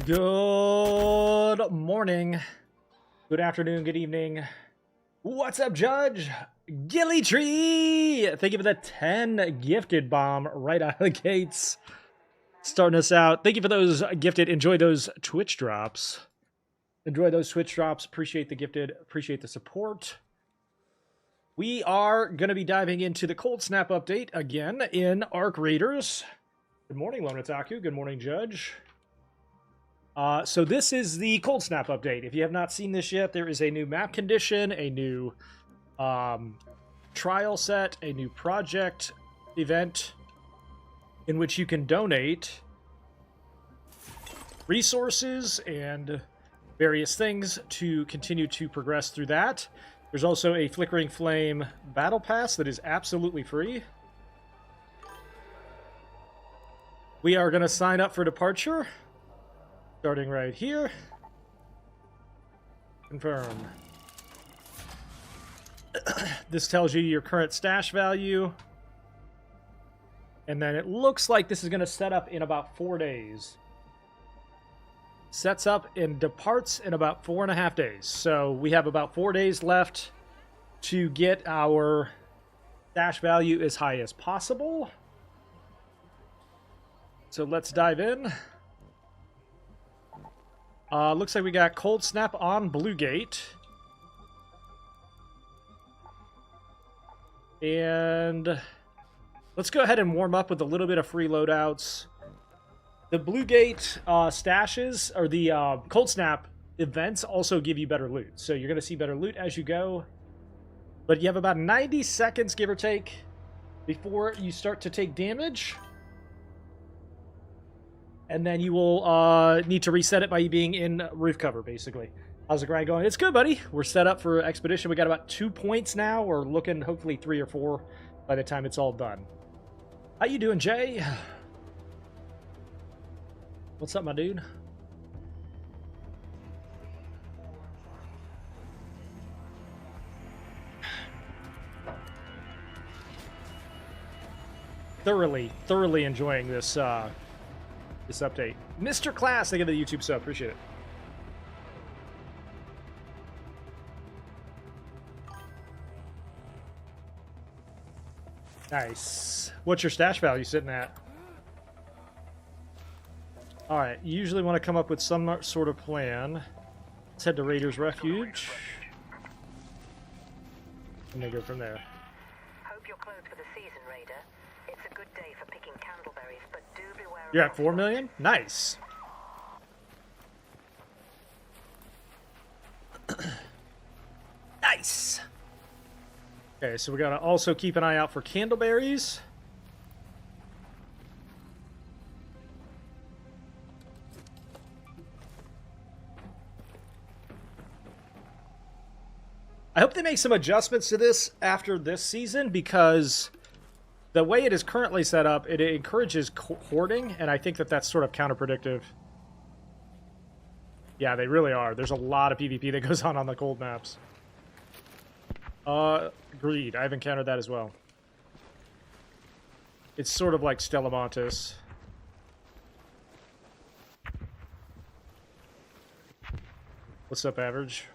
Good morning, good afternoon, good evening. What's up, Judge? Gilly Tree! Thank you for the 10 gifted bomb right out of the gates. Starting us out. Thank you for those gifted. Enjoy those Twitch drops. Enjoy those Twitch drops. Appreciate the gifted. Appreciate the support. We are going to be diving into the Cold Snap update again in Arc Raiders. Good morning, Lone Otaku. Good morning, Judge. So this is the Cold Snap update. If you have not seen this yet, there is a new map condition, a new trial set, a new project event in which you can donate resources and various things to continue to progress through that. There's also a Flickering Flame Battle Pass that is absolutely free. We are going to sign up for departure. Starting right here. Confirm. This tells you your current stash value. And then it looks like this is going to set up in about 4 days. Sets up and departs in about 4.5 days. So we have about 4 days left to get our stash value as high as possible. So let's dive in. Looks like we got Cold Snap on Blue Gate. And let's go ahead and warm up with a little bit of free loadouts. The Blue Gate stashes, or the Cold Snap events, also give you better loot. So you're going to see better loot as you go. But you have about 90 seconds, give or take, before you start to take damage. And then you will need to reset it by being in roof cover, basically. How's the grind going? It's good, buddy. We're set up for Expedition. We got about 2 points now. We're looking, hopefully, 3 or 4 by the time it's all done. How you doing, Jay? What's up, my dude? Thoroughly enjoying this this update. Mr. Class, thank you for the YouTube sub. Appreciate it. Nice. What's your stash value sitting at? Alright, you usually want to come up with some sort of plan. Let's head to Raiders Refuge. And then go from there. Hope you're closed for the season, Raider. It's a good day for picking candleberries, but do beware. You're at 4 million? Nice. Nice. Okay, so we gotta also keep an eye out for candleberries. I hope they make some adjustments to this after this season, because the way it is currently set up, it encourages hoarding, and I think that that's sort of counterproductive. Yeah, they really are. There's a lot of PvP that goes on the cold maps. Agreed. I've encountered that as well. It's sort of like Stella Montis. What's up, Average?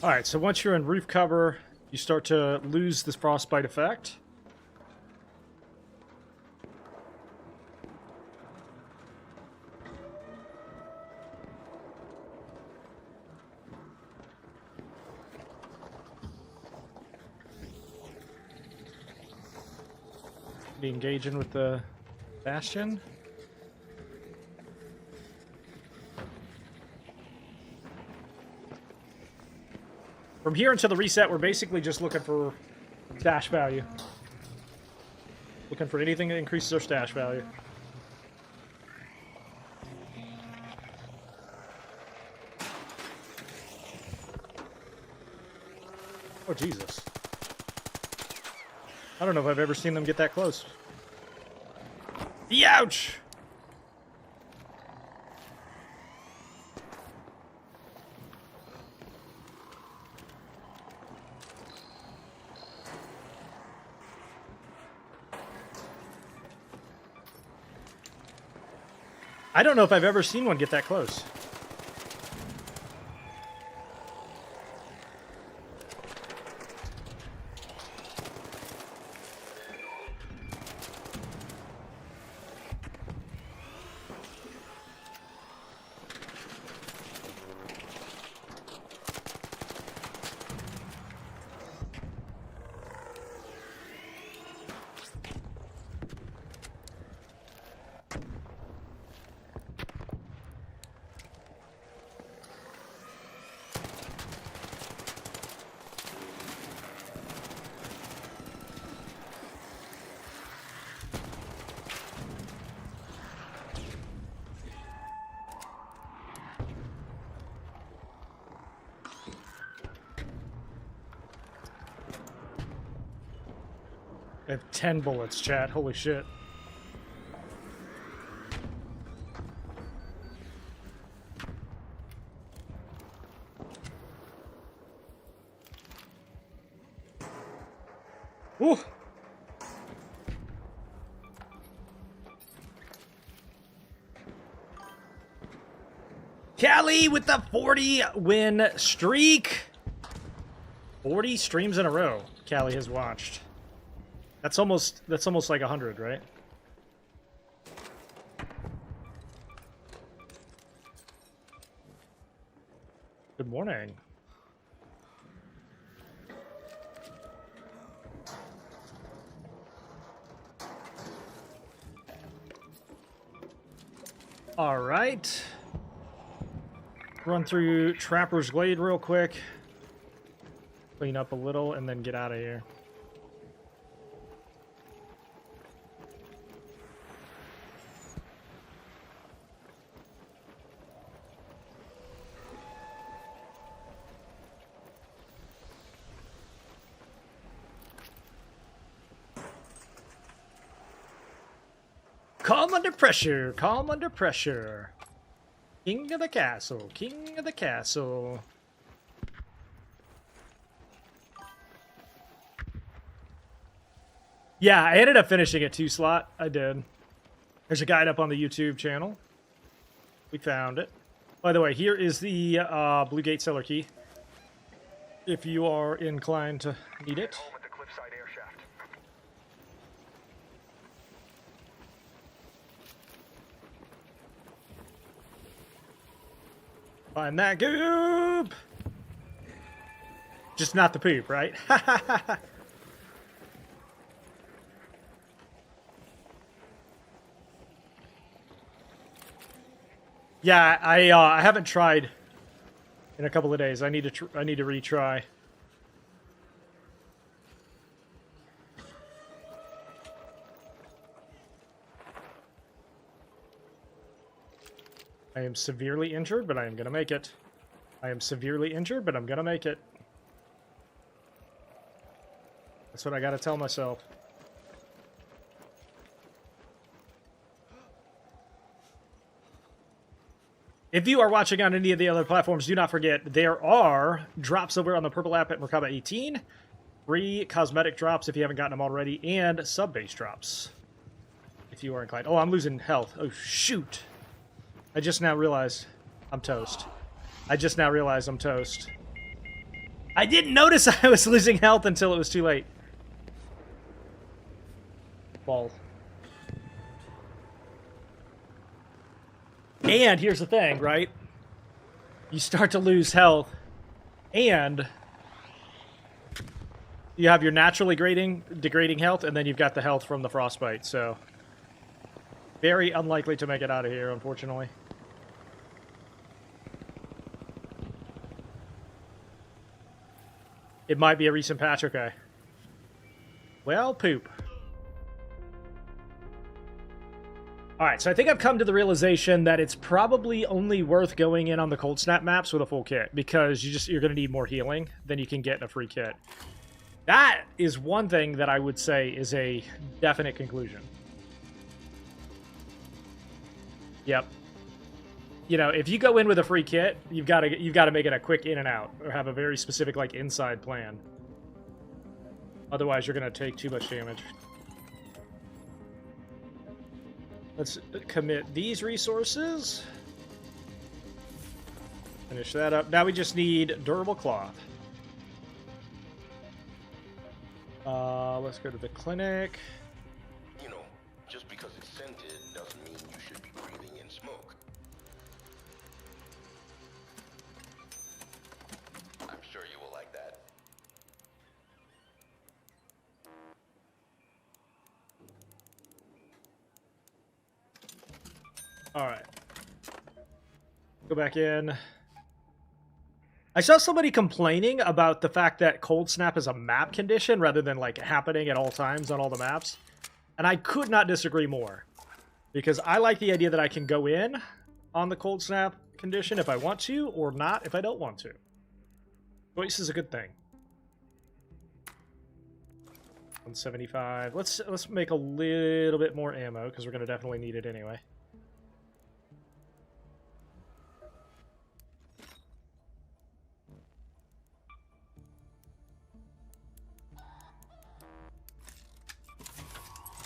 Alright, so once you're in roof cover, you start to lose this frostbite effect. Be engaging with the Bastion. From here until the reset, we're basically just looking for dash value. Looking for anything that increases our stash value. Oh, Jesus. I don't know if I've ever seen them get that close. Ouch! I don't know if I've ever seen one get that close. I have 10 bullets, chat. Holy shit. Ooh. Callie with the 40-win streak. 40 streams in a row Callie has watched. That's almost like 100, right? Good morning. All right. Run through Trapper's Glade real quick. Clean up a little and then get out of here. Calm under pressure, calm under pressure. King of the castle, king of the castle. Yeah, I ended up finishing it 2-slot. I did. There's a guide up on the YouTube channel. We found it. By the way, here is the Blue Gate Cellar Key. If you are inclined to need it. Find that goop! Just not the poop, right? Yeah, I haven't tried in a couple of days. I need to retry. I am severely injured, but I am going to make it. I am severely injured, but I'm going to make it. That's what I got to tell myself. If you are watching on any of the other platforms, do not forget there are drops over on the purple app at Merkaba 18. Free cosmetic drops if you haven't gotten them already, and sub-base drops if you are inclined. Oh, I'm losing health. Oh, shoot. I just now realized I'm toast. I just now realized I'm toast. I didn't notice I was losing health until it was too late. Balls. And here's the thing, right? You start to lose health, and you have your naturally degrading health, and then you've got the health from the frostbite, so very unlikely to make it out of here, unfortunately. It might be a recent patch, okay. Well, poop. All right, so I think I've come to the realization that it's probably only worth going in on the Cold Snap maps with a full kit, because you're going to need more healing than you can get in a free kit. That is one thing that I would say is a definite conclusion. Yep. You know, if you go in with a free kit, you've got to make it a quick in and out, or have a very specific like inside plan. Otherwise, you're going to take too much damage. Let's commit these resources. Finish that up. Now we just need durable cloth. Let's go to the clinic. You know, just because it's scented doesn't mean you should be breathing in smoke. I'm sure you will like that. All right. Go back in. I saw somebody complaining about the fact that Cold Snap is a map condition rather than like happening at all times on all the maps. And I could not disagree more. Because I like the idea that I can go in on the Cold Snap condition if I want to, or not if I don't want to. Choice is a good thing. 175. Let's make a little bit more ammo, because we're going to definitely need it anyway.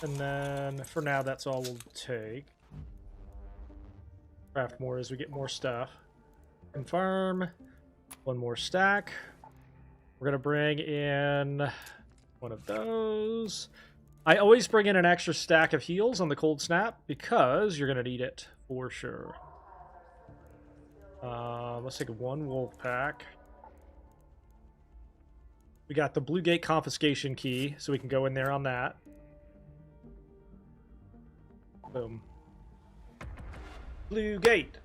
And then, for now, that's all we'll take. Craft more as we get more stuff. Confirm. One more stack. We're going to bring in one of those. I always bring in an extra stack of heals on the Cold Snap, because you're going to need it for sure. Let's take one wolf pack. We got the Blue Gate confiscation key, so we can go in there on that. Boom. Blue Gate.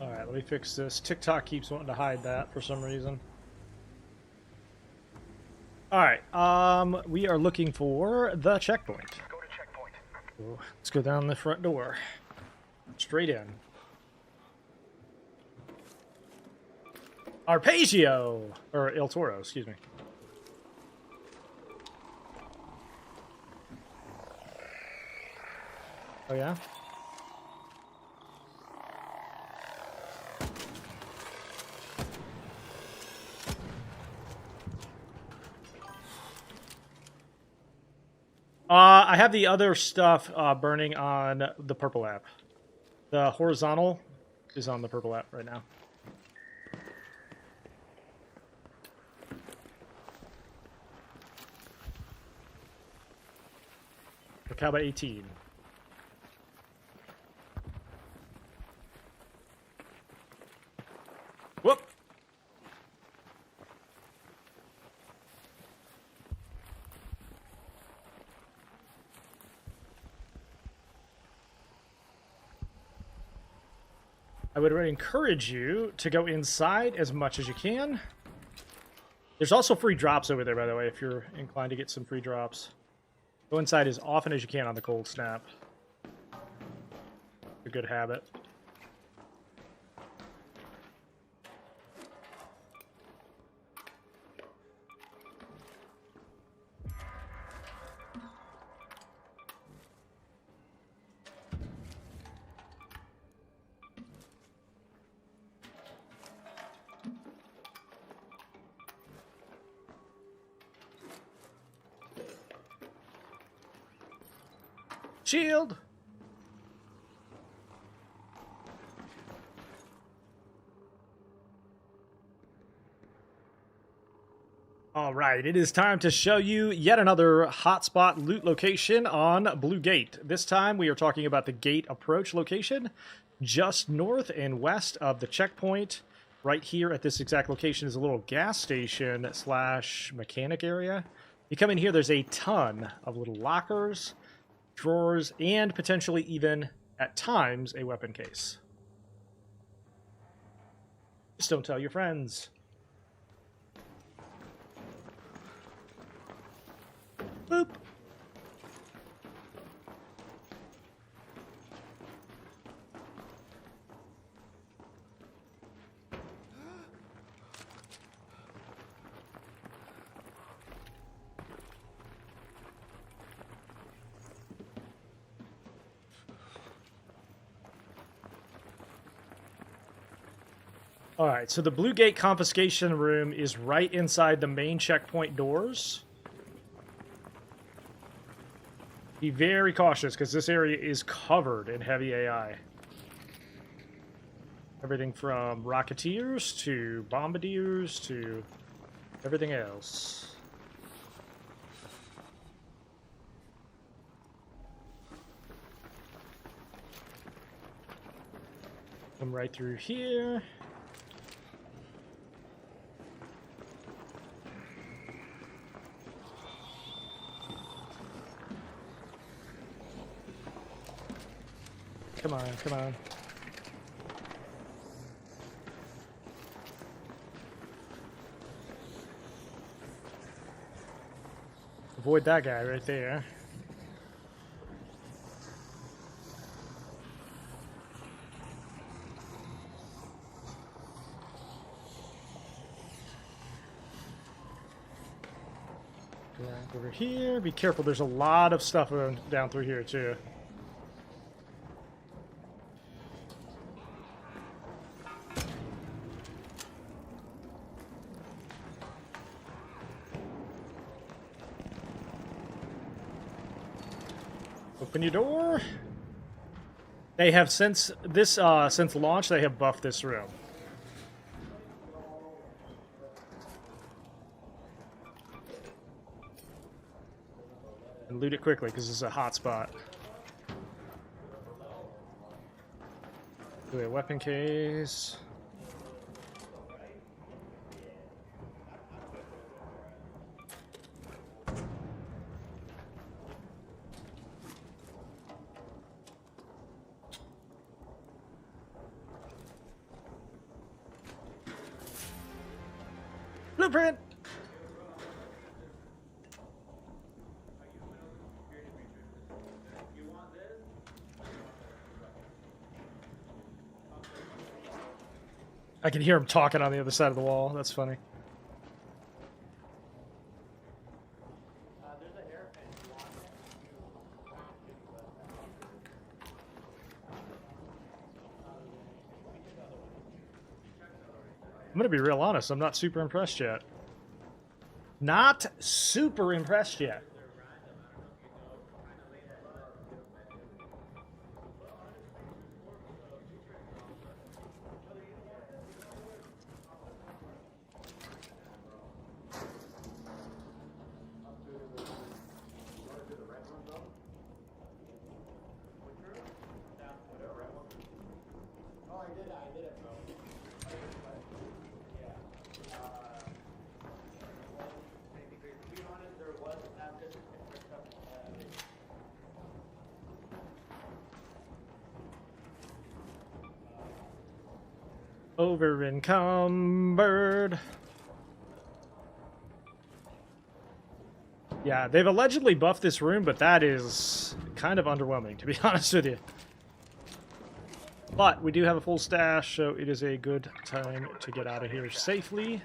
Alright, let me fix this. TikTok keeps wanting to hide that for some reason. Alright, we are looking for the checkpoint. Go to checkpoint. So, let's go down the front door. Straight in. Arpeggio! Or El Toro, excuse me. Oh yeah? I have the other stuff burning on the purple app. The horizontal is on the purple app right now. Merkaba 18. Whoop! I would encourage you to go inside as much as you can. There's also free drops over there, by the way, if you're inclined to get some free drops. Go inside as often as you can on the Cold Snap. A good habit. Shield! All right, it is time to show you yet another hotspot loot location on Blue Gate. This time we are talking about the gate approach location, just north and west of the checkpoint. Right here at this exact location is a little gas station slash mechanic area. You come in here, there's a ton of little lockers, drawers, and potentially even, at times, a weapon case. Just don't tell your friends. Boop. All right, so the Blue Gate confiscation room is right inside the main checkpoint doors. Be very cautious, because this area is covered in heavy AI. Everything from Rocketeers to Bombardiers to everything else. Come right through here. Come on, come on. Avoid that guy right there. Go over here. Be careful, there's a lot of stuff down through here too. Open your door. They have since launch, they have buffed this room. And loot it quickly because this is a hot spot. Do a weapon case. Blueprint! I can hear him talking on the other side of the wall. That's funny. I'm gonna be real honest, I'm not super impressed yet. Not super impressed yet. Over encumbered. Yeah, they've allegedly buffed this room, but that is kind of underwhelming, to be honest with you. But we do have a full stash, so it is a good time to get out of here safely.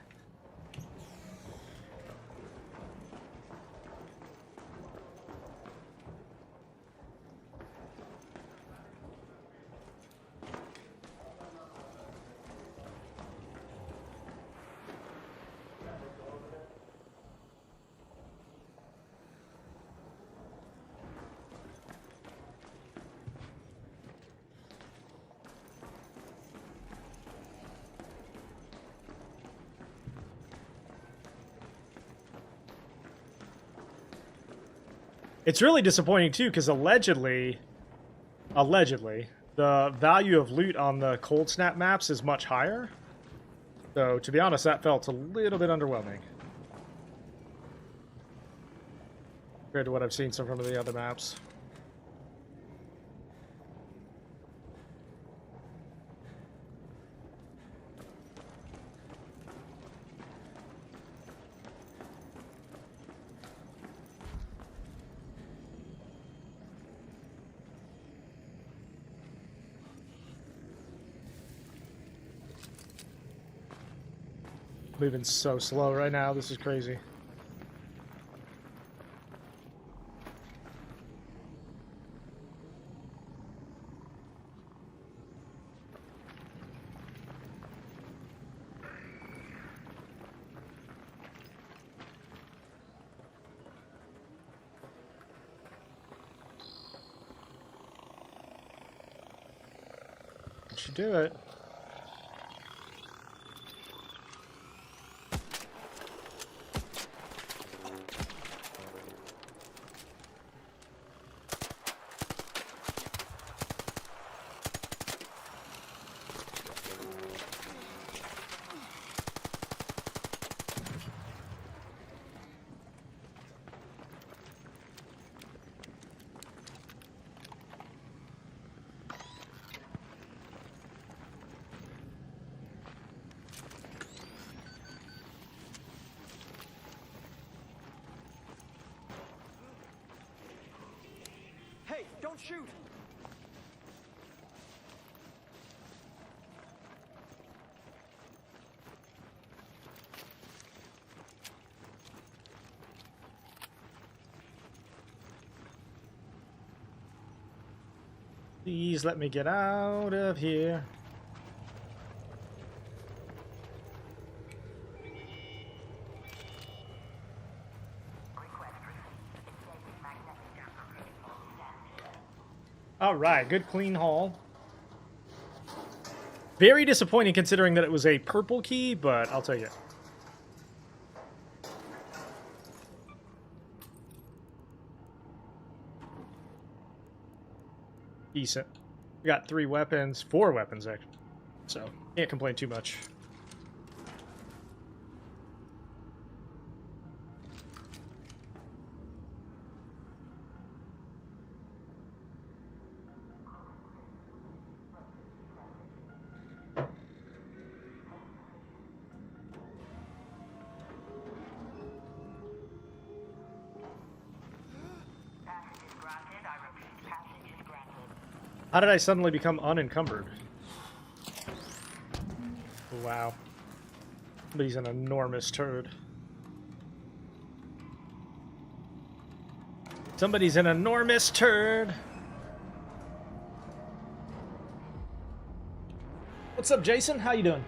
It's really disappointing too, because allegedly, the value of loot on the cold snap maps is much higher. So, to be honest, that felt a little bit underwhelming compared to what I've seen from some of the other maps. Moving so slow right now, this is crazy. Should do it. Hey, don't shoot! Please let me get out of here. All right, good clean haul. Very disappointing considering that it was a purple key, but I'll take it. Decent. We got 3 weapons, 4 weapons actually, so can't complain too much. How did I suddenly become unencumbered? Wow. But he's an enormous turd. Somebody's an enormous turd. What's up, Jason? How you doing?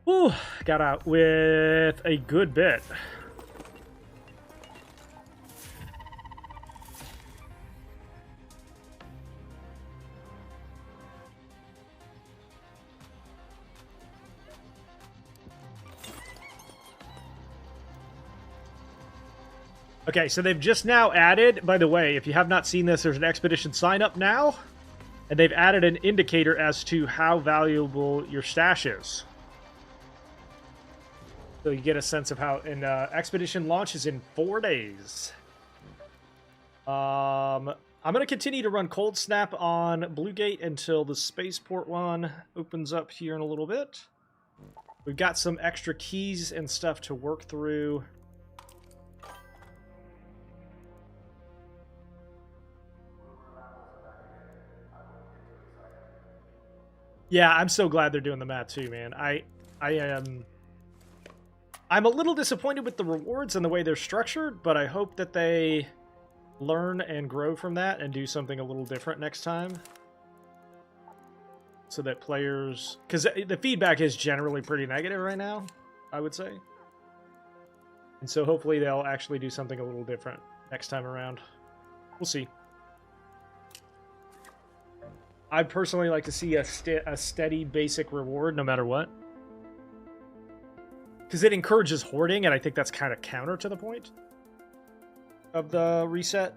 Whew, got out with a good bit. Okay, so they've just now added, by the way, if you have not seen this, there's an expedition sign up now, and they've added an indicator as to how valuable your stash is. So you get a sense of how, and expedition launches in 4 days. I'm going to continue to run Cold Snap on Bluegate until the Spaceport one opens up here in a little bit. We've got some extra keys and stuff to work through. Yeah, I'm so glad they're doing the math too, man. I'm a little disappointed with the rewards and the way they're structured, but I hope that they learn and grow from that and do something a little different next time. So that players... Because the feedback is generally pretty negative right now, I would say. And so hopefully they'll actually do something a little different next time around. We'll see. I'd personally like to see a steady basic reward no matter what. because it encourages hoarding, and I think that's kind of counter to the point of the reset.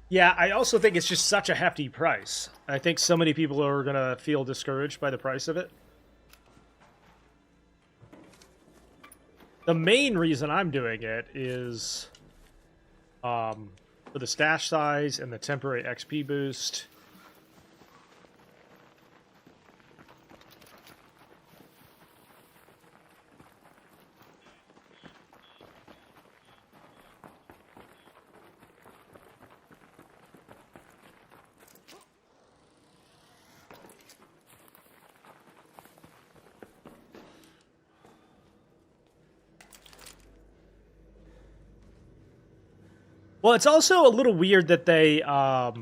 Yeah, I also think it's just such a hefty price. I think so many people are going to feel discouraged by the price of it. The main reason I'm doing it is for the stash size and the temporary XP boost. Well, it's also a little weird that they have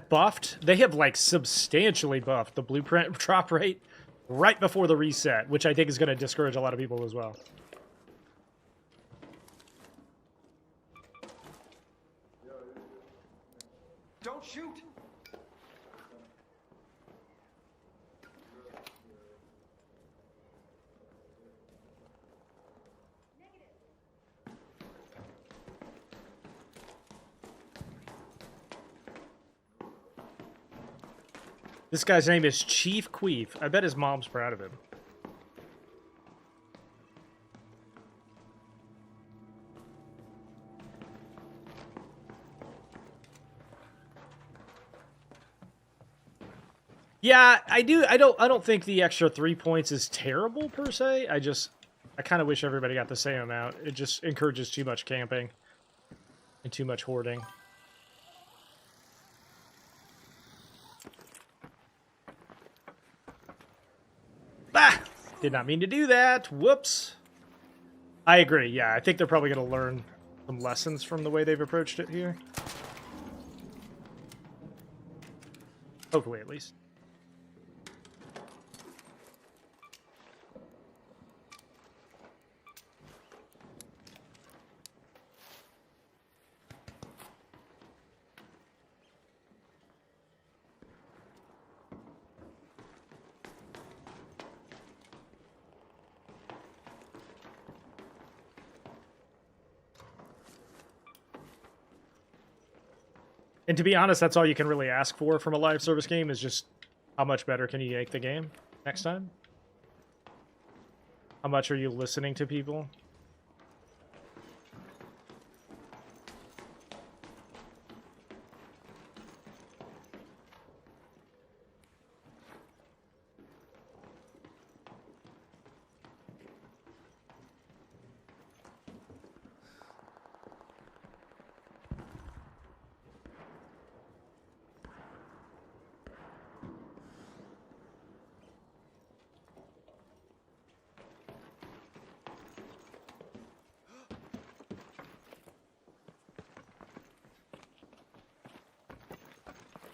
buffed. They have, like, substantially buffed the blueprint drop rate right before the reset, which I think is going to discourage a lot of people as well. Don't shoot! This guy's name is Chief Queef. I bet his mom's proud of him. Yeah, I do. I don't think the extra 3 points is terrible per se. I kind of wish everybody got the same amount. It just encourages too much camping and too much hoarding. Bah! Did not mean to do that. Whoops. I agree. Yeah, I think they're probably going to learn some lessons from the way they've approached it here. Hopefully, at least. And to be honest, that's all you can really ask for from a live service game is just how much better can you make the game next time? How much are you listening to people?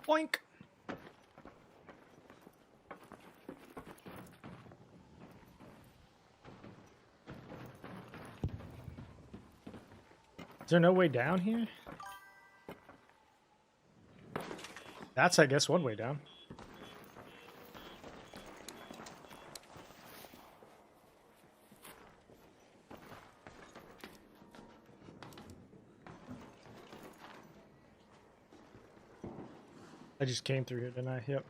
Boink. Is there no way down here? That's, I guess, one way down. I just came through here, didn't I? Yep.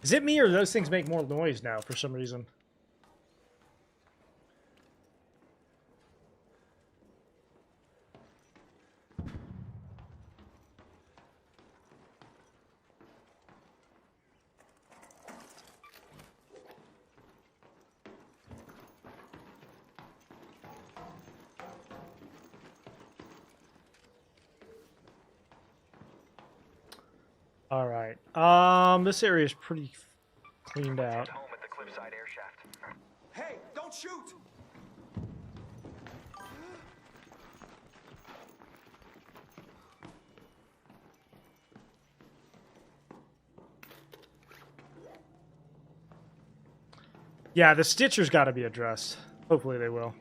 Is it me or those things make more noise now for some reason? All right. This area is pretty cleaned out. Home at the cliffside air shaft. Hey, don't shoot! Yeah, the Stitcher's got to be addressed. Hopefully they will.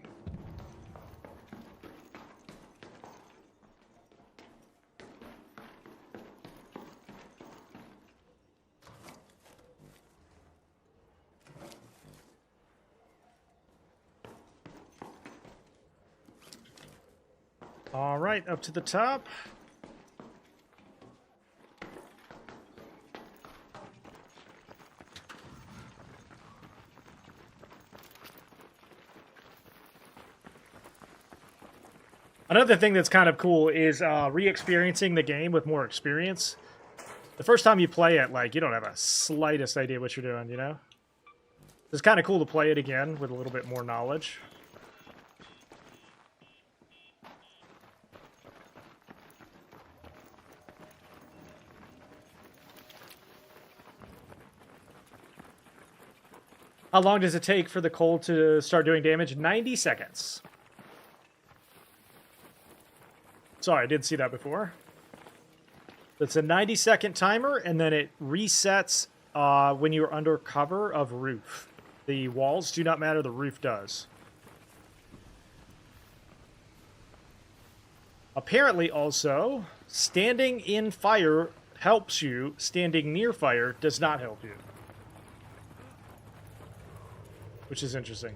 All right, up to the top. Another thing that's kind of cool is re-experiencing the game with more experience. The first time you play it, like, you don't have a slightest idea what you're doing, you know? It's kind of cool to play it again with a little bit more knowledge. How long does it take for the coal to start doing damage? 90 seconds. Sorry, I didn't see that before. It's a 90-second timer, and then it resets when you're under cover of roof. The walls do not matter, the roof does. Apparently, also, standing in fire helps you. Standing near fire does not help you. Which is interesting.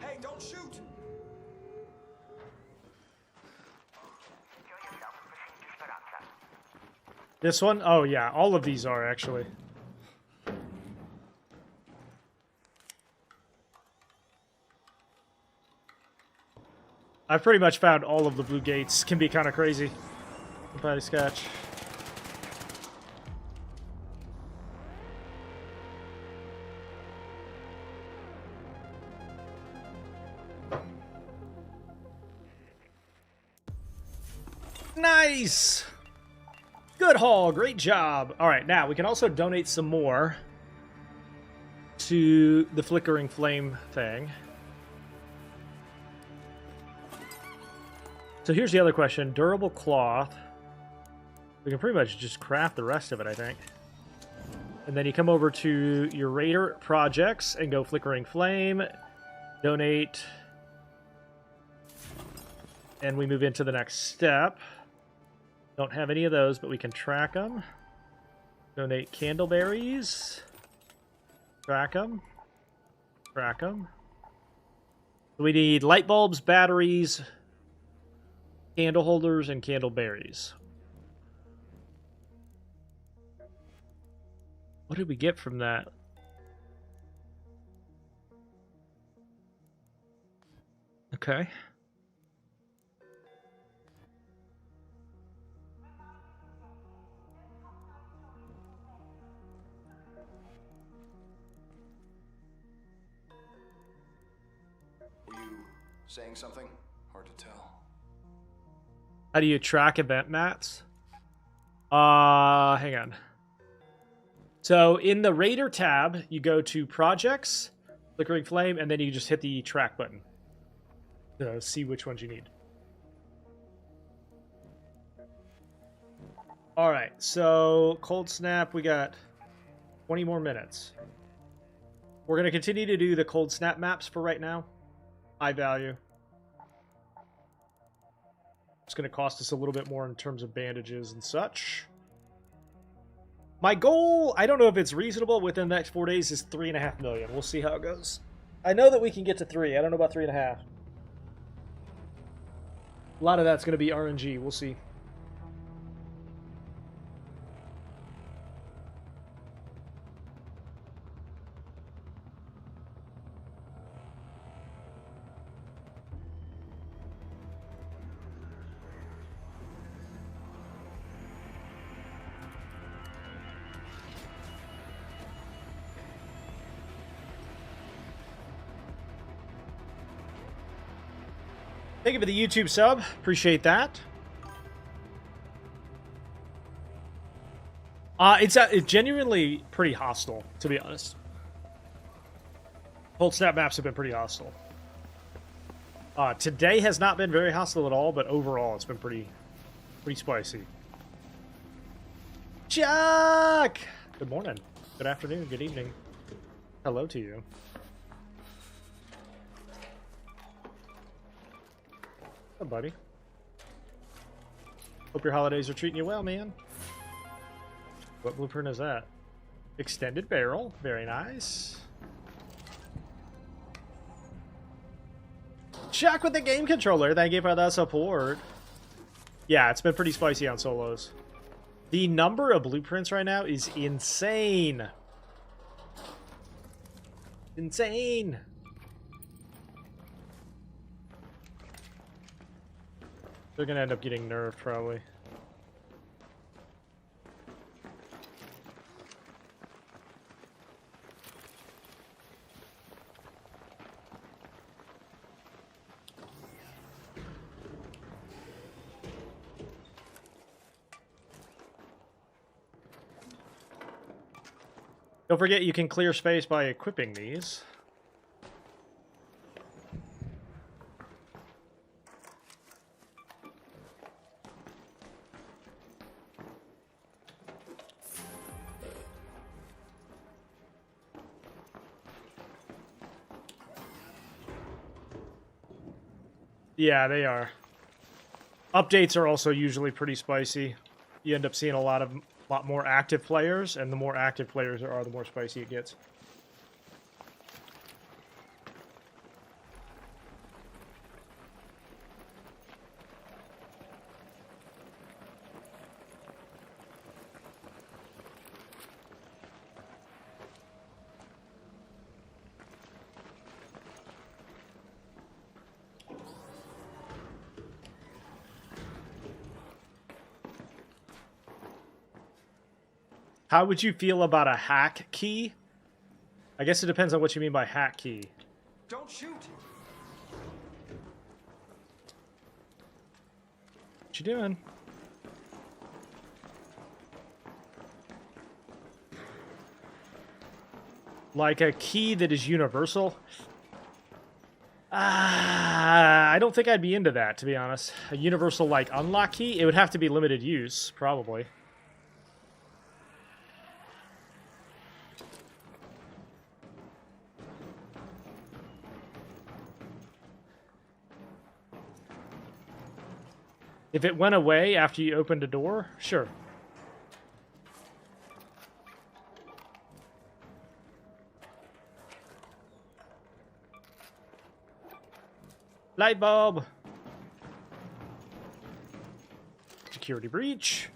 Hey, don't shoot! This one? Oh, yeah. All of these are, actually. I've pretty much found all of the blue gates. Can be kind of crazy. Patty Scotch. Nice! Good haul, great job. All right, now we can also donate some more to the flickering flame thing. So here's the other question. Durable cloth. We can pretty much just craft the rest of it, I think. And then you come over to your Raider projects and go flickering flame, donate, and we move into the next step. Don't have any of those, but we can track them. Donate candleberries. Track them. Track them. We need light bulbs, batteries, candle holders, and candleberries. What did we get from that? Okay. Were you saying something? Hard to tell. How do you track event mats? Hang on. So in the Raider tab, you go to Projects, Flickering Flame, and then you just hit the track button to see which ones you need. All right, so Cold Snap, we got 20 more minutes. We're going to continue to do the Cold Snap maps for right now. High value. It's going to cost us a little bit more in terms of bandages and such. My goal, I don't know if it's reasonable within the next 4 days, is 3.5 million. We'll see how it goes. I know that we can get to 3. I don't know about 3.5. A lot of that's going to be RNG. We'll see. Thank you for the YouTube sub. Appreciate that. It's genuinely pretty hostile, to be honest. Cold Snap maps have been pretty hostile. Today has not been very hostile at all, but overall it's been pretty spicy. Chuck! Good morning. Good afternoon. Good evening. Hello to you. Oh, buddy. Hope your holidays are treating you well, man. What blueprint is that? Extended barrel. Very nice. Chuck with the game controller. Thank you for the support. Yeah, it's been pretty spicy on solos. The number of blueprints right now is insane. Insane. They're gonna end up getting nerfed, probably. Don't forget you can clear space by equipping these. Yeah, they are. Updates are also usually pretty spicy. You end up seeing a lot more active players, and the more active players there are, the more spicy it gets. How would you feel about a hack key? I guess it depends on what you mean by hack key. Don't shoot! What you doing? Like a key that is universal? I don't think I'd be into that, to be honest. A universal, like, unlock key? It would have to be limited use, probably. If it went away after you opened a door, sure. Light bulb. Security breach.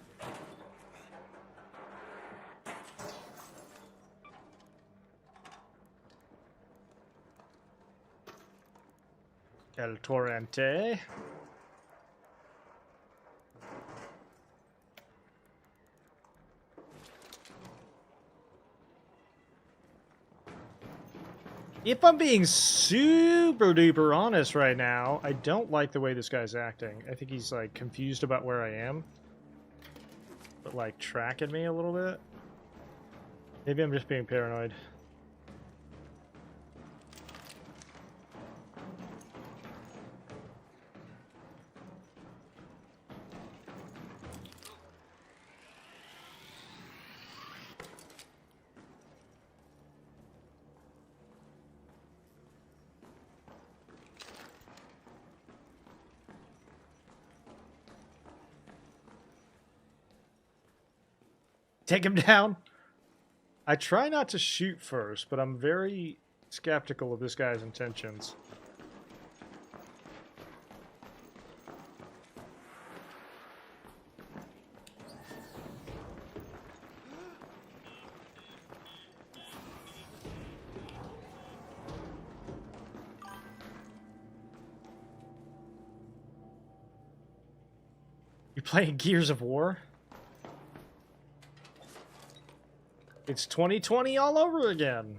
El Torrente. If I'm being super duper honest right now, I don't like the way this guy's acting. I think he's like confused about where I am. But like tracking me a little bit. Maybe I'm just being paranoid. Take him down. I try not to shoot first, but I'm very skeptical of this guy's intentions. You playing Gears of War? It's 2020 all over again.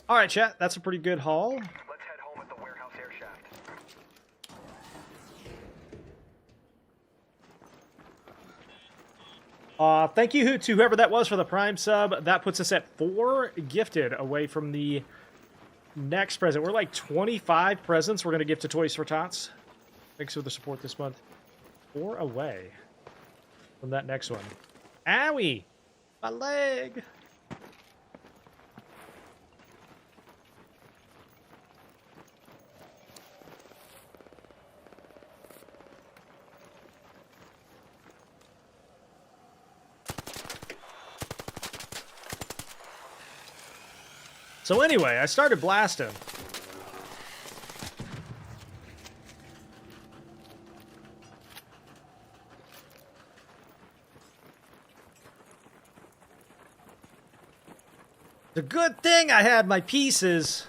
All right, chat. That's a pretty good haul. Let's head home at the warehouse air shaft. Thank you to whoever that was for the Prime sub. That puts us at 4 gifted away from the next present. We're like 25 presents we're going to give to Toys for Tots. Thanks for the support this month. 4 away from that next one. Owie! My leg! So anyway, I started blasting. The good thing I had my pieces.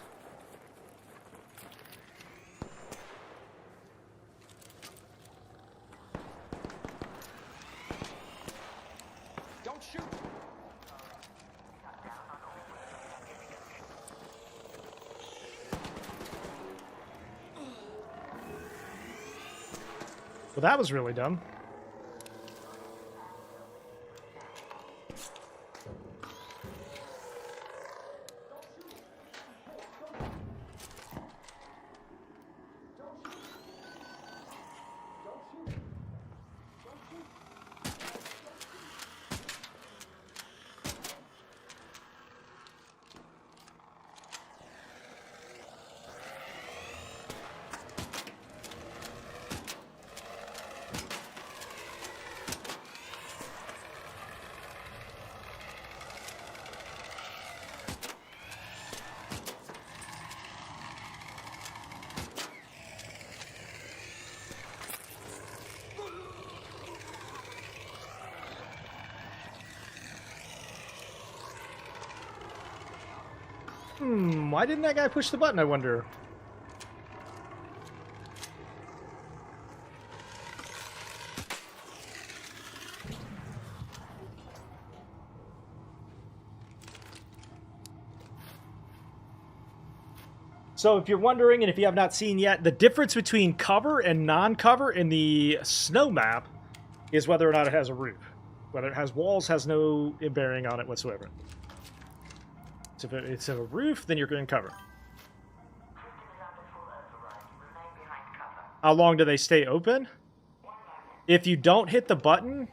Don't shoot! Well, that was really dumb. Why didn't that guy push the button, I wonder? So if you're wondering, and if you have not seen yet, the difference between cover and non-cover in the snow map is whether or not it has a roof. Whether it has walls has no bearing on it whatsoever. So if it's a roof, then you're in cover. How long do they stay open? If you don't hit the button,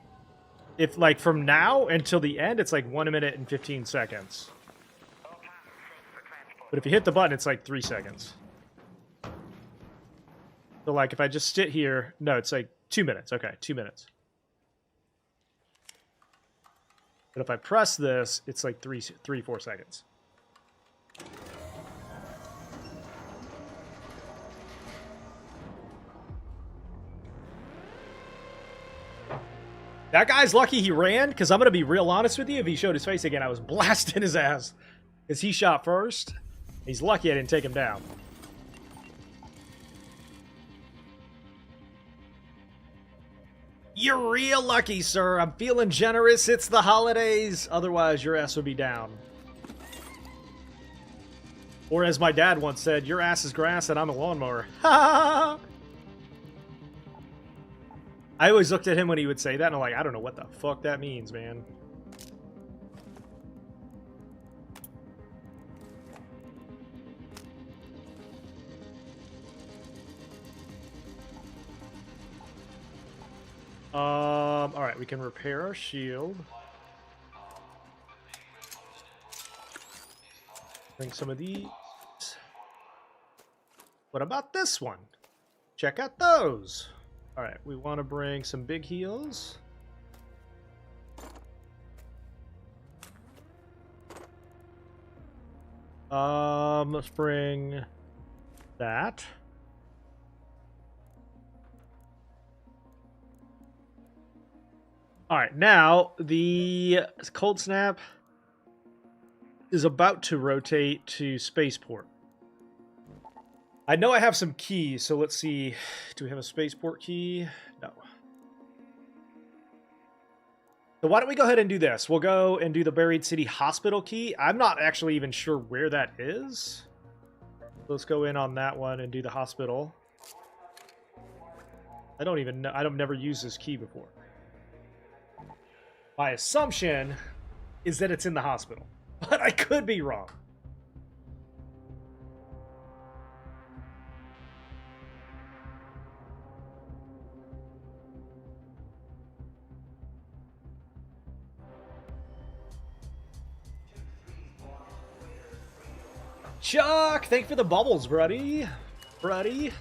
if like from now until the end, it's like 1 minute and 15 seconds. But if you hit the button, it's like 3 seconds. So like if I just sit here, no, it's like 2 minutes. Okay, 2 minutes. But if I press this, it's like 4 seconds. That guy's lucky he ran, because I'm going to be real honest with you. If he showed his face again, I was blasting his ass. Because he shot first. He's lucky I didn't take him down. You're real lucky, sir. I'm feeling generous. It's the holidays. Otherwise, your ass would be down. Or as my dad once said, your ass is grass and I'm a lawnmower. I always looked at him when he would say that, and I'm like, I don't know what the fuck that means, man. Alright, we can repair our shield. Bring some of these. What about this one? Check out those. Alright, we want to bring some big heals. Let's bring that. Alright, now the Cold Snap is about to rotate to Spaceport. I know I have some keys, so let's see. Do we have a Spaceport key? No. So why don't we go ahead and do this? We'll go and do the Buried City Hospital key. I'm not actually even sure where that is. Let's go in on that one and do the hospital. I don't even know. I've never used this key before. My assumption is that it's in the hospital, but I could be wrong. Chuck, thank you for the bubbles, buddy. Buddy.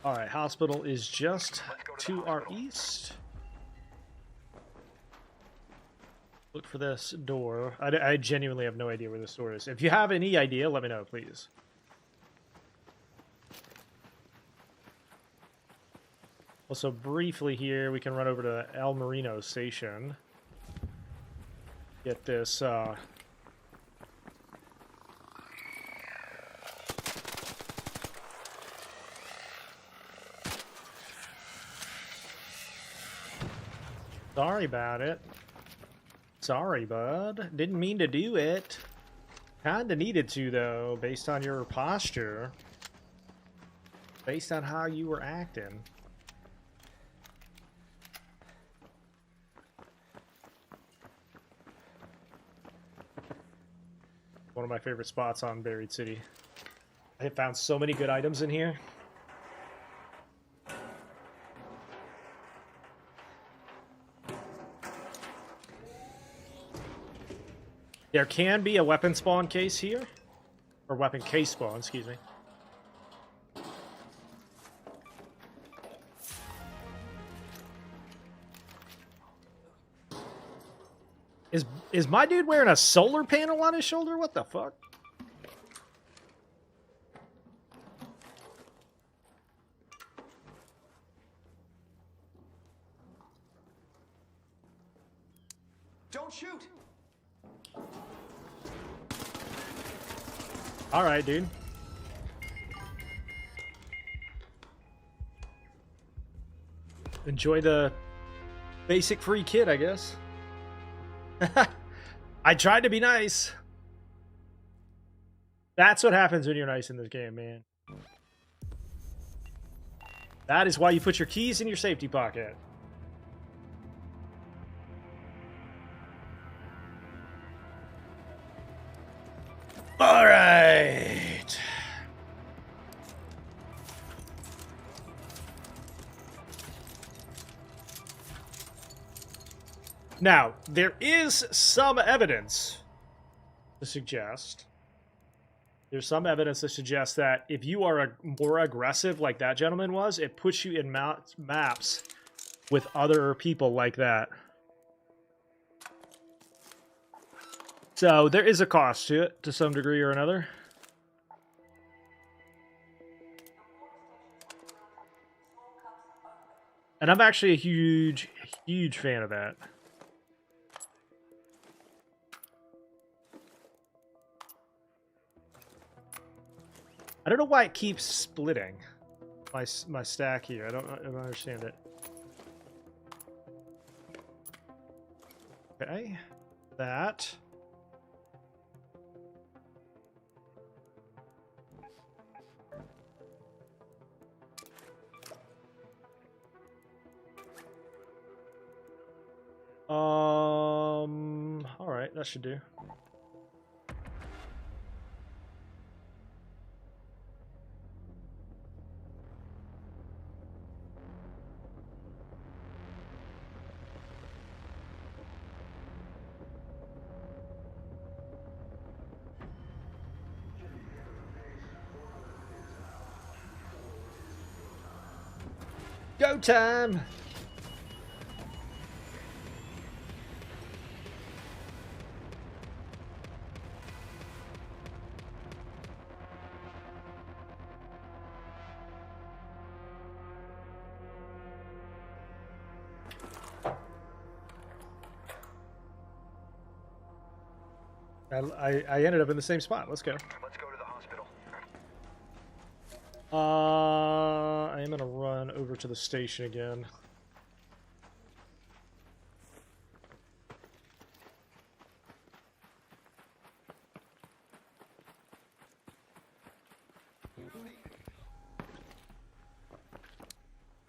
All right, hospital is just to our east. Look for this door. I genuinely have no idea where this door is. If you have any idea, let me know, please. Also, briefly here, we can run over to El Marino Station. Get this, Sorry about it. Sorry, bud. Didn't mean to do it. Kinda needed to, though, based on your posture. Based on how you were acting. One of my favorite spots on Buried City. I have found so many good items in here. There can be a weapon spawn case here. Or weapon case spawn, excuse me. Is my dude wearing a solar panel on his shoulder? What the fuck? Don't shoot! All right, dude. Enjoy the basic free kit, I guess. I tried to be nice. That's what happens when you're nice in this game, man. That is why you put your keys in your safety pocket. All right. Now, there is some evidence to suggest... There's some evidence to suggest that if you are more aggressive like that gentleman was, it puts you in maps with other people like that. So there is a cost to it, to some degree or another. And I'm actually a huge fan of that. I don't know why it keeps splitting my stack here. I don't understand it. Okay, that. All right, that should do. Go time! I ended up in the same spot. Let's go. Let's go to the hospital. I am gonna run over to the station again.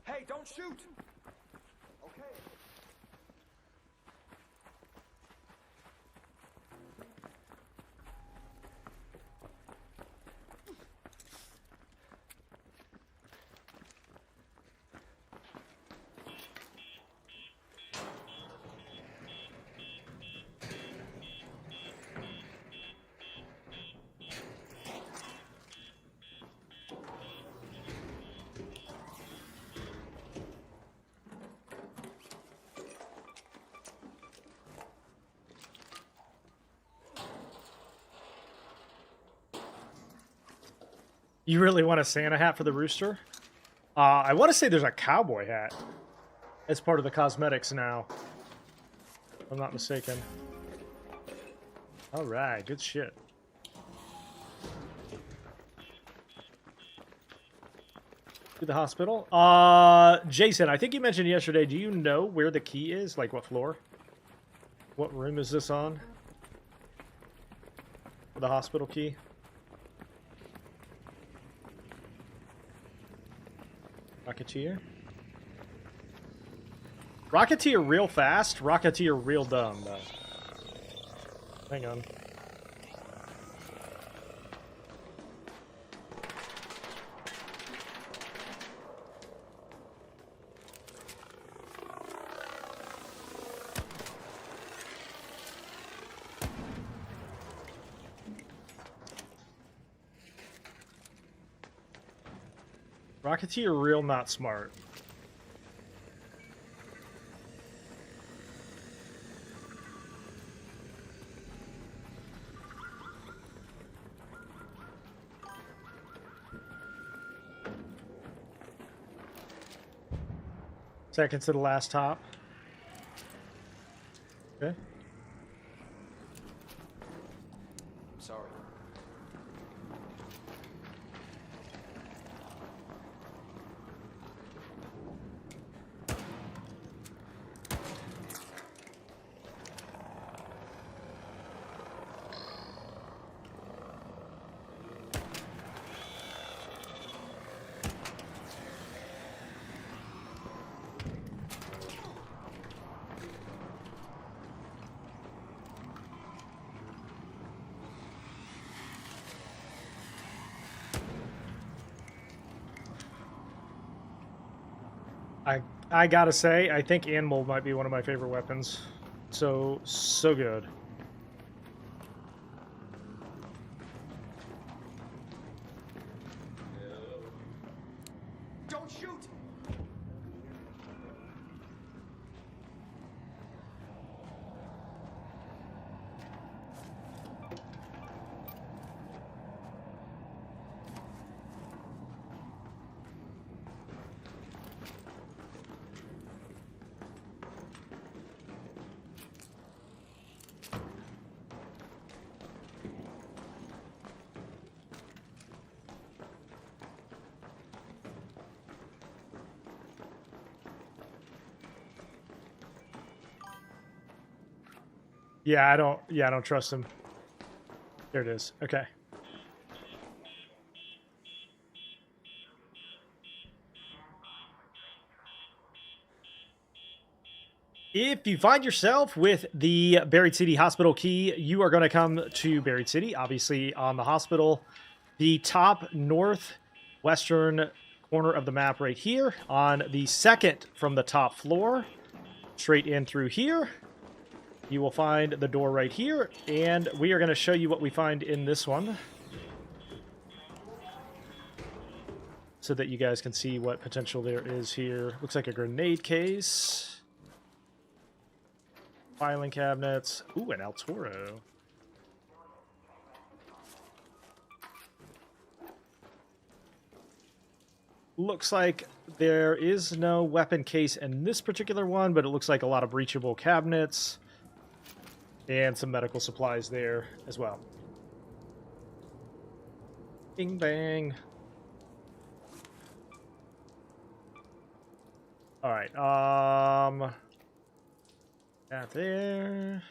Hey, don't shoot! Okay. You really want a Santa hat for the rooster? I want to say there's a cowboy hat as part of the cosmetics now. If I'm not mistaken. All right, good shit. To the hospital. Jason, I think you mentioned yesterday. Do you know where the key is? Like what floor? What room is this on? For the hospital key. Rocketeer? Rocketeer real fast, Rocketeer real dumb, though. Hang on. Rocketeer real not smart. Second to the last top. Okay. Sorry. I gotta say, I think Animal might be one of my favorite weapons. So good. Don't shoot! Yeah, I don't trust him. There it is. Okay. If you find yourself with the Buried City Hospital key, you are going to come to Buried City, obviously on the hospital. The top northwestern corner of the map right here, on the second from the top floor, straight in through here. You will find the door right here, and we are going to show you what we find in this one so that you guys can see what potential there is here. Looks like a grenade case. Filing cabinets. Ooh, an El Toro. Looks like there is no weapon case in this particular one, but it looks like a lot of breachable cabinets and some medical supplies there as well. Bing bang. All right. That there.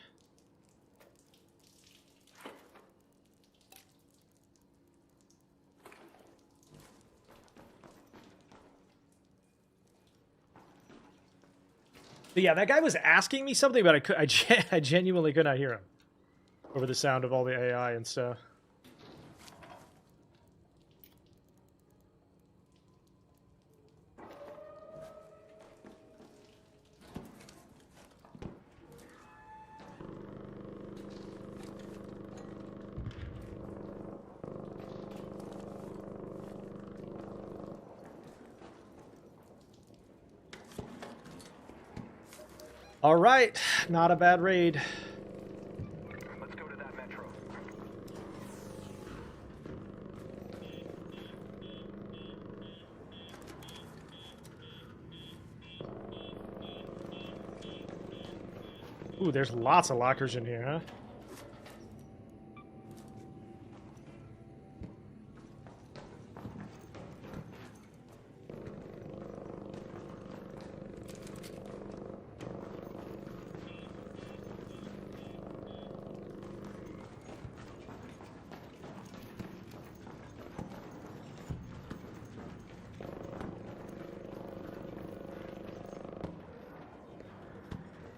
But yeah, that guy was asking me something, but I genuinely could not hear him over the sound of all the AI and stuff. All right, not a bad raid. Let's go to that metro. Ooh, there's lots of lockers in here, huh?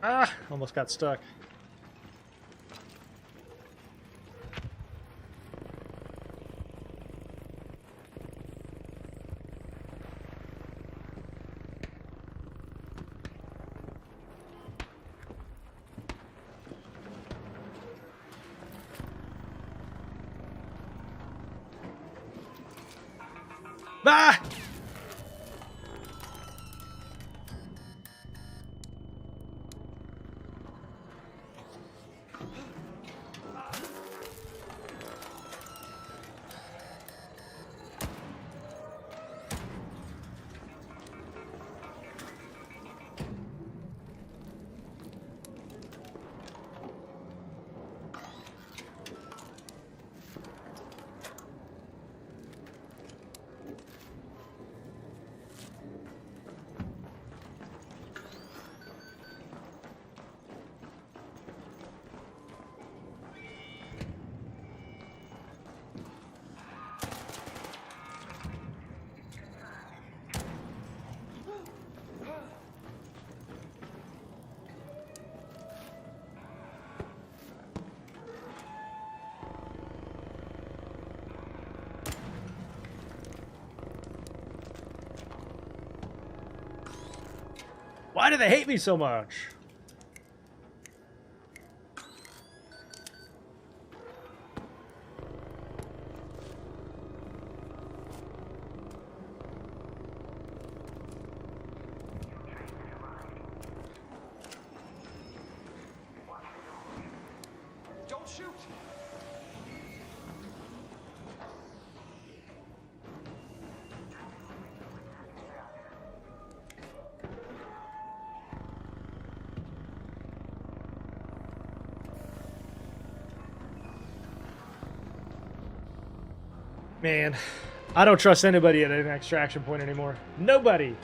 Ah, almost got stuck. Ah! Why do they hate me so much? Don't shoot! Man, I don't trust anybody at an extraction point anymore. Nobody.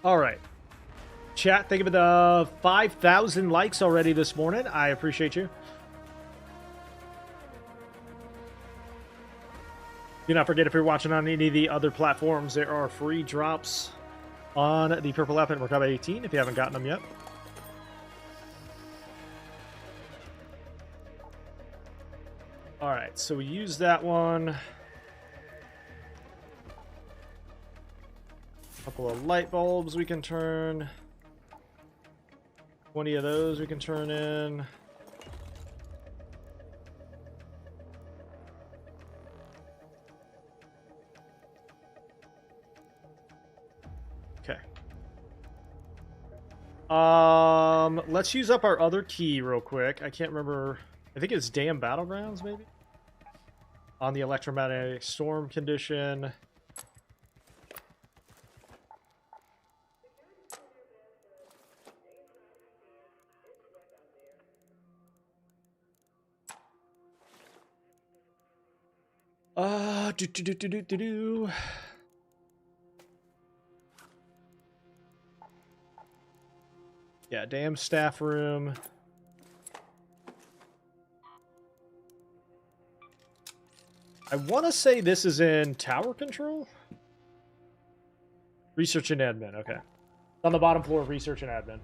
All right. Chat, thank you for the 5,000 likes already this morning. I appreciate you. Do not forget, if you're watching on any of the other platforms, there are free drops on the Purple Elephant Merkaba 18 if you haven't gotten them yet. All right, so we use that one. Couple of light bulbs we can turn. 20 of those we can turn in. Okay. Let's use up our other key real quick. I can't remember. I think it's Damn Battlegrounds, maybe? On the electromagnetic storm condition. Do. Yeah, damn staff room. I want to say this is in tower control? Research and admin, okay. On the bottom floor of research and admin.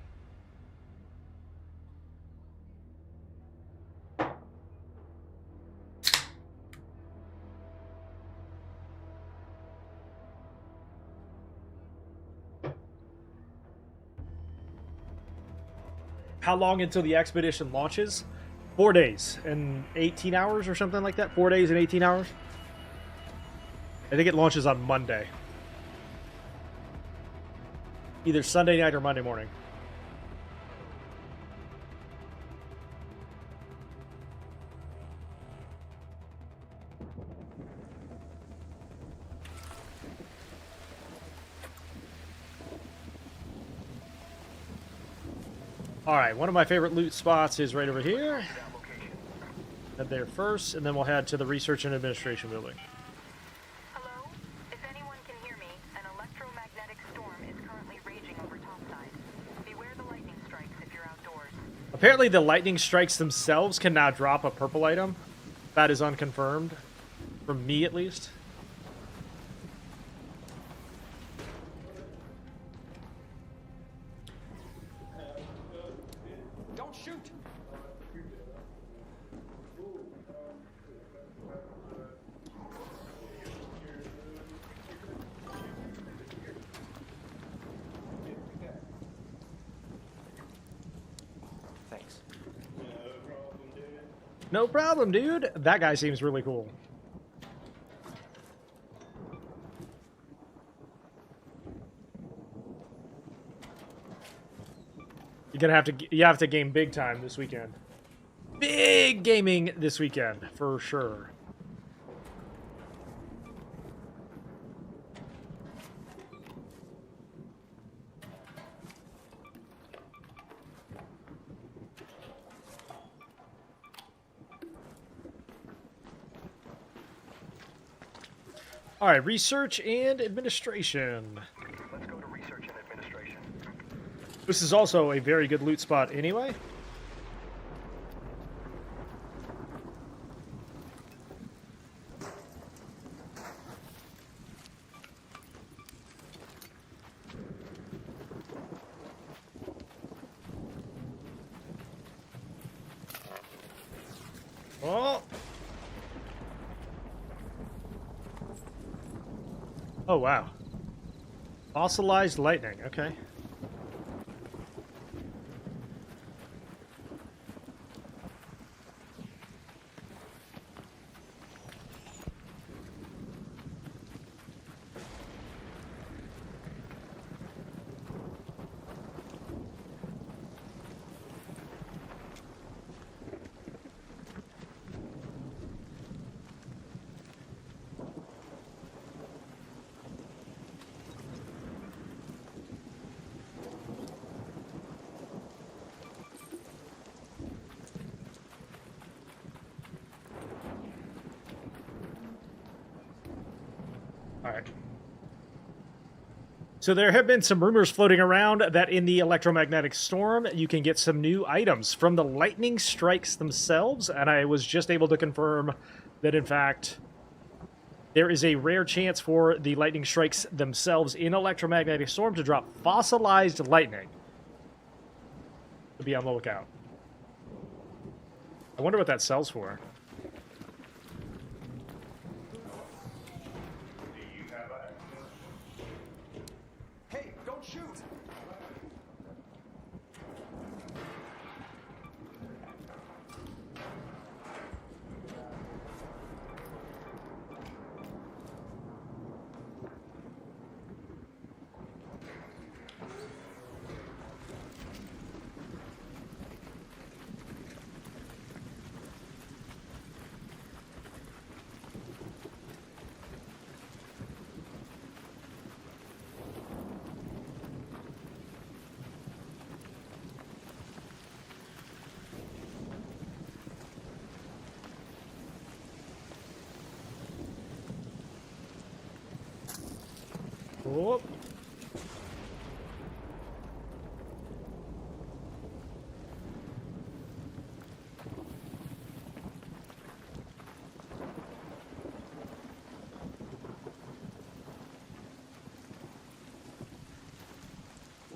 How long until the expedition launches? 4 days and 18 hours or something like that. 4 days and 18 hours. I think it launches on Monday. Either Sunday night or Monday morning. Alright, one of my favorite loot spots is right over here. Head there first, and then we'll head to the Research and Administration building. Hello? If anyone can hear me, an electromagnetic storm is currently raging over topside. Beware the lightning strikes if you're outdoors. Apparently the lightning strikes themselves can now drop a purple item. That is unconfirmed. From me, at least. Don't shoot! Thanks. No problem, dude. That guy seems really cool. You have to game big time this weekend. Big gaming this weekend for sure. All right, research and administration. Let's go to research and administration. This is also a very good loot spot anyway. Oh. Oh, wow. Fossilized Lightning, okay. So there have been some rumors floating around that in the electromagnetic storm, you can get some new items from the lightning strikes themselves, and I was just able to confirm that, in fact, there is a rare chance for the lightning strikes themselves in electromagnetic storm to drop fossilized lightning. To be on the lookout. I wonder what that sells for. Hey, don't shoot! Oh.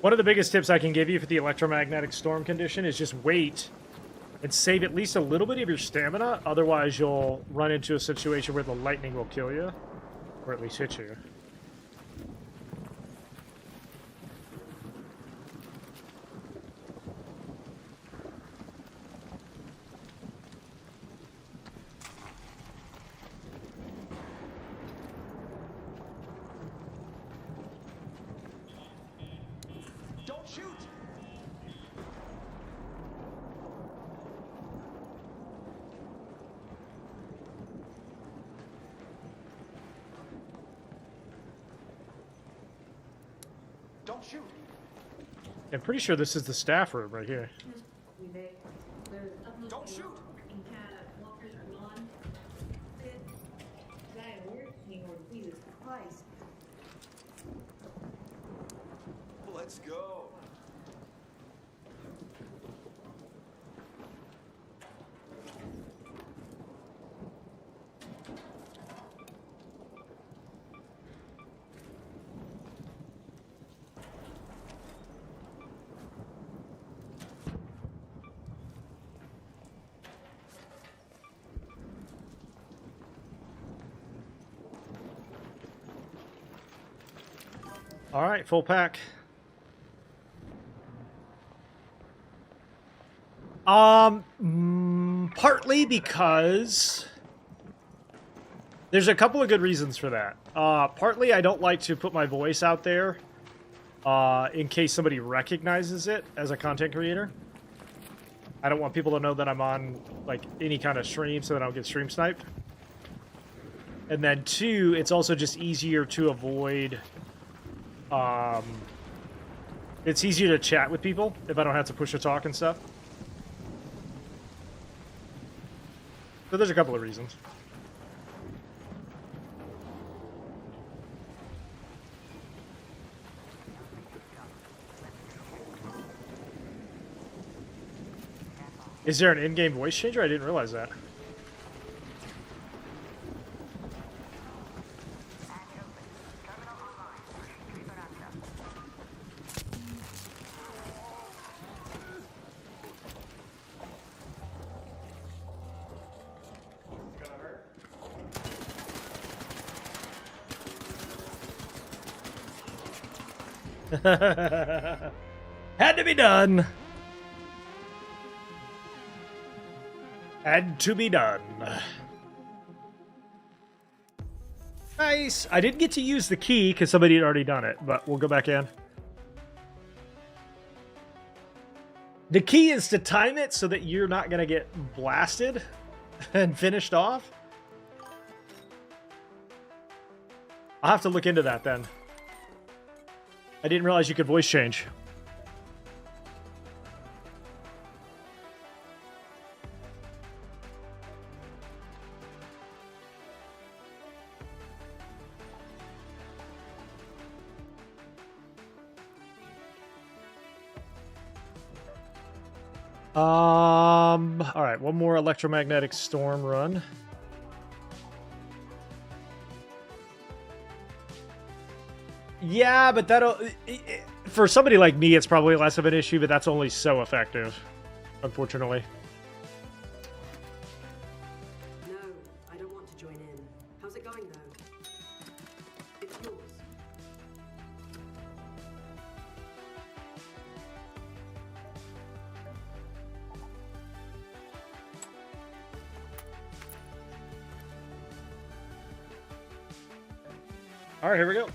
One of the biggest tips I can give you for the electromagnetic storm condition is just wait and save at least a little bit of your stamina. Otherwise, you'll run into a situation where the lightning will kill you, or at least hit you. Don't shoot! Don't shoot! I'm pretty sure this is the staff room right here. Don't shoot! Let's go. All right, full pack. Partly because there's a couple of good reasons for that. Partly I don't like to put my voice out there in case somebody recognizes it as a content creator. I don't want people to know that I'm on like any kind of stream so that I don't get stream sniped. And then two, it's also just easier to avoid. It's easier to chat with people if I don't have to push to talk and stuff. So there's a couple of reasons. Is there an in-game voice changer? I didn't realize that. Had to be done. Had to be done. Nice. I didn't get to use the key because somebody had already done it, but we'll go back in. The key is to time it so that you're not going to get blasted and finished off. I'll have to look into that then. I didn't realize you could voice change. All right, one more electromagnetic storm run. Yeah, but that'll for somebody like me, it's probably less of an issue, but that's only so effective, unfortunately. No, I don't want to join in. How's it going, though? It's yours. All right, here we go.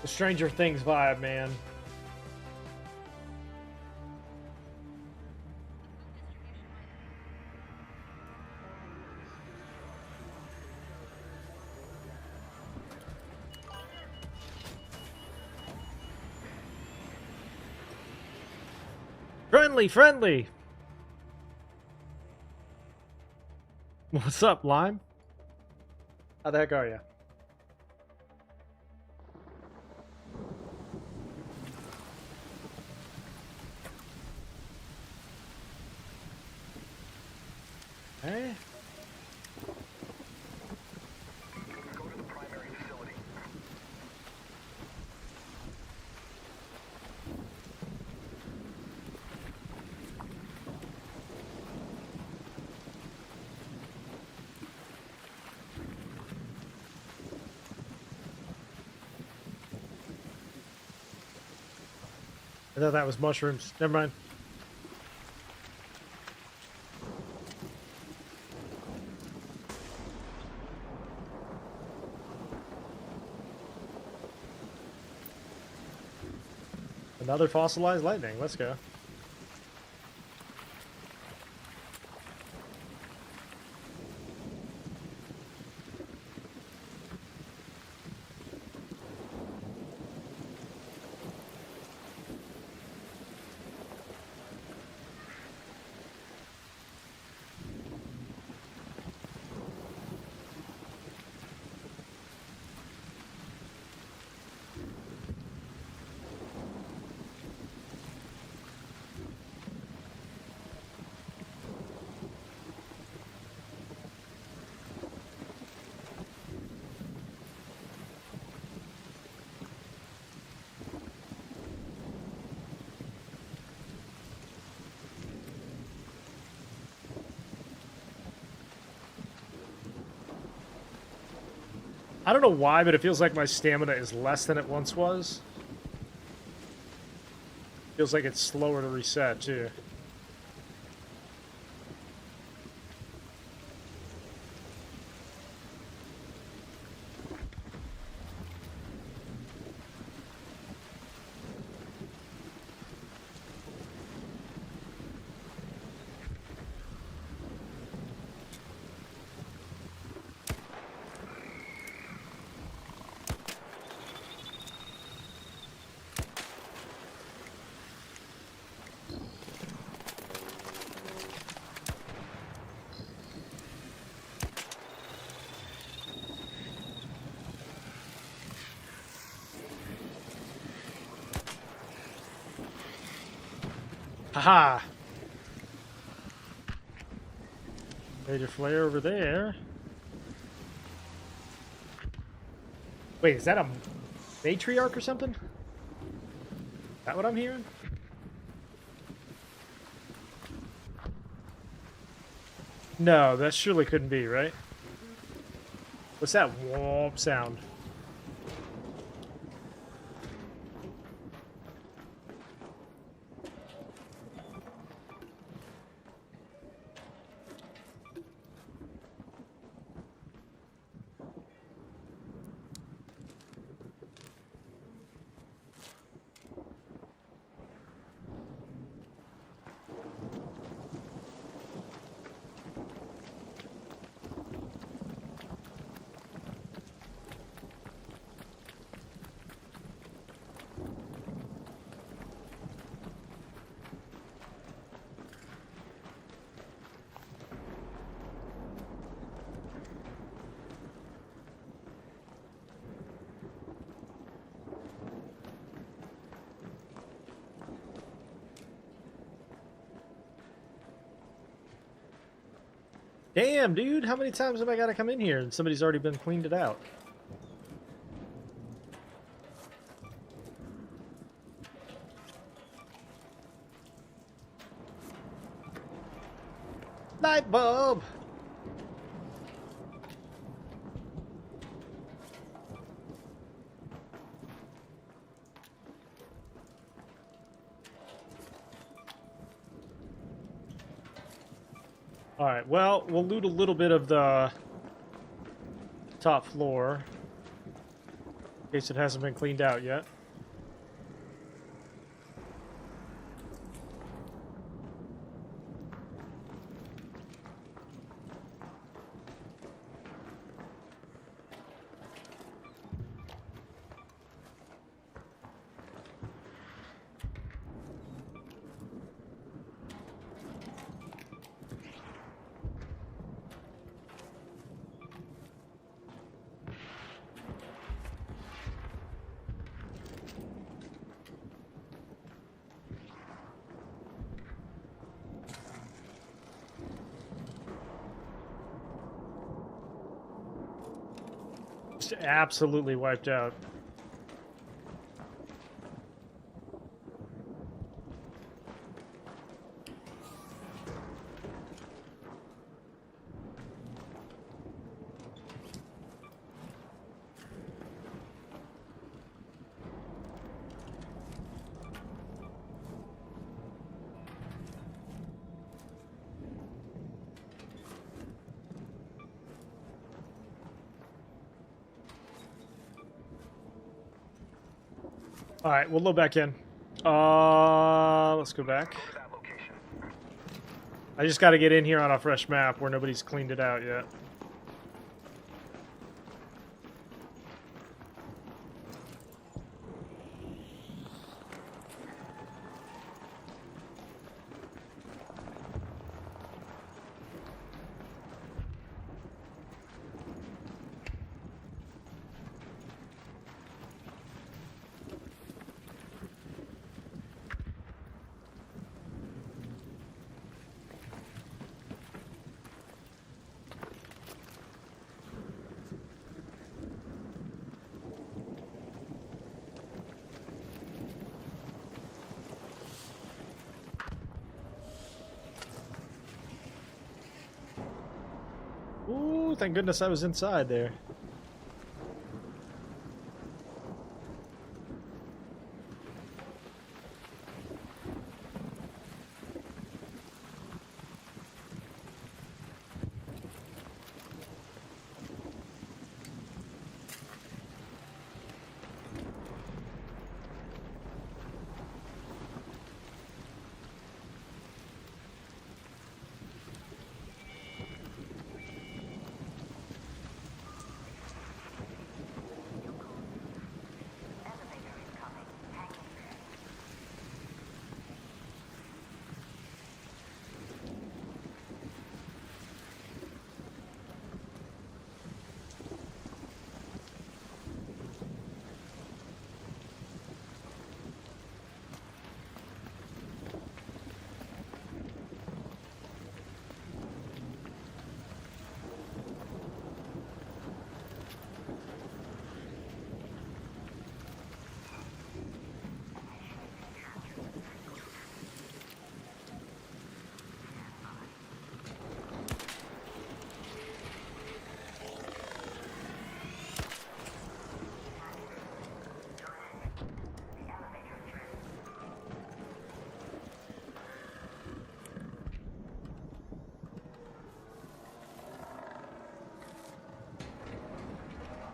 The Stranger Things vibe, man. Friendly, friendly. What's up, Lime? How the heck are you? Hey. Go to the primary facility. I thought that was mushrooms. Never mind. Another fossilized lightning. Let's go. I don't know why, but it feels like my stamina is less than it once was. Feels like it's slower to reset, too. Haha! Major flare over there. Wait, is that a matriarch or something? Is that what I'm hearing? No, that surely couldn't be, right? What's that womp sound? Damn, dude, how many times have I got to come in here and somebody's already been cleaned it out? Light bulb! Alright, well, we'll loot a little bit of the top floor in case it hasn't been cleaned out yet. Just absolutely wiped out. All right, we'll load back in. Let's go back. I just got to get in here on a fresh map where nobody's cleaned it out yet. Ooh, thank goodness I was inside there.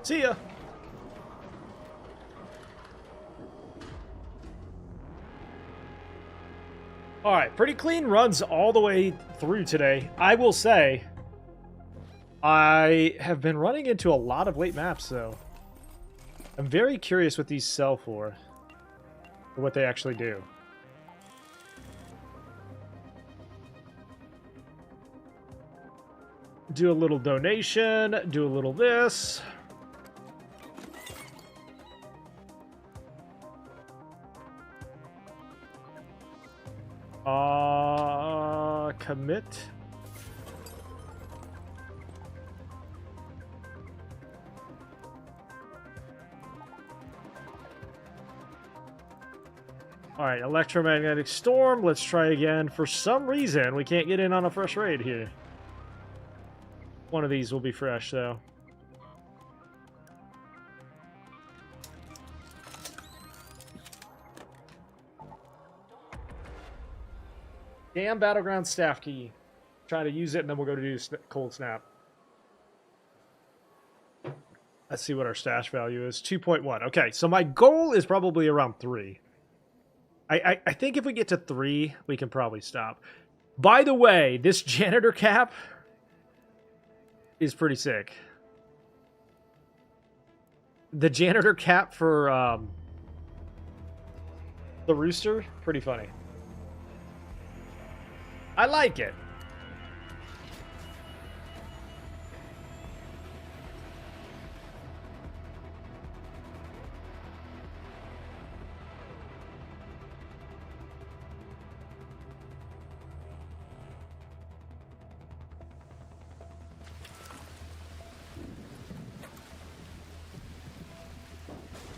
See ya. All right, pretty clean runs all the way through today. I will say, I have been running into a lot of late maps, though. I'm very curious what these sell for, or what they actually do. Do a little donation, do a little this. Commit. All right, electromagnetic storm. Let's try again. For some reason, we can't get in on a fresh raid here. One of these will be fresh, though. Damn battleground staff key. Try to use it, and then we'll go to do cold snap. Let's see what our stash value is. 2.1. Okay, so my goal is probably around 3. I think if we get to 3, we can probably stop. By the way, this janitor cap is pretty sick. The janitor cap for the rooster, pretty funny. I like it.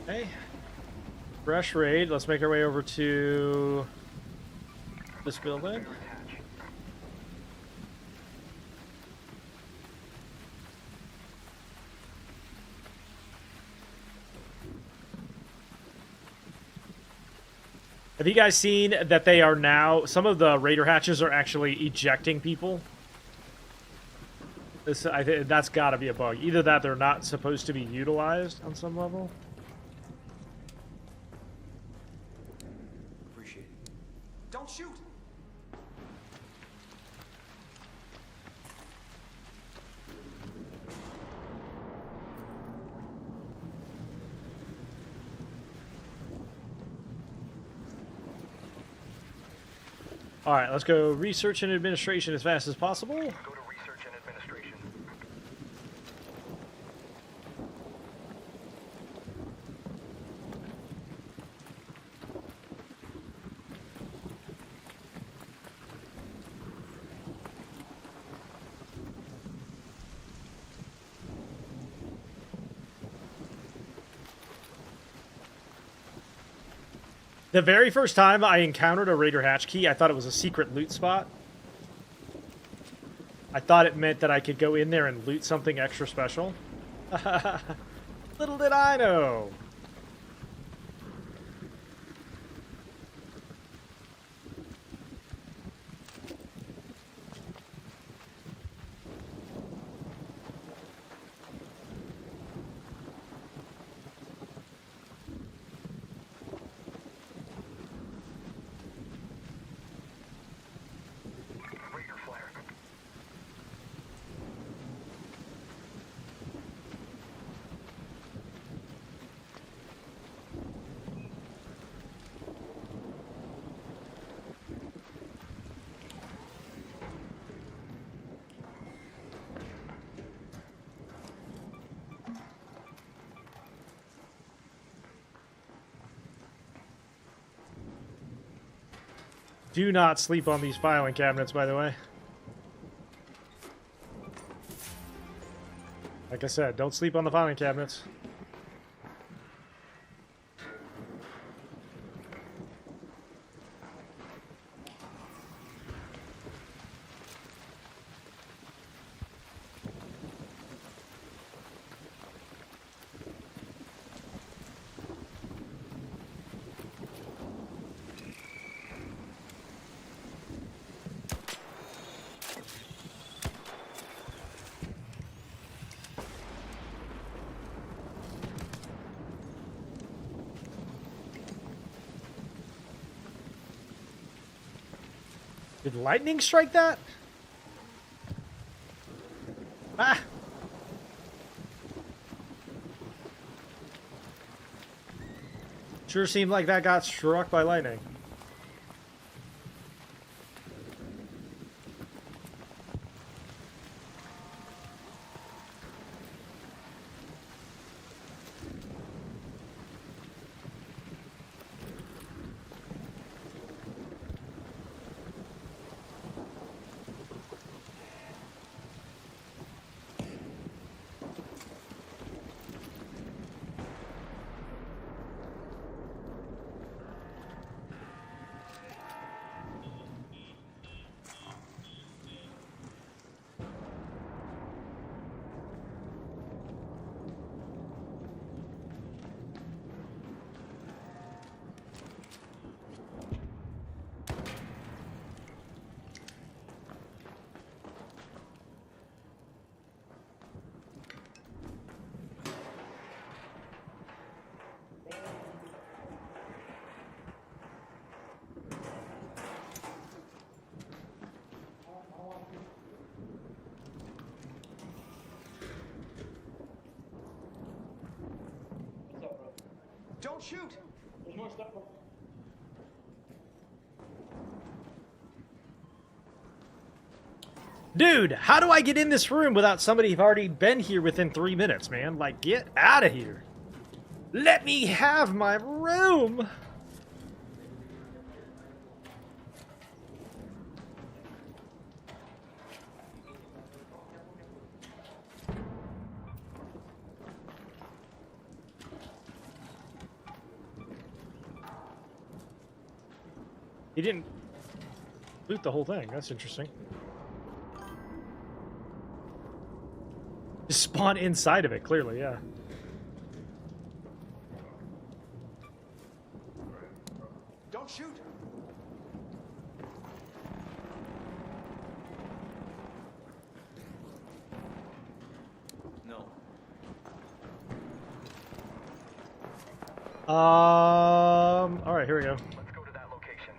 Okay. Fresh raid. Let's make our way over to this building. Have you guys seen that they are now, some of the raider hatches are actually ejecting people? I think that's got to be a bug. Either that, they're not supposed to be utilized on some level. Appreciate it. Don't shoot! All right, let's go research and administration as fast as possible. Go to research and administration. The very first time I encountered a Raider hatch key, I thought it was a secret loot spot. I thought it meant that I could go in there and loot something extra special. Little did I know. Raider flare. Do not sleep on these filing cabinets, by the way. Like I said, don't sleep on the filing cabinets. Did lightning strike that? Ah! Sure seemed like that got struck by lightning. Don't shoot! There's more stuff. Dude, how do I get in this room without somebody already been here within 3 minutes, man? Like, get out of here. Let me have my room. He didn't loot the whole thing. That's interesting. Just spawn inside of it, clearly, yeah. Don't shoot! No. All right, here we go. Let's go to that location.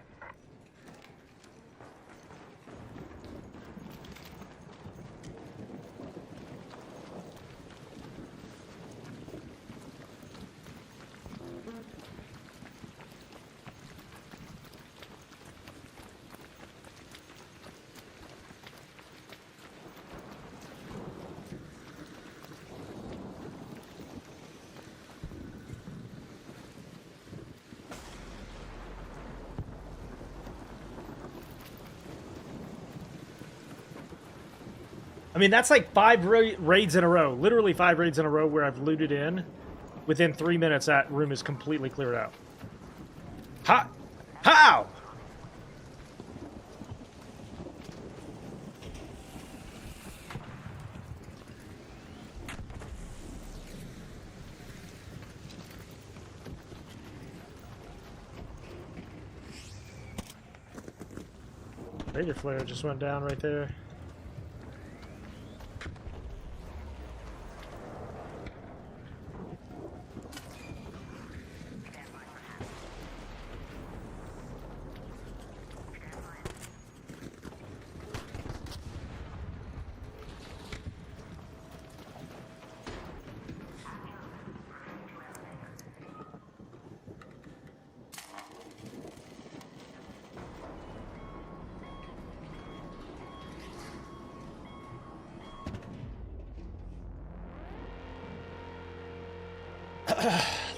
I mean, that's like 5 raids in a row. Literally 5 raids in a row where I've looted in. Within 3 minutes, that room is completely cleared out. Ha! How? Raider flare just went down right there.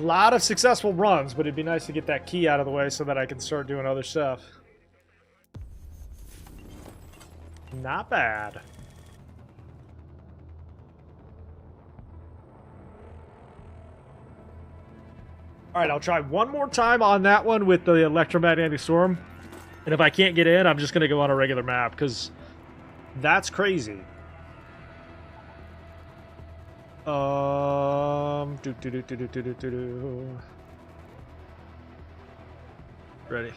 A lot of successful runs, but it'd be nice to get that key out of the way so that I can start doing other stuff. Not bad. Alright, I'll try one more time on that one with the electromagnetic storm. And if I can't get in, I'm just going to go on a regular map, because that's crazy. Ready.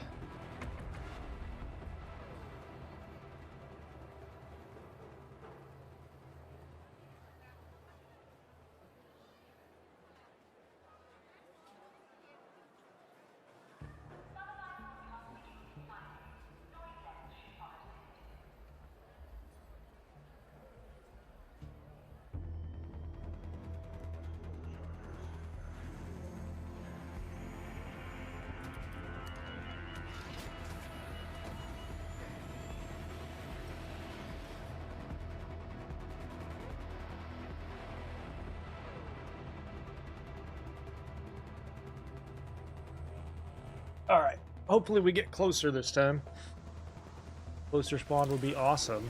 Alright, hopefully we get closer this time. Closer spawn would be awesome.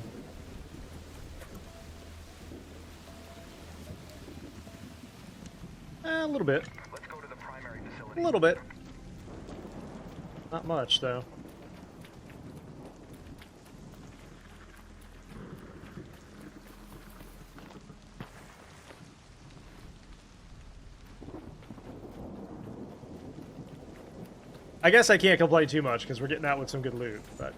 A little bit. Let's go to the primary facility. A little bit. Not much, though. I guess I can't complain too much because we're getting out with some good loot, but...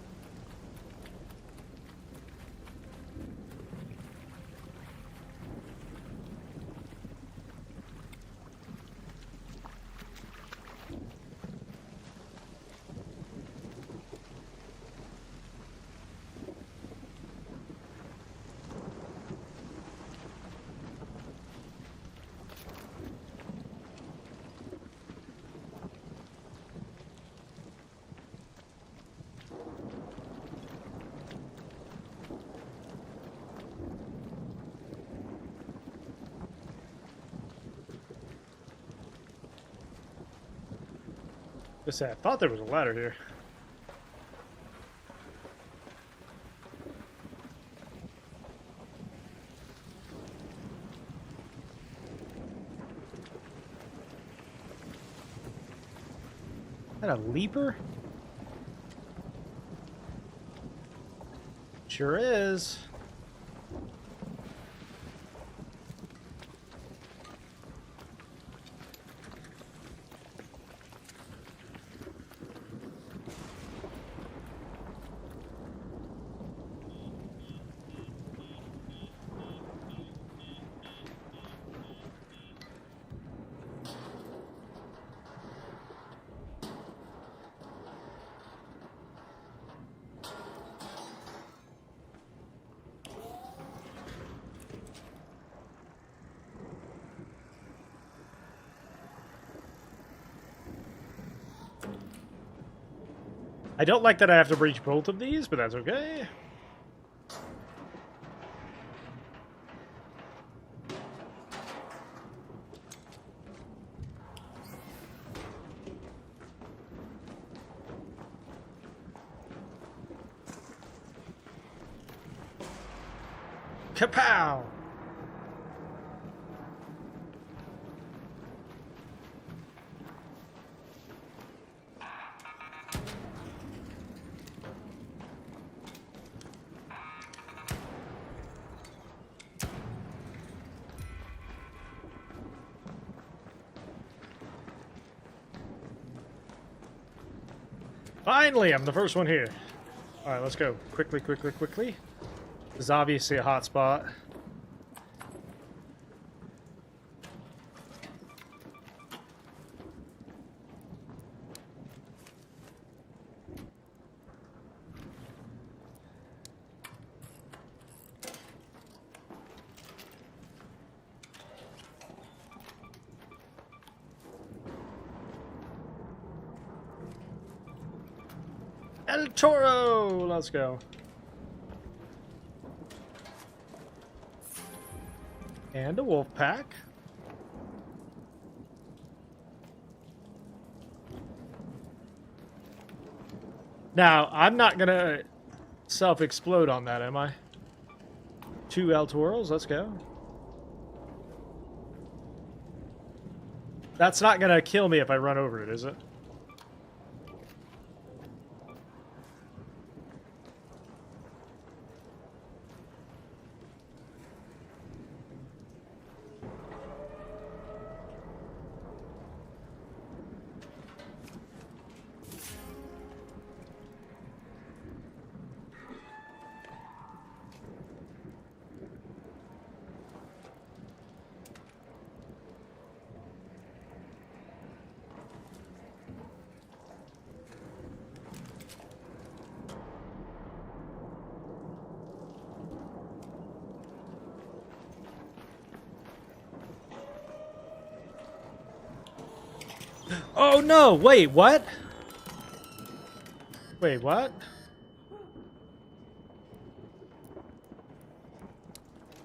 I thought there was a ladder here. Is that a leaper? Sure is. I don't like that I have to breach both of these, but that's okay. Kapow! Finally, I'm the first one here. All right, let's go. Quickly, quickly, quickly. This is obviously a hot spot. El Toro! Let's go. And a wolf pack. Now, I'm not gonna self-explode on that, am I? 2 El Toros, let's go. That's not gonna kill me if I run over it, is it? Oh no! Wait, what? Wait, what?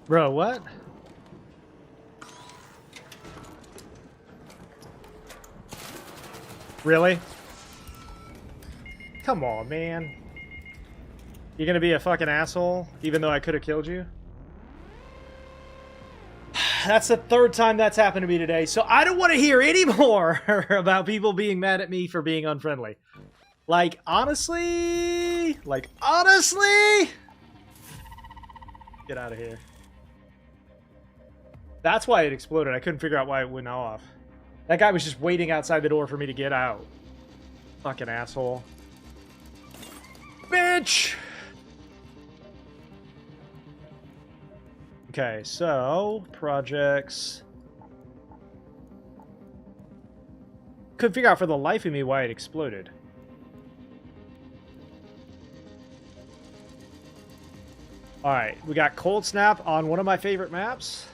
Bro, what? Really? Come on, man. You're gonna be a fucking asshole, even though I could have killed you? That's the 3rd time that's happened to me today, so I don't want to hear any more about people being mad at me for being unfriendly. Like, honestly? Like, honestly? Get out of here. That's why it exploded. I couldn't figure out why it went off. That guy was just waiting outside the door for me to get out. Fucking asshole. Bitch! Okay, so projects. Couldn't figure out for the life of me why it exploded. Alright, we got Cold Snap on one of my favorite maps.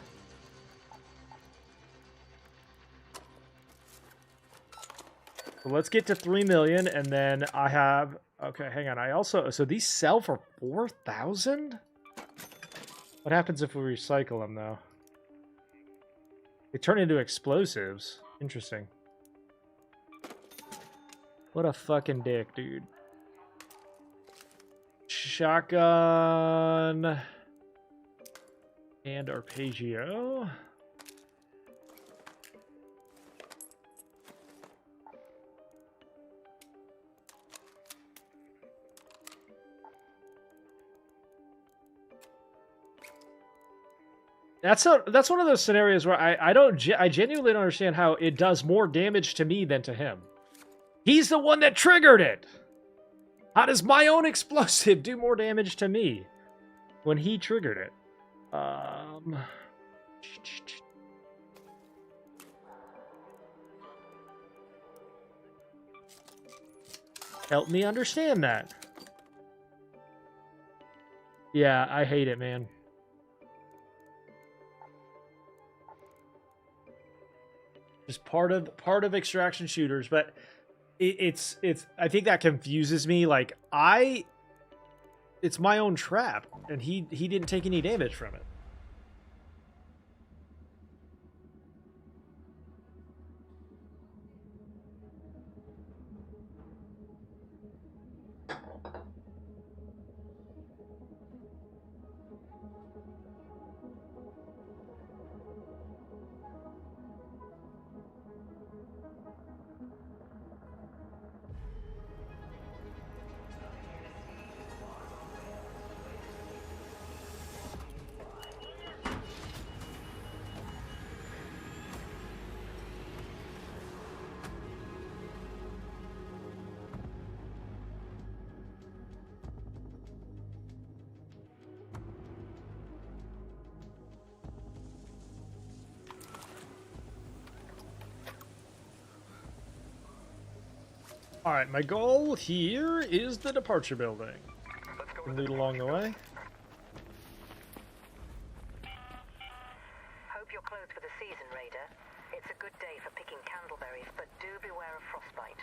So let's get to 3 million, and then I have... Okay, hang on. I also... So these sell for 4,000? What happens if we recycle them, though? They turn into explosives. Interesting. What a fucking dick, dude. Shotgun and arpeggio. That's one of those scenarios where I genuinely don't understand how it does more damage to me than to him. He's the one that triggered it. How does my own explosive do more damage to me when he triggered it? Help me understand that. Yeah, I hate it, man. Just part of extraction shooters, but it's I think that confuses me. Like it's my own trap, and he didn't take any damage from it. All right, my goal here is the departure building. Can lead along the way. Hope you're closed for the season, Raider. It's a good day for picking candleberries, but do beware of frostbite.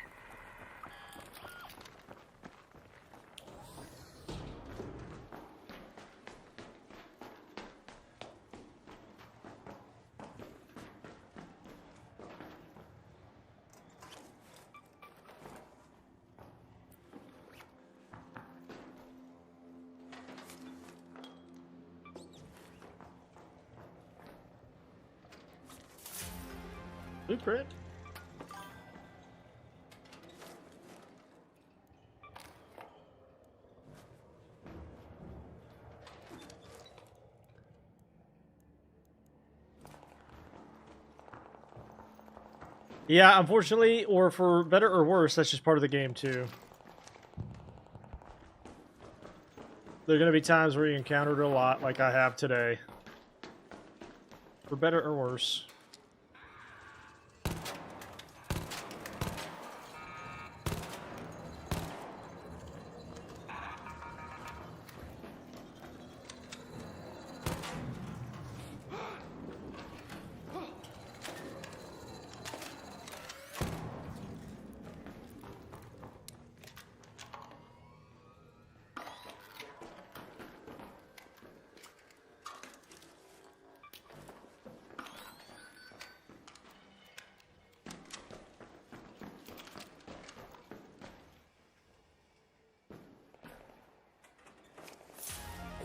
Blueprint. Yeah, unfortunately, or for better or worse, that's just part of the game too. There are going to be times where you encounter it a lot, like I have today. For better or worse.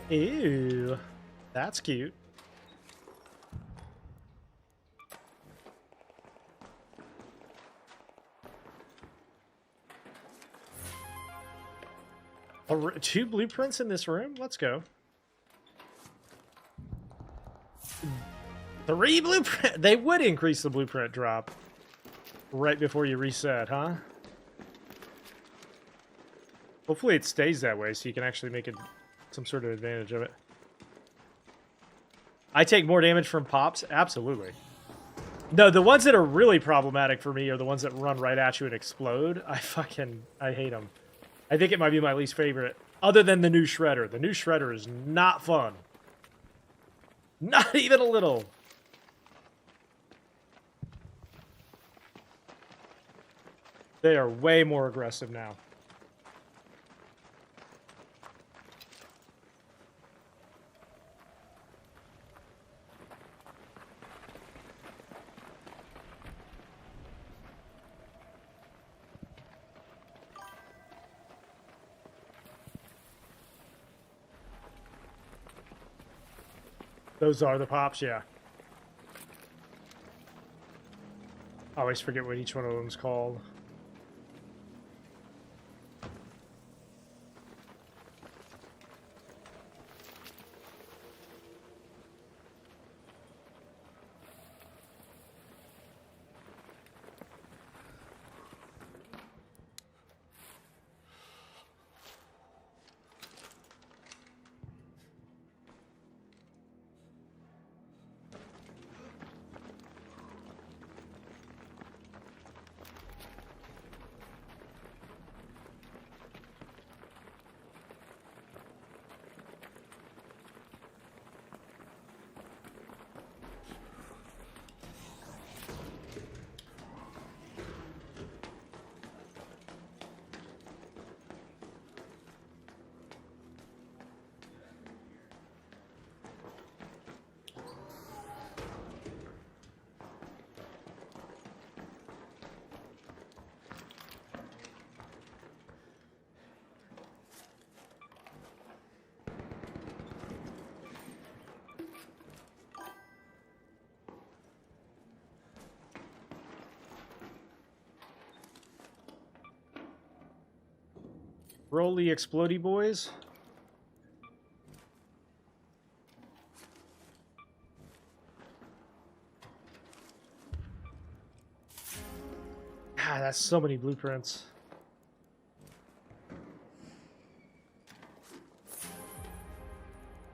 Ew, that's cute. Two blueprints in this room? Let's go. 3 blueprint. They would increase the blueprint drop right before you reset, huh? Hopefully it stays that way so you can actually make it some sort of advantage of it. I take more damage from pops? Absolutely. No, the ones that are really problematic for me are the ones that run right at you and explode. I hate them. I think it might be my least favorite, other than the new Shredder. The new Shredder is not fun. Not even a little. They are way more aggressive now. Those are the pops, yeah. I always forget what each one of them's called. Roll the explodey boys. Ah, that's so many blueprints.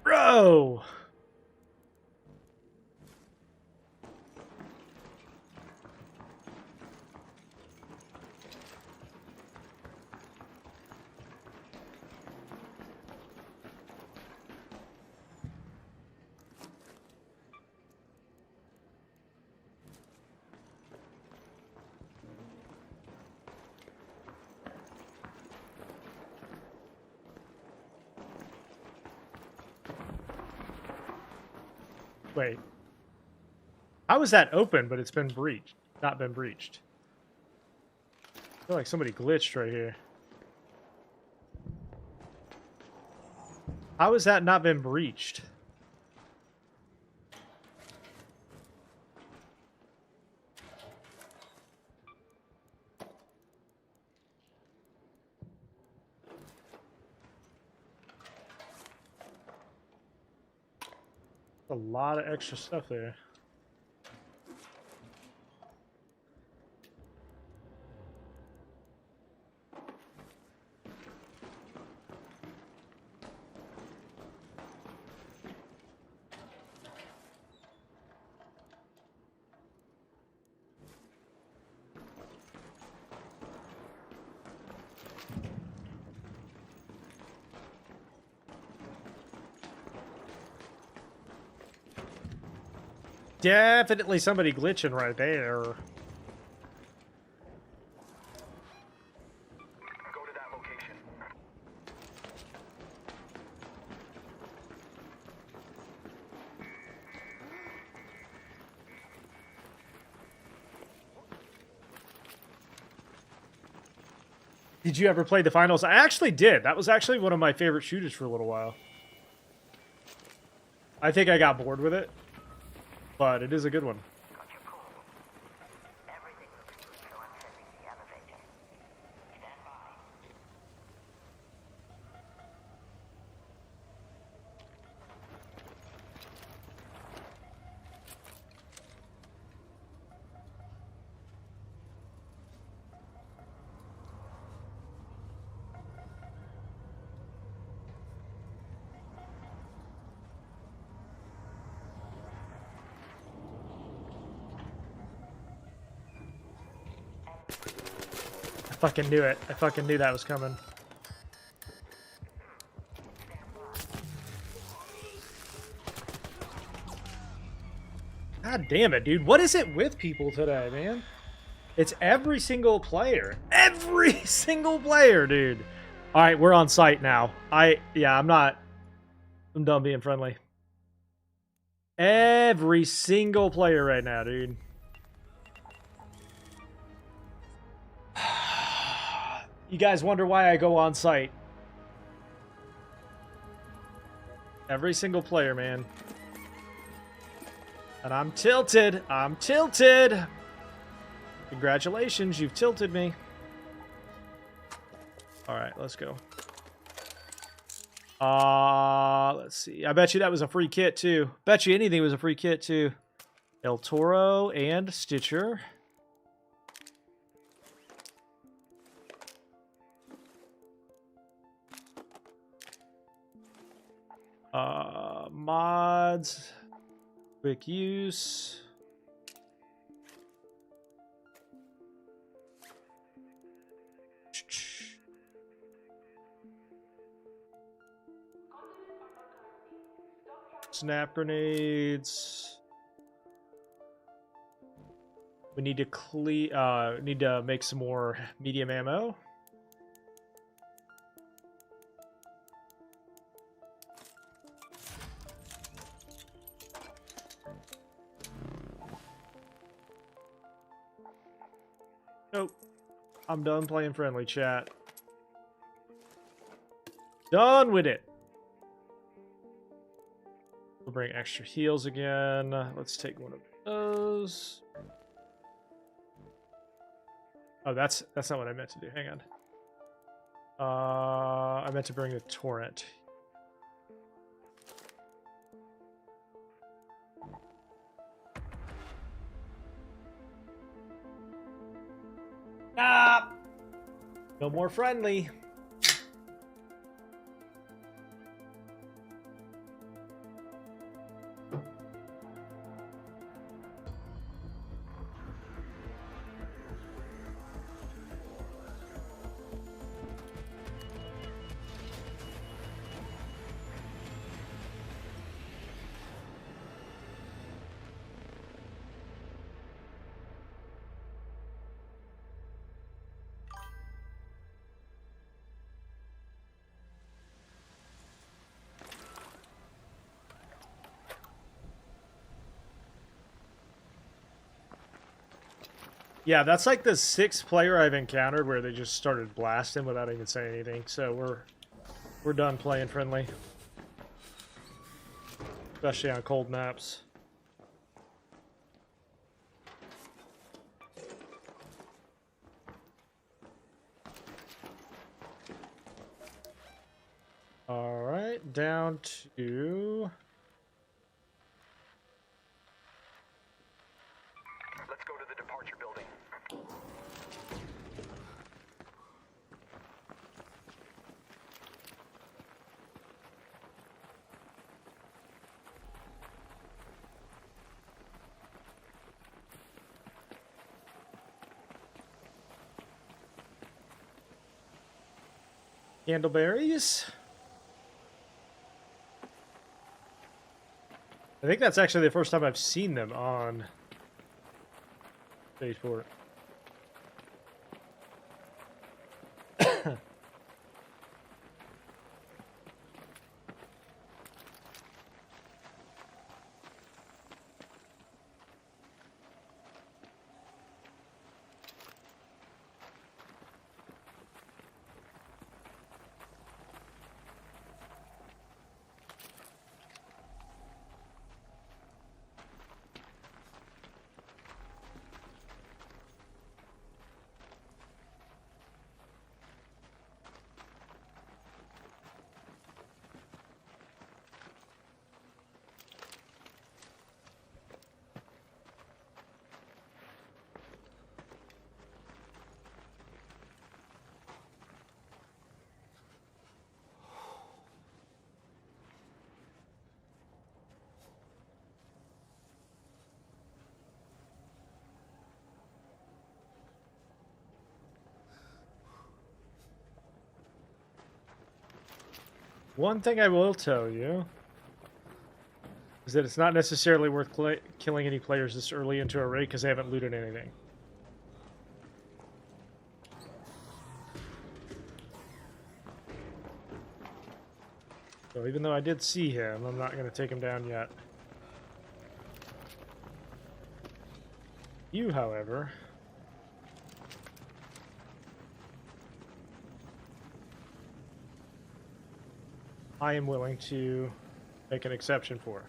Bro! Wait. How is that open, but it's been breached? Not been breached. I feel like somebody glitched right here. How has that not been breached? A lot of extra stuff there. Definitely somebody glitching right there. Go to that location. Did you ever play the finals? I actually did. That was actually one of my favorite shooters for a little while. I think I got bored with it, but it is a good one. I fucking knew it. I fucking knew that was coming. God damn it, dude. What is it with people today, man? It's every single player. Every single player, dude. All right, we're on site now. I'm done being friendly. Every single player right now, dude. You guys wonder why I go on site. Every single player, man. And I'm tilted. I'm tilted. Congratulations, you've tilted me. All right, let's go. Let's see. I bet you that was a free kit too. Bet you anything was a free kit too. El Toro and Stitcher. Mods. Quick use. Snap grenades. We need to need to make some more medium ammo. Nope. I'm done playing friendly, chat. Done with it. We'll bring extra heals again. Let's take one of those. Oh, that's not what I meant to do. Hang on. I meant to bring a torrent. Ah! No more friendly. Yeah, that's like the 6th player I've encountered where they just started blasting without even saying anything. So we're done playing friendly, especially on cold maps. All right, down to. Let's go to the departure building. Candleberries. I think that's actually the first time I've seen them on Spaceport. One thing I will tell you is that it's not necessarily worth killing any players this early into a raid because they haven't looted anything. So even though I did see him, I'm not going to take him down yet. You, however... I am willing to make an exception for.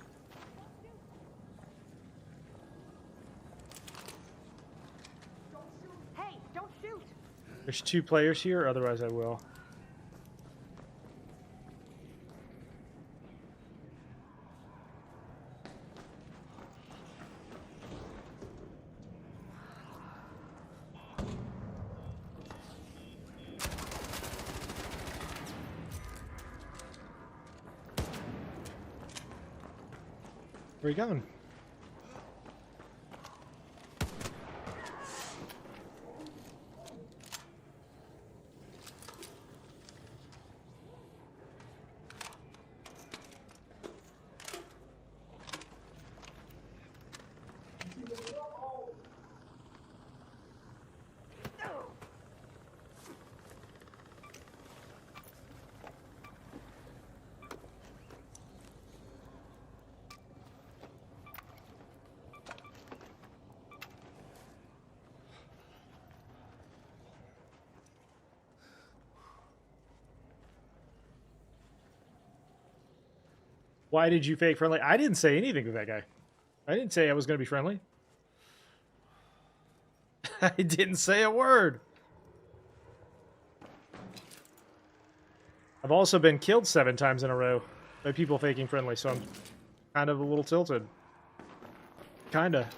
There's 2 players here, otherwise I will. Where are you going? Why did you fake friendly? I didn't say anything to that guy. I didn't say I was going to be friendly. I didn't say a word. I've also been killed 7 times in a row by people faking friendly, so I'm kind of a little tilted. Kinda.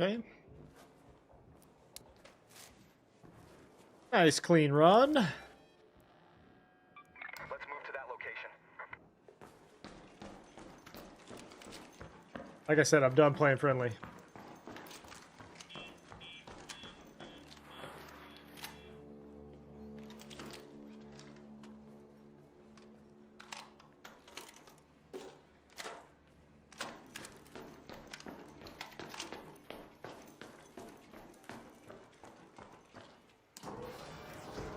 Okay. Nice clean run. Let's move to that location. Like I said, I'm done playing friendly.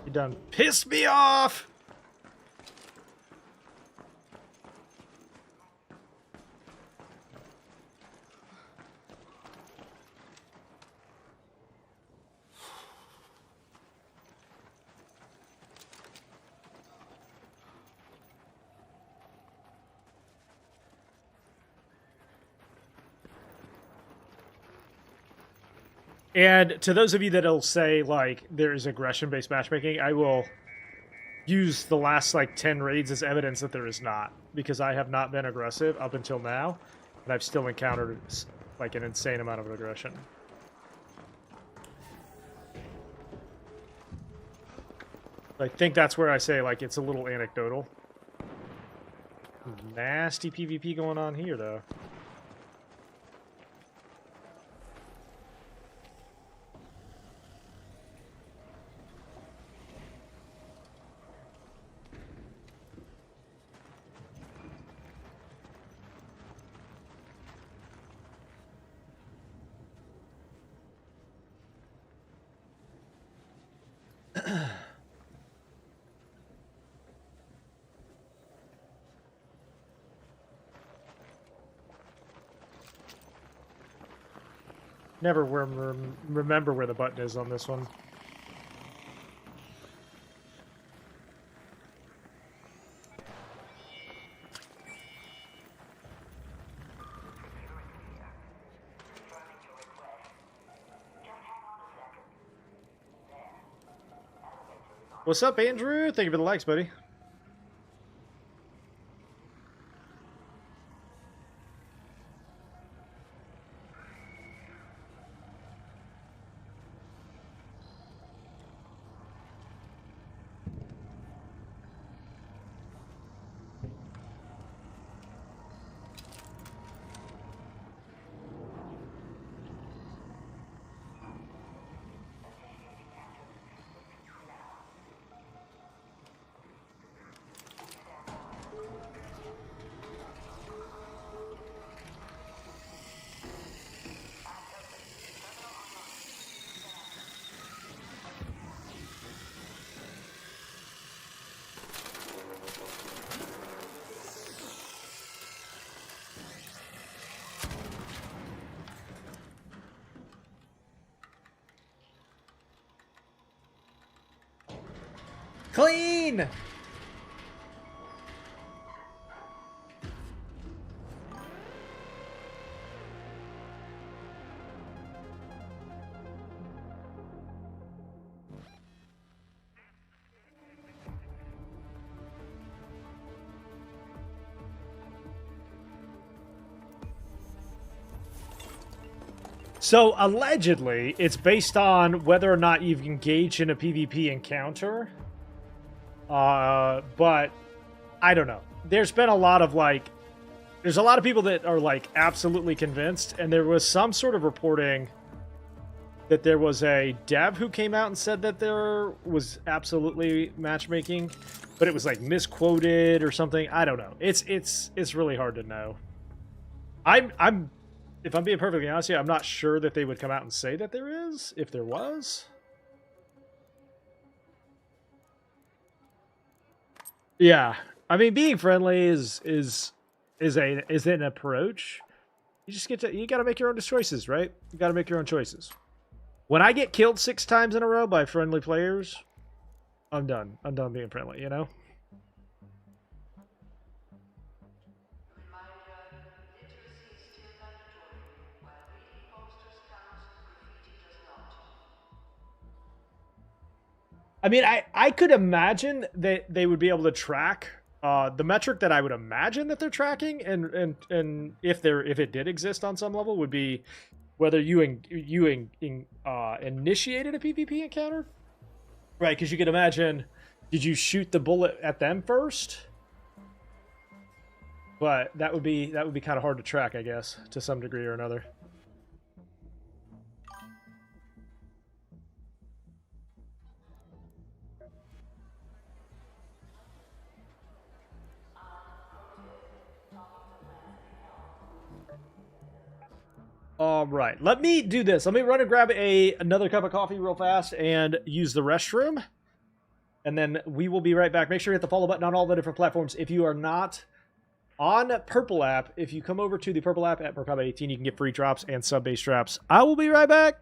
You done pissed me off! And to those of you that'll say, like, there's aggression-based matchmaking, I will use the last, like, 10 raids as evidence that there is not. Because I have not been aggressive up until now, and I've still encountered, like, an insane amount of aggression. I think that's where I say, like, it's a little anecdotal. Nasty PvP going on here, though. Never remember where the button is on this one. What's up, Andrew? Thank you for the likes, buddy. Clean! So, allegedly, it's based on whether or not you've engaged in a PvP encounter. But I don't know. There's been a lot of, like... There's a lot of people that are, like, absolutely convinced, and there was some sort of reporting that there was a dev who came out and said that there was absolutely matchmaking, but it was, like, misquoted or something. I don't know. It's really hard to know. If I'm being perfectly honest here, I'm not sure that they would come out and say that there is, if there was. Yeah, I mean, being friendly is an approach. You gotta make your own choices, right? You gotta make your own choices. When I get killed 6 times in a row by friendly players, I'm done. I'm done being friendly, you know? I mean, I could imagine that they would be able to track the metric that I would imagine that they're tracking, and if it did exist on some level, would be whether you initiated a PvP encounter, right? Because you could imagine, did you shoot the bullet at them first? But that would be kind of hard to track, I guess, to some degree or another. All right, let me do this. Let me run and grab another cup of coffee real fast and use the restroom. And then we will be right back. Make sure you hit the follow button on all the different platforms. If you are not on Purple app, if you come over to the Purple app at Merkaba18, you can get free drops and sub-base straps. I will be right back.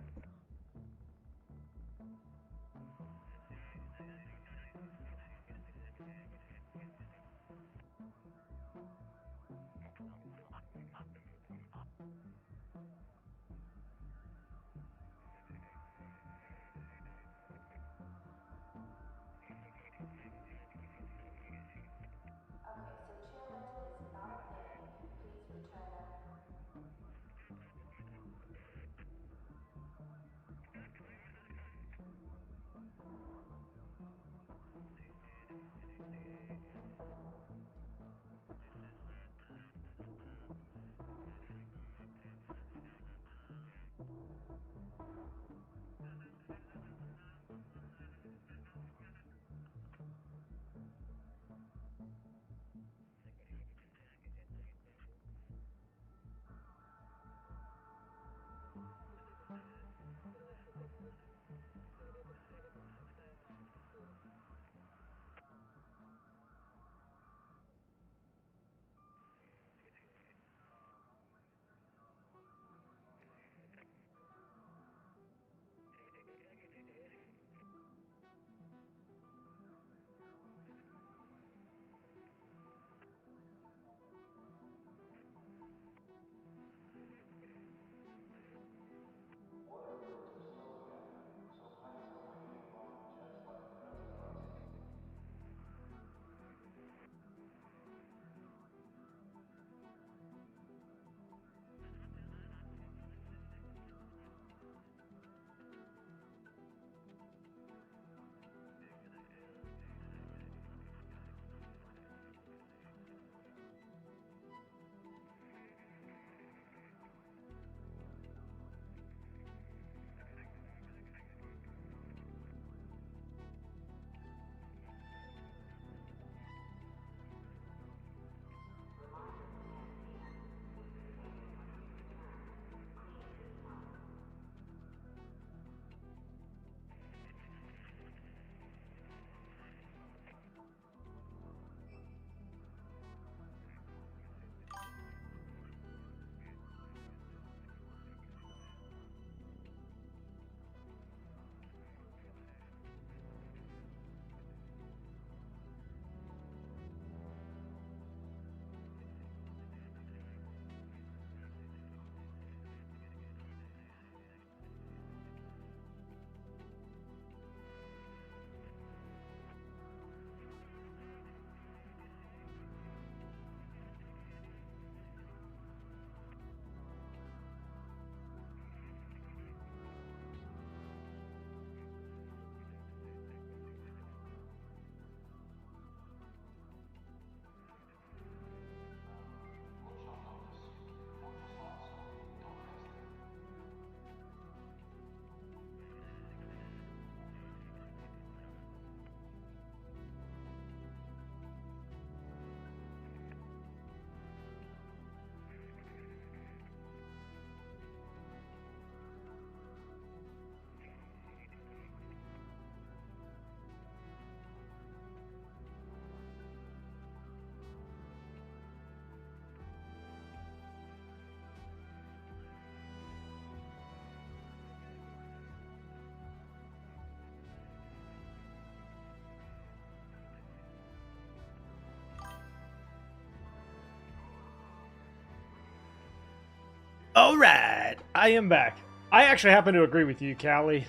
All right, I am back. I actually happen to agree with you, Callie.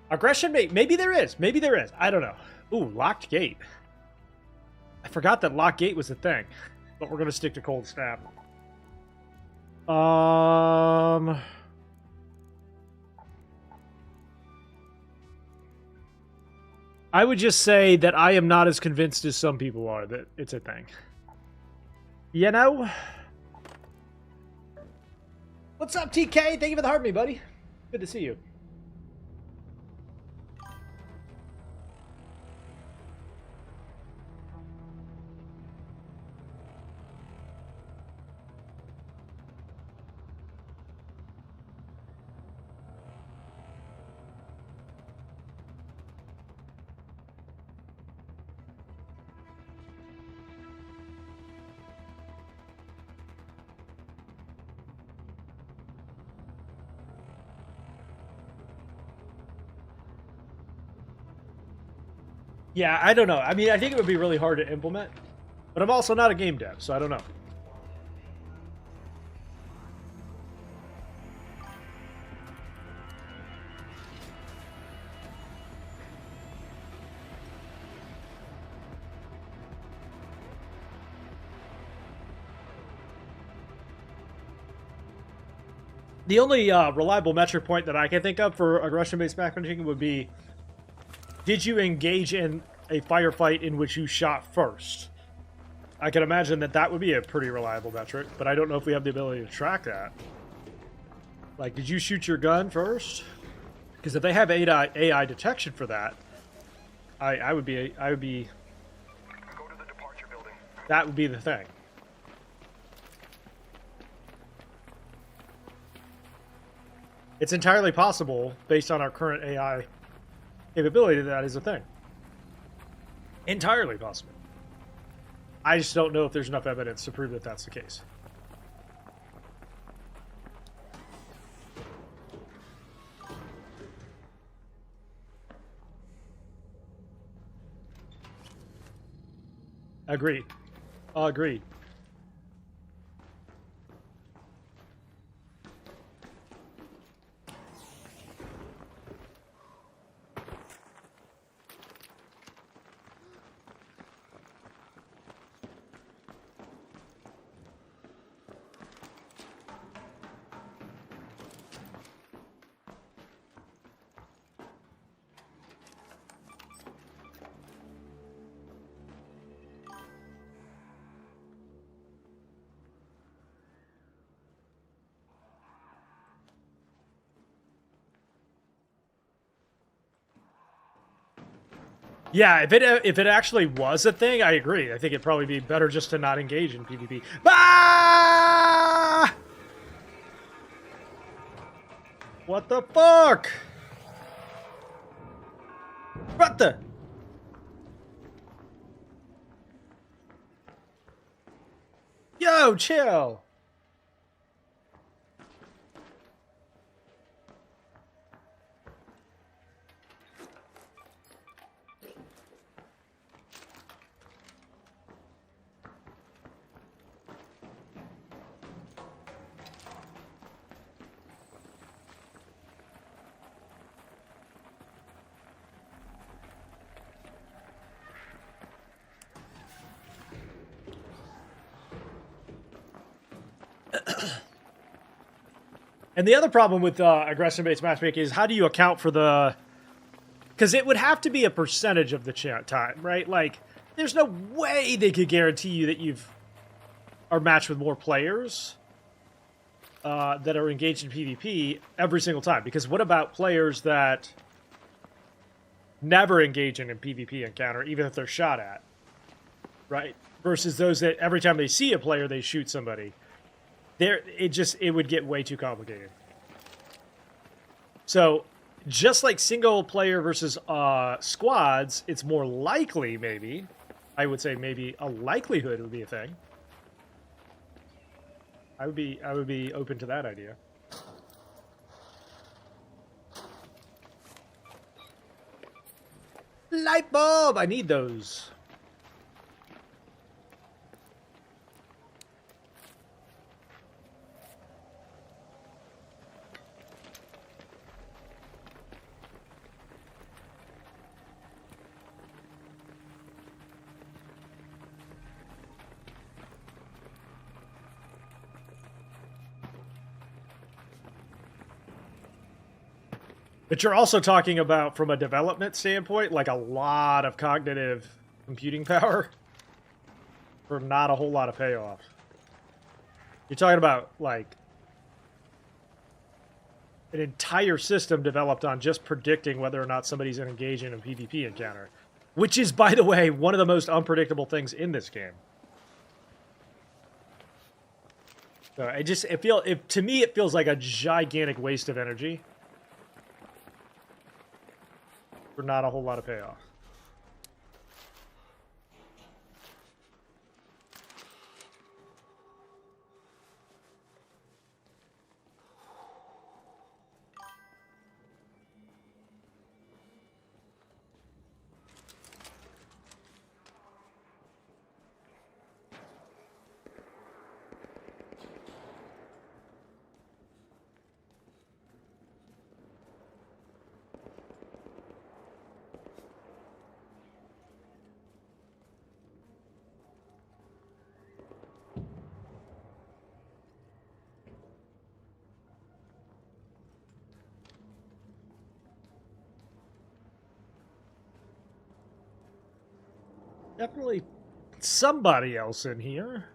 Aggression, maybe there is. Maybe there is. I don't know. Ooh, locked gate. I forgot that locked gate was a thing, but we're gonna stick to cold snap. I would just say that I am not as convinced as some people are that it's a thing. You know? What's up, TK? Thank you for the heart me, buddy. Good to see you. Yeah, I don't know. I mean, I think it would be really hard to implement, but I'm also not a game dev, so I don't know. The only reliable metric point that I can think of for aggression-based matchmaking would be, did you engage in a firefight in which you shot first? I can imagine that that would be a pretty reliable metric, but I don't know if we have the ability to track that. Like, did you shoot your gun first? Because if they have AI detection for that, I would be Go to the departure building. that would be the thing. It's entirely possible, based on our current AI capability, that is a thing. Entirely possible. I just don't know if there's enough evidence to prove that that's the case. Agreed. Agreed. Yeah, if it actually was a thing, I agree. I think it'd probably be better just to not engage in PvP. Ah! What the fuck? What the? Yo, chill. And the other problem with aggression-based matchmaking is how do you account for the... Because it would have to be a percentage of the time, right? Like, there's no way they could guarantee you that are matched with more players that are engaged in PvP every single time. Because what about players that never engage in a PvP encounter, even if they're shot at, right? Versus those that every time they see a player, they shoot somebody. It would get way too complicated. So, just like single player versus squads, it's more likely, maybe, I would say maybe a likelihood would be a thing. I would be open to that idea. Light bulb! I need those. But you're also talking about, from a development standpoint, like a lot of cognitive computing power for not a whole lot of payoff. You're talking about, like, an entire system developed on just predicting whether or not somebody's going to engage in a PvP encounter. Which is, by the way, one of the most unpredictable things in this game. So to me, it feels like a gigantic waste of energy for not a whole lot of payoff. Definitely somebody else in here.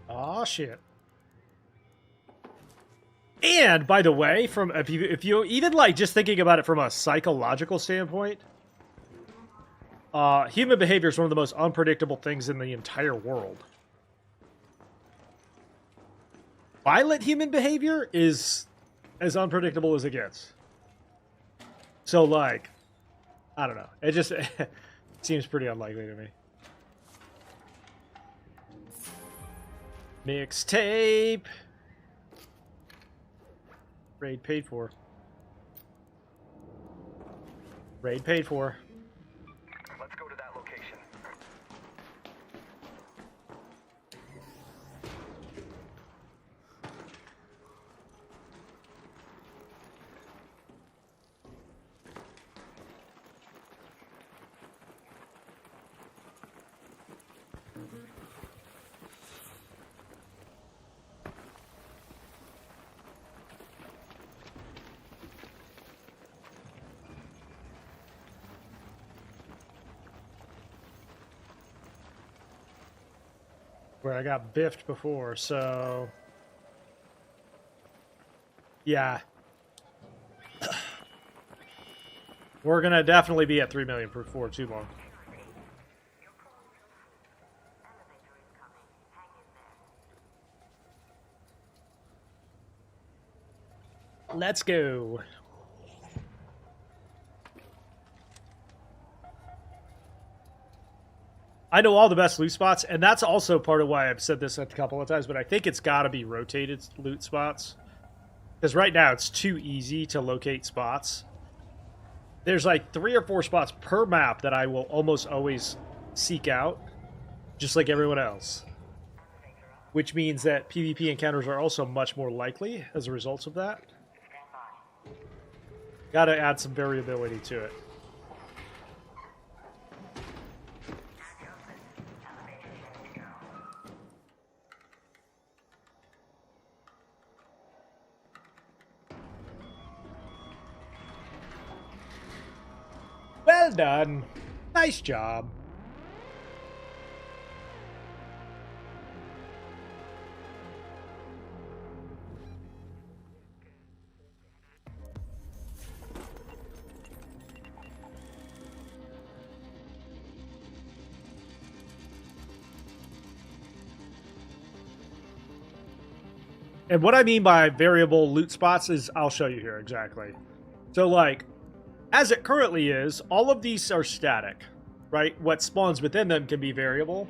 Aw, shit. And, by the way, from if you even, like, just thinking about it from a psychological standpoint, human behavior is one of the most unpredictable things in the entire world. Violent human behavior is as unpredictable as it gets. So, like, I don't know. It just it seems pretty unlikely to me. Mixtape. Raid paid for. Raid paid for. Let's go to that location. Where I got biffed before, so yeah. We're gonna definitely be at 3 million before too long. Let's go. I know all the best loot spots, and that's also part of why I've said this a couple of times, but I think it's got to be rotated loot spots. Because right now, it's too easy to locate spots. There's like 3 or 4 spots per map that I will almost always seek out, just like everyone else. Which means that PvP encounters are also much more likely as a result of that. Gotta add some variability to it. Well done. Nice job. And what I mean by variable loot spots is, I'll show you here exactly. So, like, as it currently is, all of these are static, right? What spawns within them can be variable,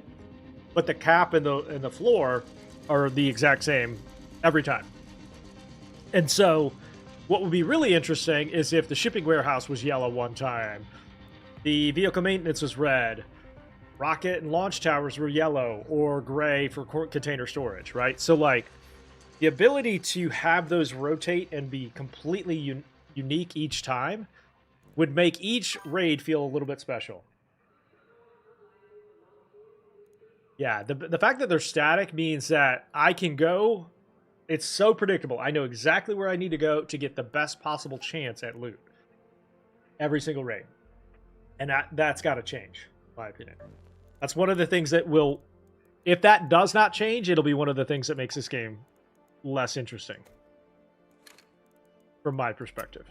but the cap and the floor are the exact same every time. And so, what would be really interesting is if the shipping warehouse was yellow one time, the vehicle maintenance was red, rocket and launch towers were yellow or gray for container storage, right? So, like, the ability to have those rotate and be completely unique each time would make each raid feel a little bit special. Yeah, the fact that they're static means that I can go. It's so predictable. I know exactly where I need to go to get the best possible chance at loot. Every single raid. And that's got to change, in my opinion. That's one of the things that will... If that does not change, it'll be one of the things that makes this game less interesting. From my perspective.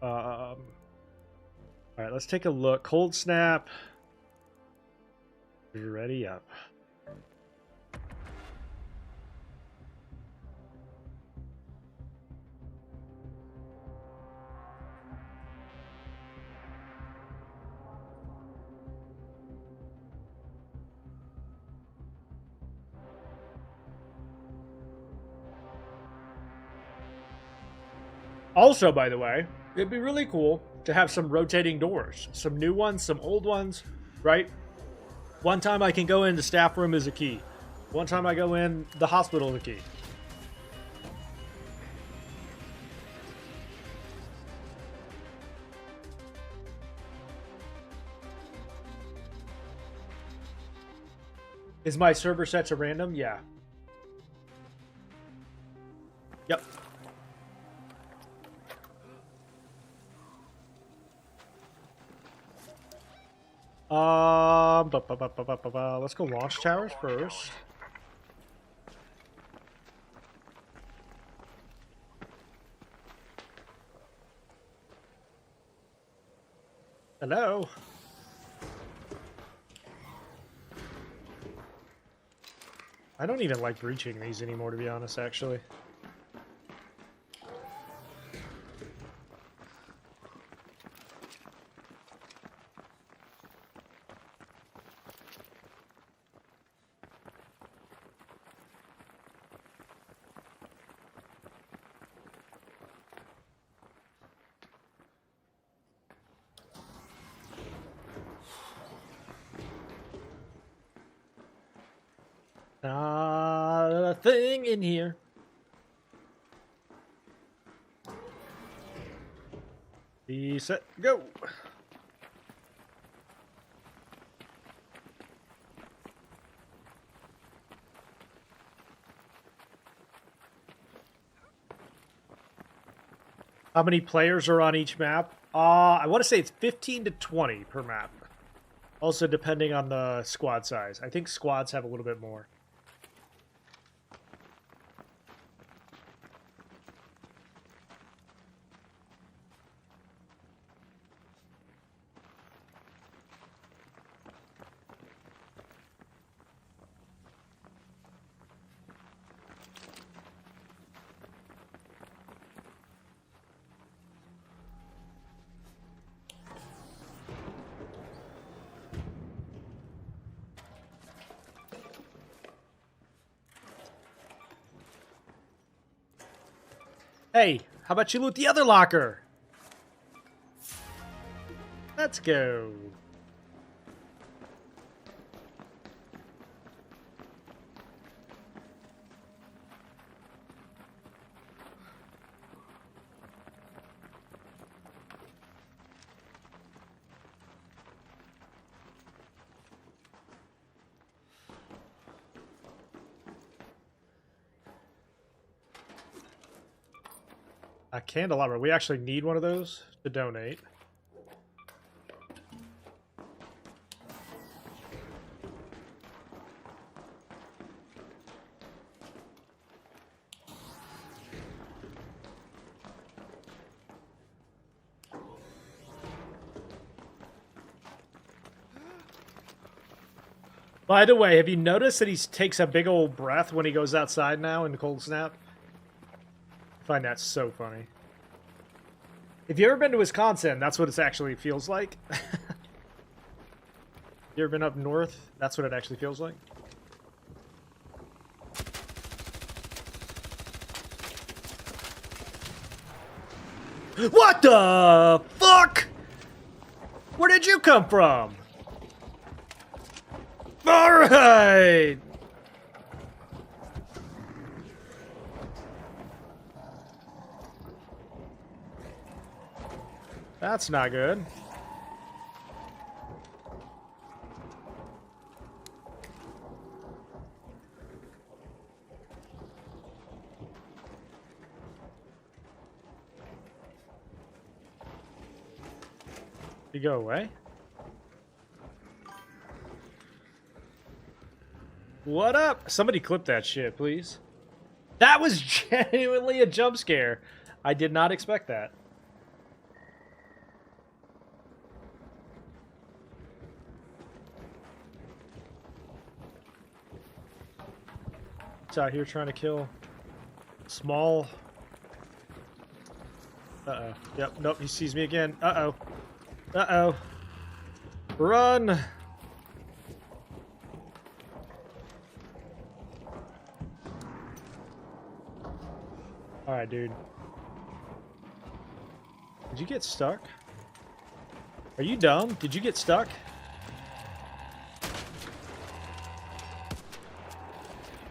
Alright, let's take a look. Cold Snap. Ready up. Also, by the way, it'd be really cool to have some rotating doors. Some new ones, some old ones, right? One time I can go in the staff room is a key. One time I go in the hospital is a key. Is my server set to random? Yeah. Yep. Let's go launch towers first. Hello. I don't even like breaching these anymore, to be honest, actually. Not a thing in here. Be set, go. How many players are on each map? I want to say it's 15 to 20 per map. Also, depending on the squad size. I think squads have a little bit more. Hey, how about you loot the other locker? Let's go. A candelabra. We actually need one of those to donate. By the way, have you noticed that he takes a big old breath when he goes outside now in the cold snap? I find that so funny. If you ever been to Wisconsin, that's what it actually feels like. You ever been up north? That's what it actually feels like. What the fuck? Where did you come from? All right. That's not good. You go away? What up? Somebody clip that shit, please. That was genuinely a jump scare. I did not expect that. It's out here trying to kill small. Uh-oh. Yep, nope, he sees me again. Uh-oh. Uh-oh. Run! Alright, dude. Did you get stuck? Are you dumb? Did you get stuck?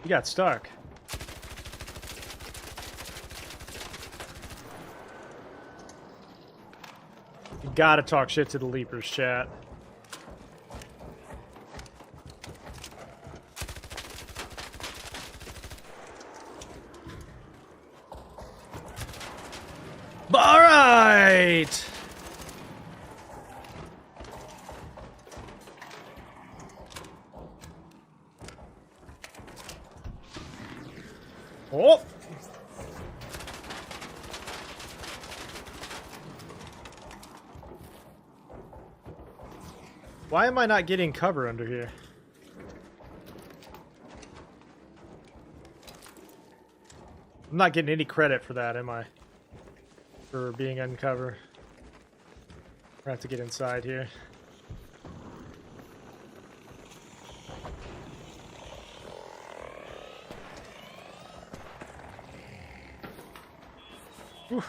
You got stuck. You gotta talk shit to the Leapers, chat. Alright! Oh! Why am I not getting cover under here? I'm not getting any credit for that, am I? For being uncover. I have to get inside here. Whew.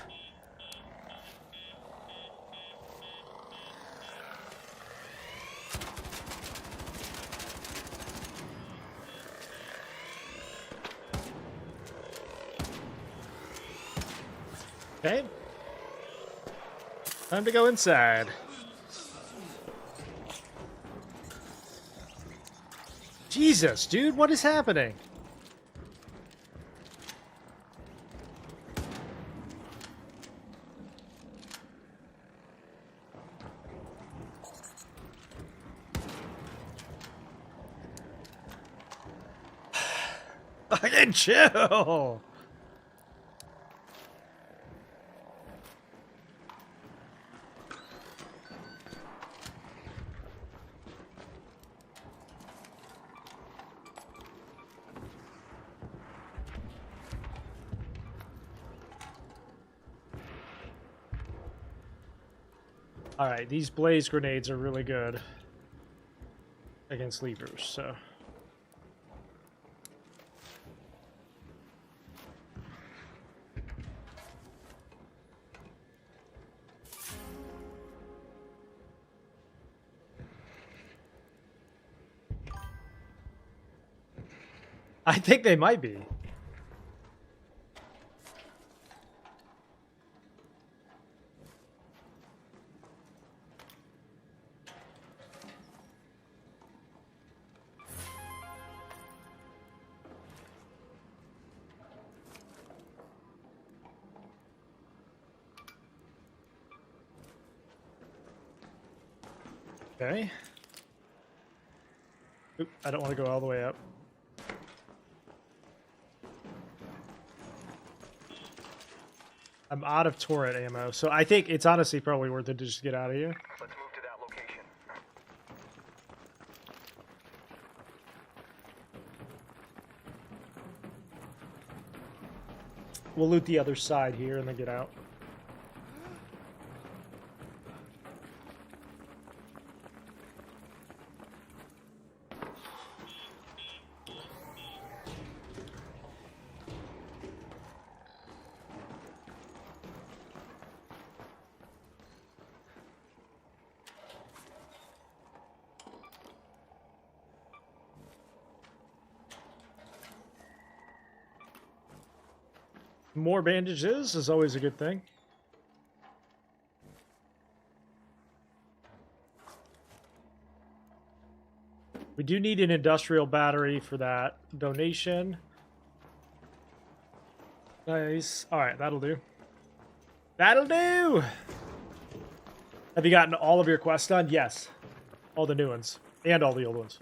Okay. Time to go inside. Jesus, dude, what is happening? Fucking chill. Alright, these blaze grenades are really good against sleepers, so. I think they might be. Okay. Oop, I don't want to go all the way up. I'm out of turret ammo, so I think it's honestly probably worth it to just get out of here. Let's move to that location. We'll loot the other side here and then get out. More bandages is always a good thing. We do need an industrial battery for that donation. Nice. All right, that'll do. That'll do! Have you gotten all of your quests done? Yes. All the new ones. And all the old ones.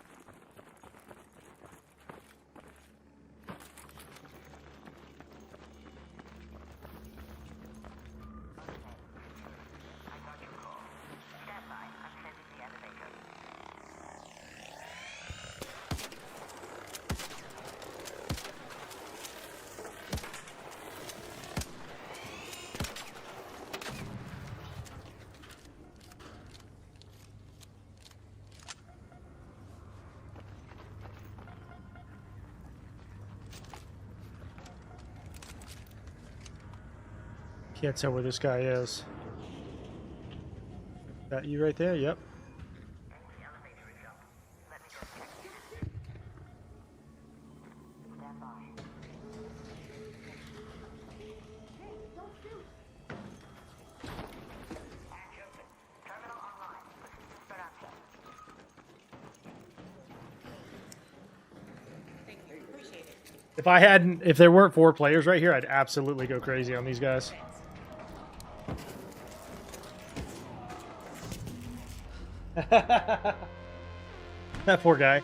Can't tell where this guy is. That you right there? Yep. If there weren't 4 players right here, I'd absolutely go crazy on these guys. That poor guy.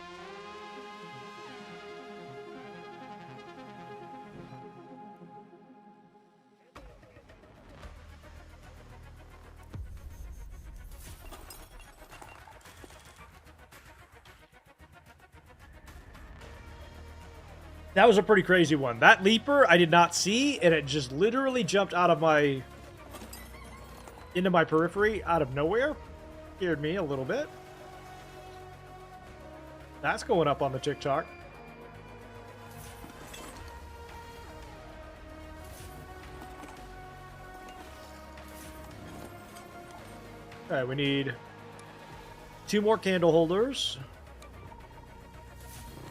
That was a pretty crazy one. That leaper I did not see, and it just literally jumped out of into my periphery out of nowhere. Scared me a little bit. That's going up on the TikTok. Okay, we need 2 more candle holders.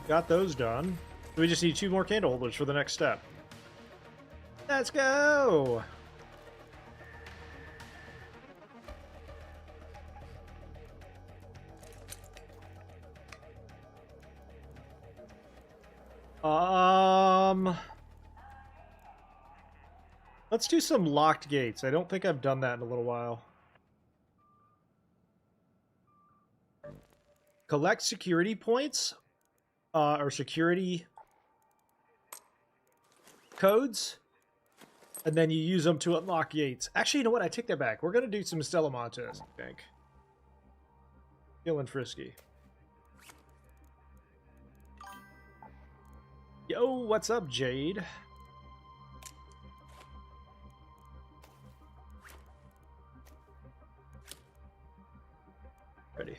Got those done. We just need 2 more candle holders for the next step. Let's go! Let's do some locked gates. I don't think I've done that in a little while. Collect security points, or security codes, and then you use them to unlock gates. Actually, you know what? I take that back. We're going to do some Stella Montes, I think. Feeling frisky. Yo, what's up, Jade? Ready.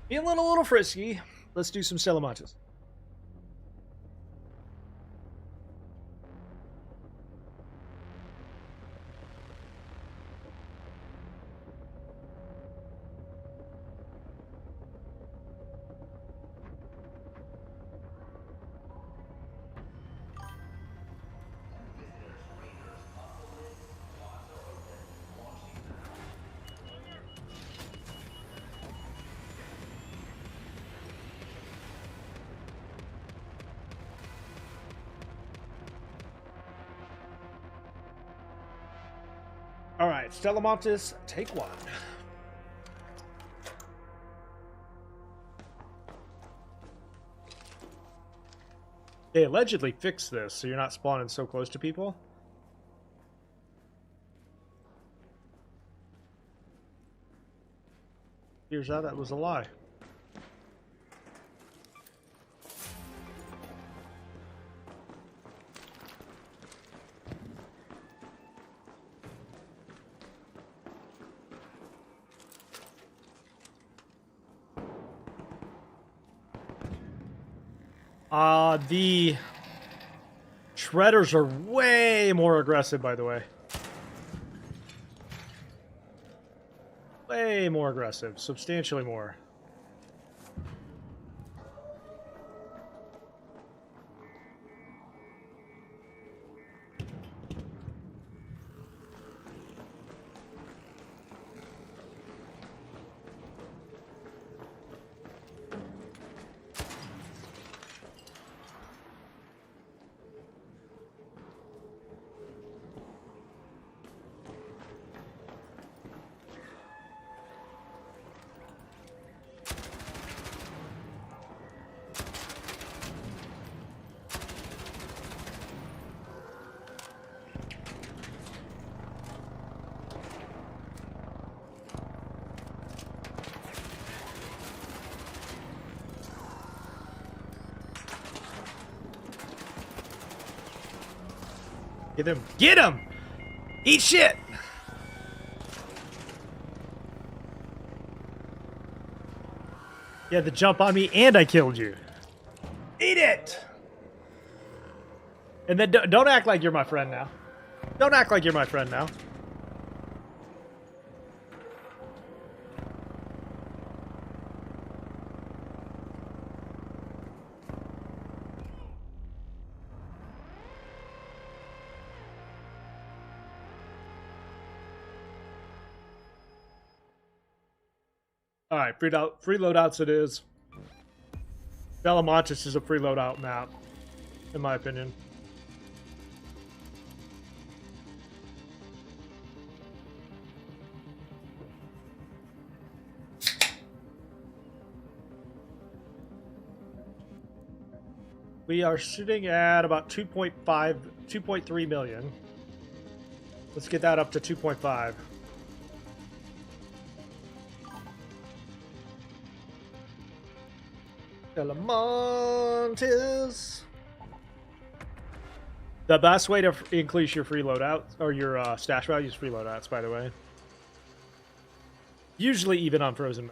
Feeling a little frisky. Let's do some Stella Montes. All right, Stella Montes, take 1. They allegedly fixed this, so you're not spawning so close to people. Here's how that was a lie. The shredders are way more aggressive, by the way. Way more aggressive. Substantially more. Get him! Get him! Eat shit! You had to jump on me and I killed you. Eat it! And then don't act like you're my friend now. Don't act like you're my friend now. Alright, free loadouts it is. Belamontis is a free loadout map, in my opinion. We are sitting at about 2.3 million. Let's get that up to 2.5. Belamontis. The best way to increase your free loadouts, or your stash values, free loadouts, by the way. Usually even on Frozen.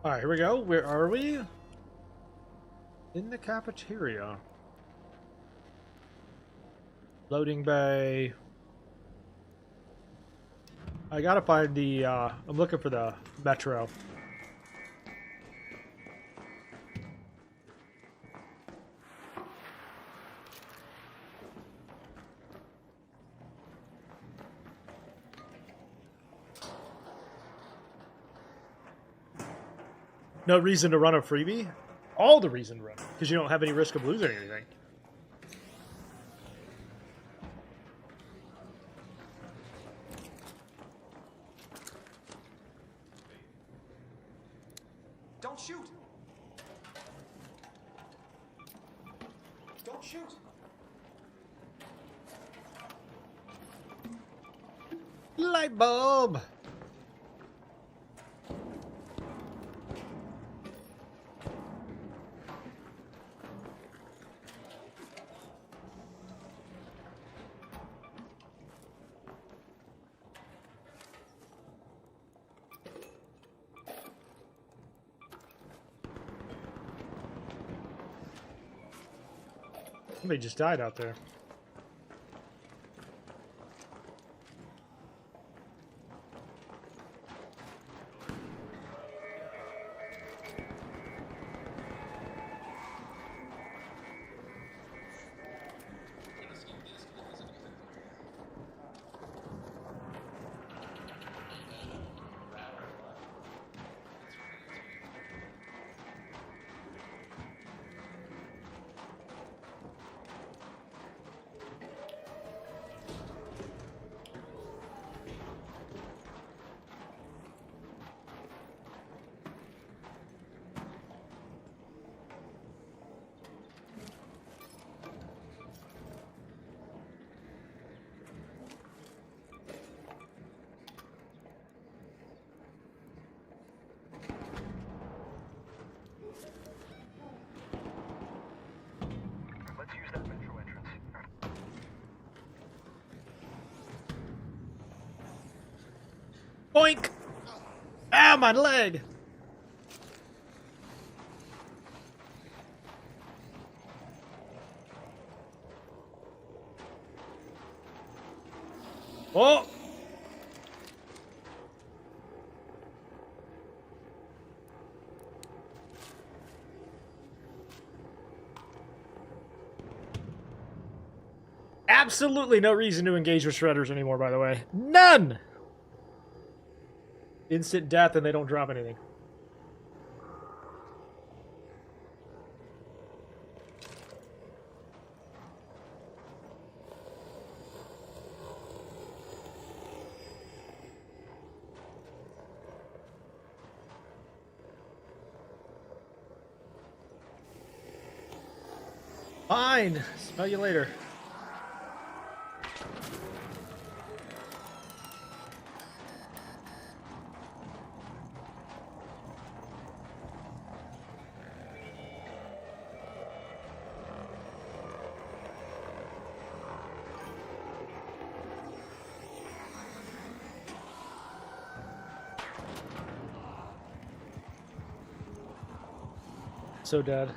Alright, here we go. Where are we? In the cafeteria. Loading bay. I gotta find the, I'm looking for the metro. No reason to run a freebie? All the reason to run it, because you don't have any risk of losing anything. Don't shoot! Don't shoot! Light bulb! Somebody just died out there. Let's use that metro entrance. Boink! Ow, my leg! Oh! Absolutely no reason to engage with shredders anymore, by the way. None! Instant death and they don't drop anything. Fine. Smell you later. So dead.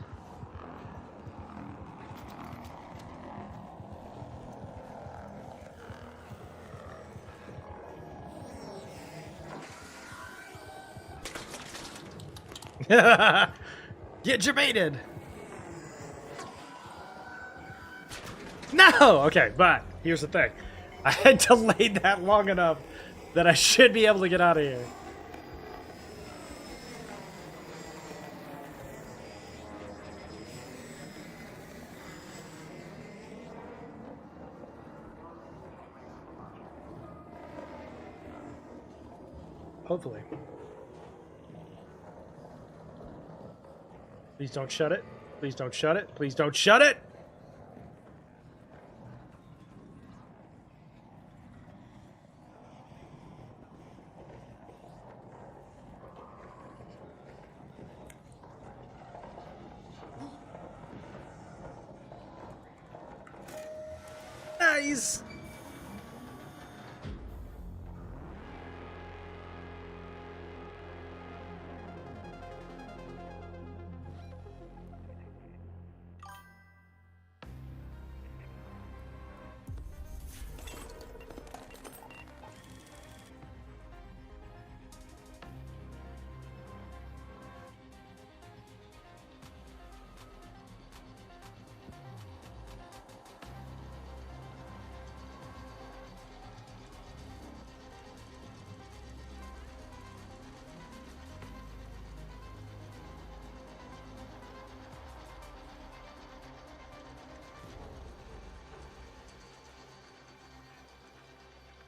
Get Jermained. No! Okay, but here's the thing. I had delayed that long enough that I should be able to get out of here. Hopefully. Please don't shut it. Please don't shut it. Please don't shut it! Nice!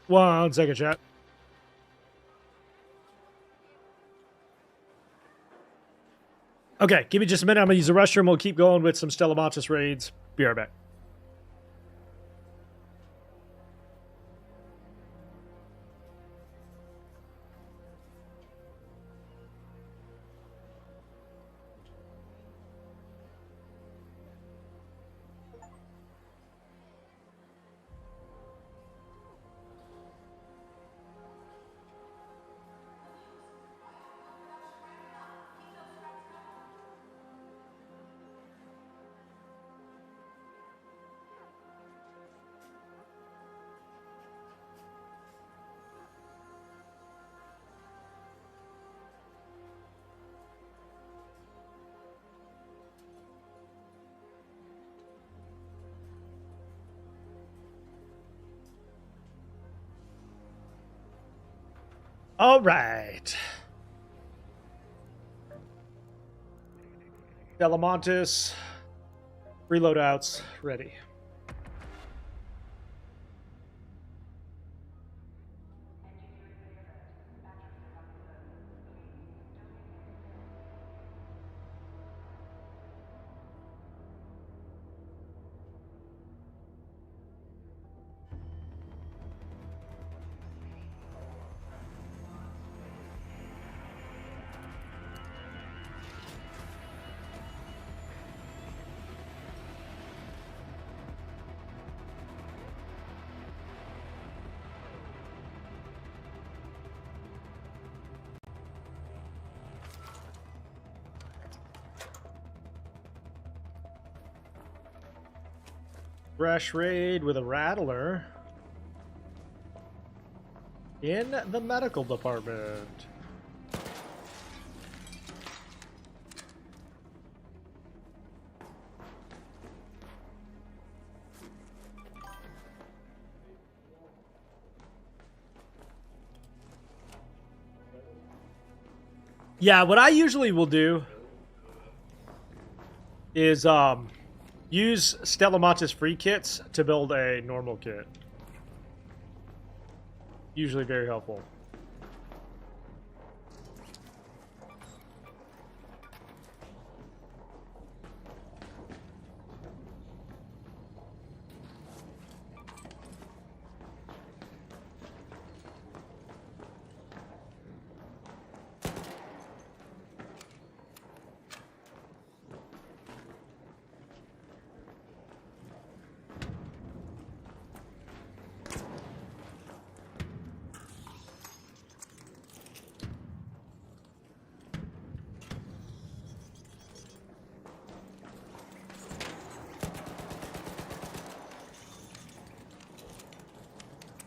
One second, chat. Okay, give me just a minute. I'm gonna use the restroom. We'll keep going with some Stella Montis raids. Be right back. All right. Delamontis, reloadouts ready. Fresh raid with a rattler in the medical department. Yeah, what I usually will do is use Stella Montis free kits to build a normal kit. Usually very helpful.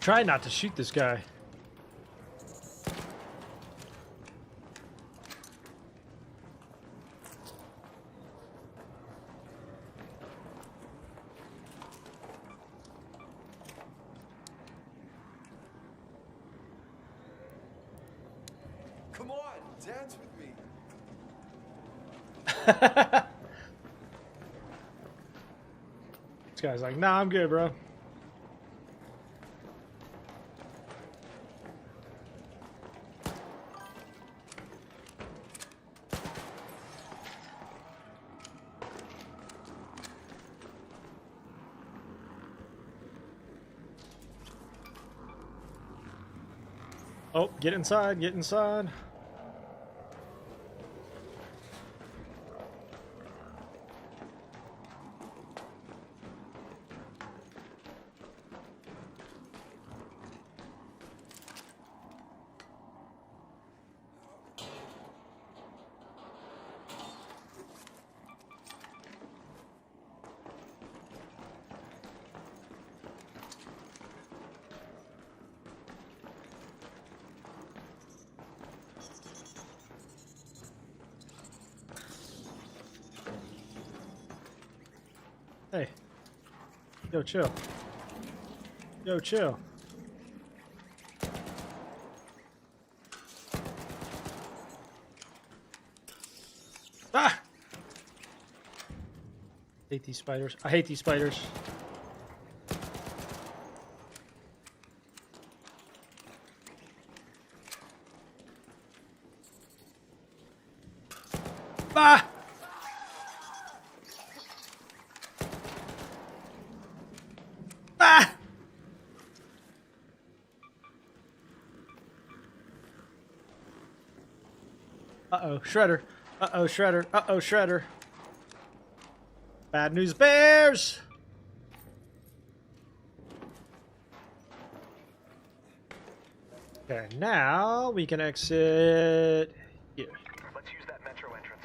Try not to shoot this guy. Come on, dance with me. This guy's like, nah, I'm good, bro. Oh, get inside, get inside. Hey. Yo, chill. Yo, chill. Ah! Hate these spiders. I hate these spiders. Ah! Ah! Uh-oh, Shredder. Uh-oh, Shredder. Uh-oh, Shredder. Bad news bears! Okay, now we can exit here. Let's use that metro entrance.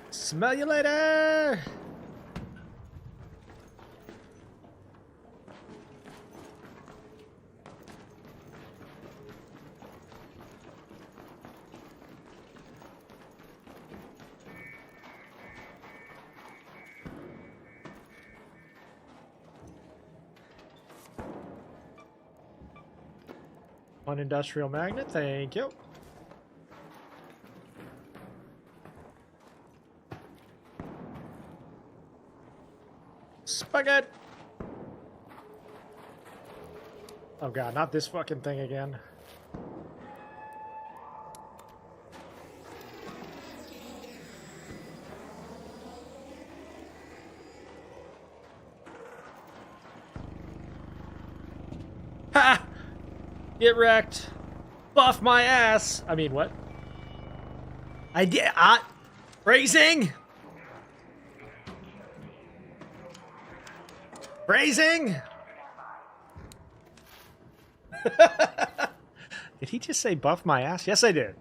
Smell you later! One industrial magnet, thank you. Spaghetti! Oh god, not this fucking thing again. Ha! Get wrecked. Buff my ass. I mean, what? I did. Phrasing. Phrasing. Did he just say buff my ass? Yes, I did.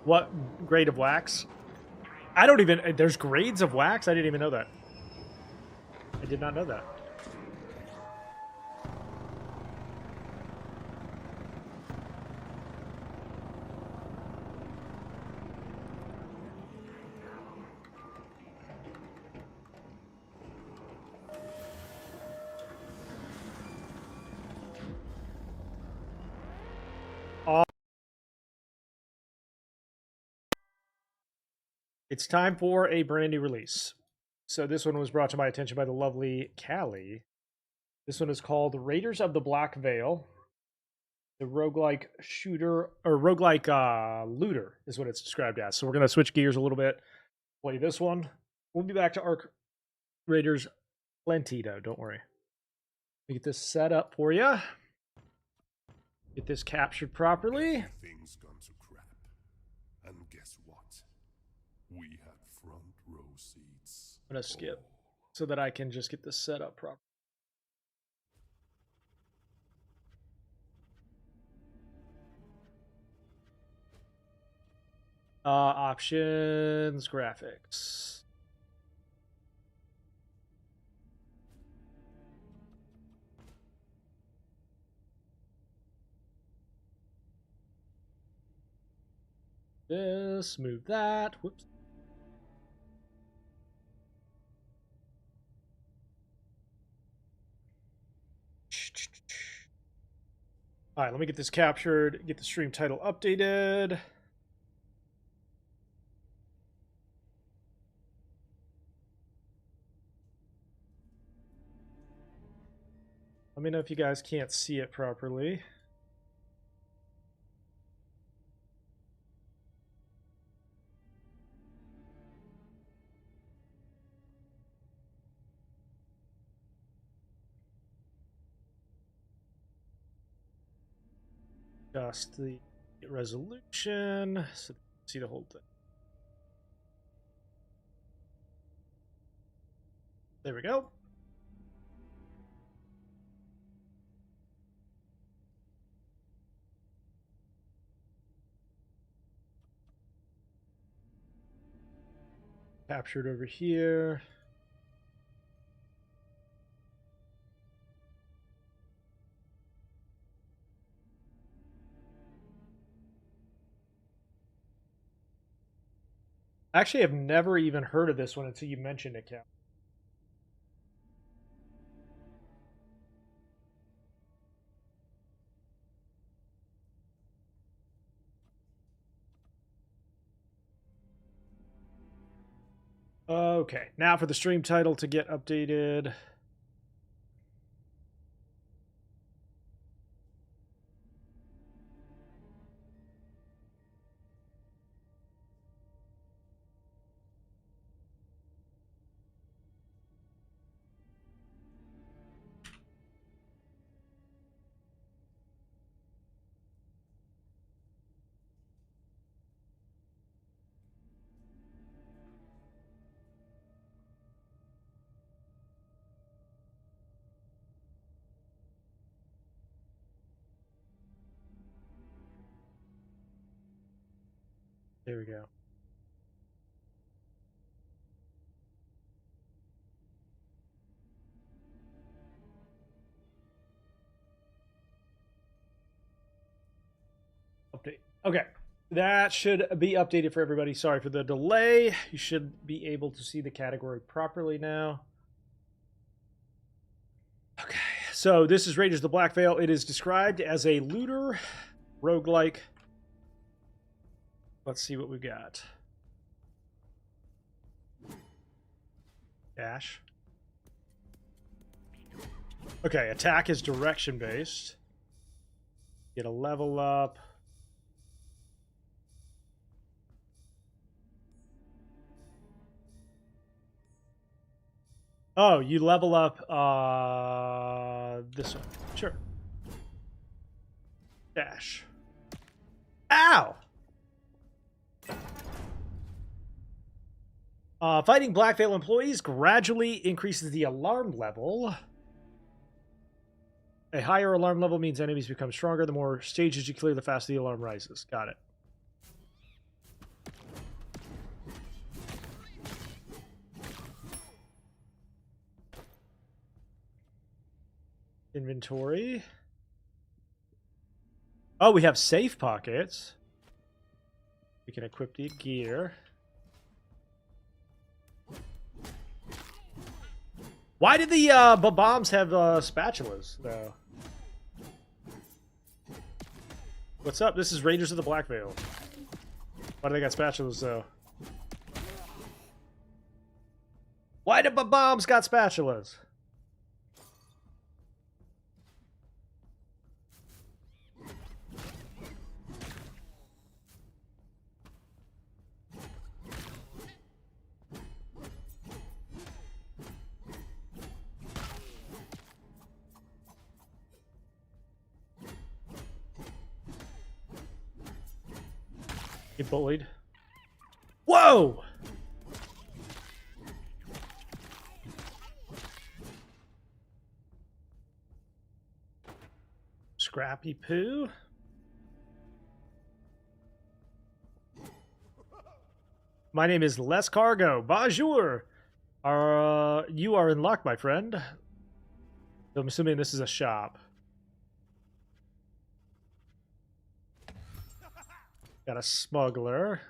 What grade of wax? I don't even... There's grades of wax? I didn't even know that. I did not know that. It's time for a brand new release. So this one was brought to my attention by the lovely Callie. This one is called Raiders of the Black Veil. The roguelike shooter, or roguelike looter is what it's described as. So we're going to switch gears a little bit, play this one. We'll be back to Ark Raiders plenty though, don't worry. Let me get this set up for you. Get this captured properly. Things gone to crap. And guess what? We had front row seats. I'm gonna skip so that I can just get this set up properly. Options, graphics. This, move that. Whoops. All right, let me get this captured, get the stream title updated. Let me know if you guys can't see it properly. Adjust the resolution so you can see the whole thing. There we go. Captured over here. Actually, I've never even heard of this one until you mentioned it, Cal. Okay, now for the stream title to get updated. There we go. Update. Okay. That should be updated for everybody. Sorry for the delay. You should be able to see the category properly now. Okay. So this is Raiders of the Black Veil. It is described as a looter roguelike. Let's see what we've got. Dash. Okay, attack is direction based. Get a level up. Oh, you level up this one. Sure. Dash. Ow! Fighting Black Veil employees gradually increases the alarm level. A higher alarm level means enemies become stronger. The more stages you clear, the faster the alarm rises. Got it. Inventory. Oh, we have safe pockets. We can equip the gear. Why did the bombs have spatulas, though? What's up? This is Raiders of the Black Veil. Why do they got spatulas, though? Why did bombs got spatulas? Get bullied. Whoa! Scrappy poo. My name is Les Cargo. Bonjour. You are in luck, my friend. So I'm assuming this is a shop. Got a smuggler.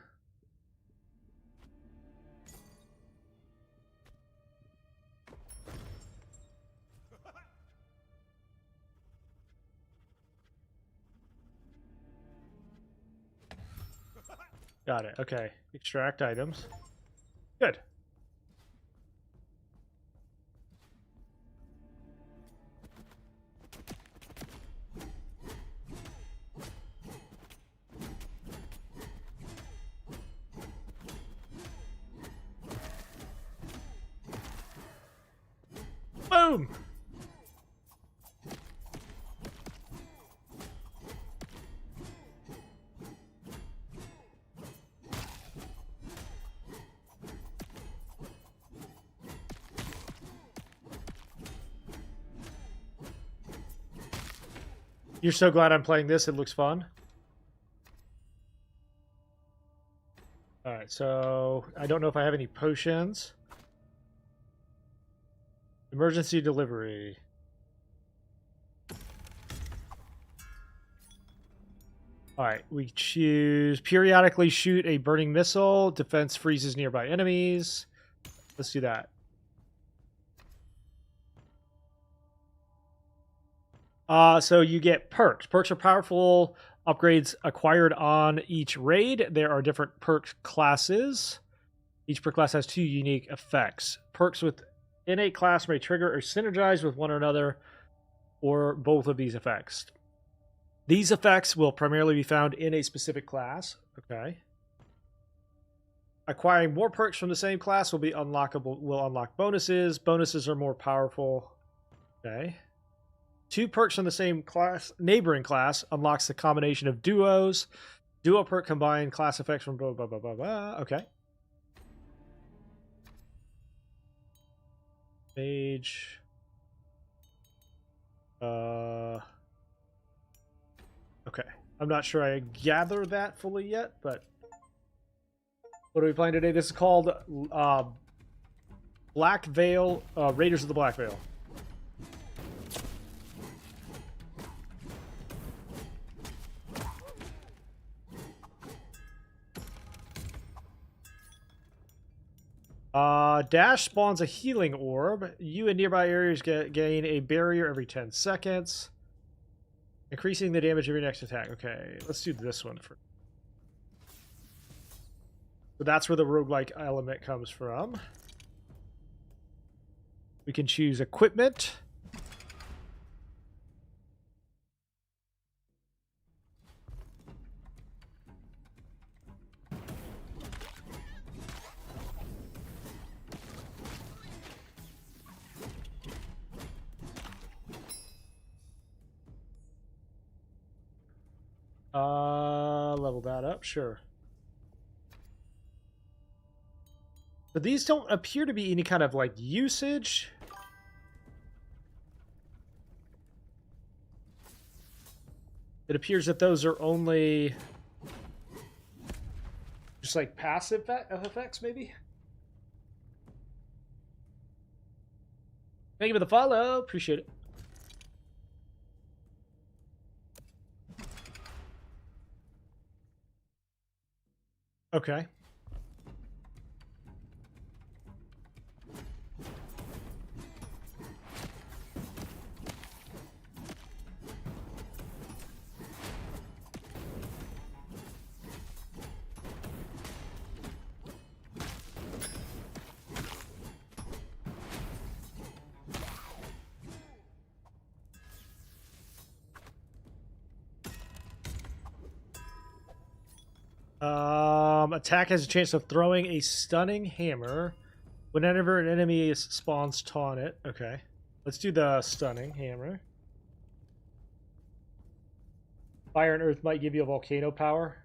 Got it. Okay. Extract items. Good. Boom! You're so glad I'm playing this. It looks fun. Alright, so I don't know if I have any potions. Emergency delivery. Alright, we choose periodically shoot a burning missile. Defense freezes nearby enemies. Let's do that. So you get perks. Perks are powerful upgrades acquired on each raid. There are different perk classes. Each perk class has 2 unique effects. Perks with innate class may trigger or synergize with one another or both of these effects. These effects will primarily be found in a specific class. Okay. Acquiring more perks from the same class will be unlockable. Will unlock bonuses. Bonuses are more powerful. Okay. 2 perks from the same class, neighboring class, unlocks the combination of duos. Duo perk combine class effects from blah blah blah blah blah. Okay. Mage. Okay. I'm not sure I gather that fully yet, but what are we playing today? This is called Black Veil, Raiders of the Black Veil. Dash spawns a healing orb. You and nearby areas gain a barrier every 10 seconds. Increasing the damage of your next attack. Okay, let's do this one first. So that's where the roguelike element comes from. We can choose equipment. Level that up, sure. But these don't appear to be any kind of like usage. It appears that those are only just like passive effects, maybe. Thank you for the follow. Appreciate it. Okay. Attack has a chance of throwing a stunning hammer whenever an enemy spawns taunt it. Okay. Let's do the stunning hammer. Fire and earth might give you a volcano power.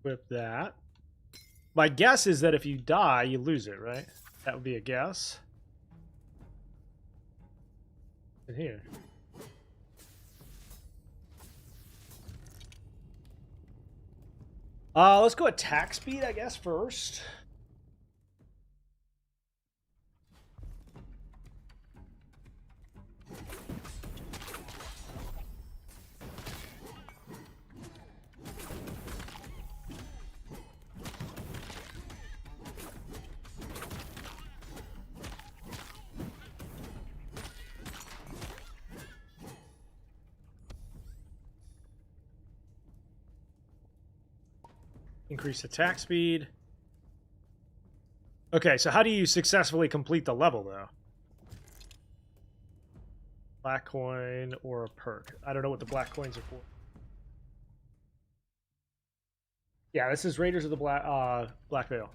Equip that. My guess is that if you die, you lose it, right? That would be a guess. In here. Let's go attack speed, I guess, first. Increase attack speed. Okay, so how do you successfully complete the level, though? Black coin or a perk? I don't know what the black coins are for. Yeah, this is Raiders of the Black Veil.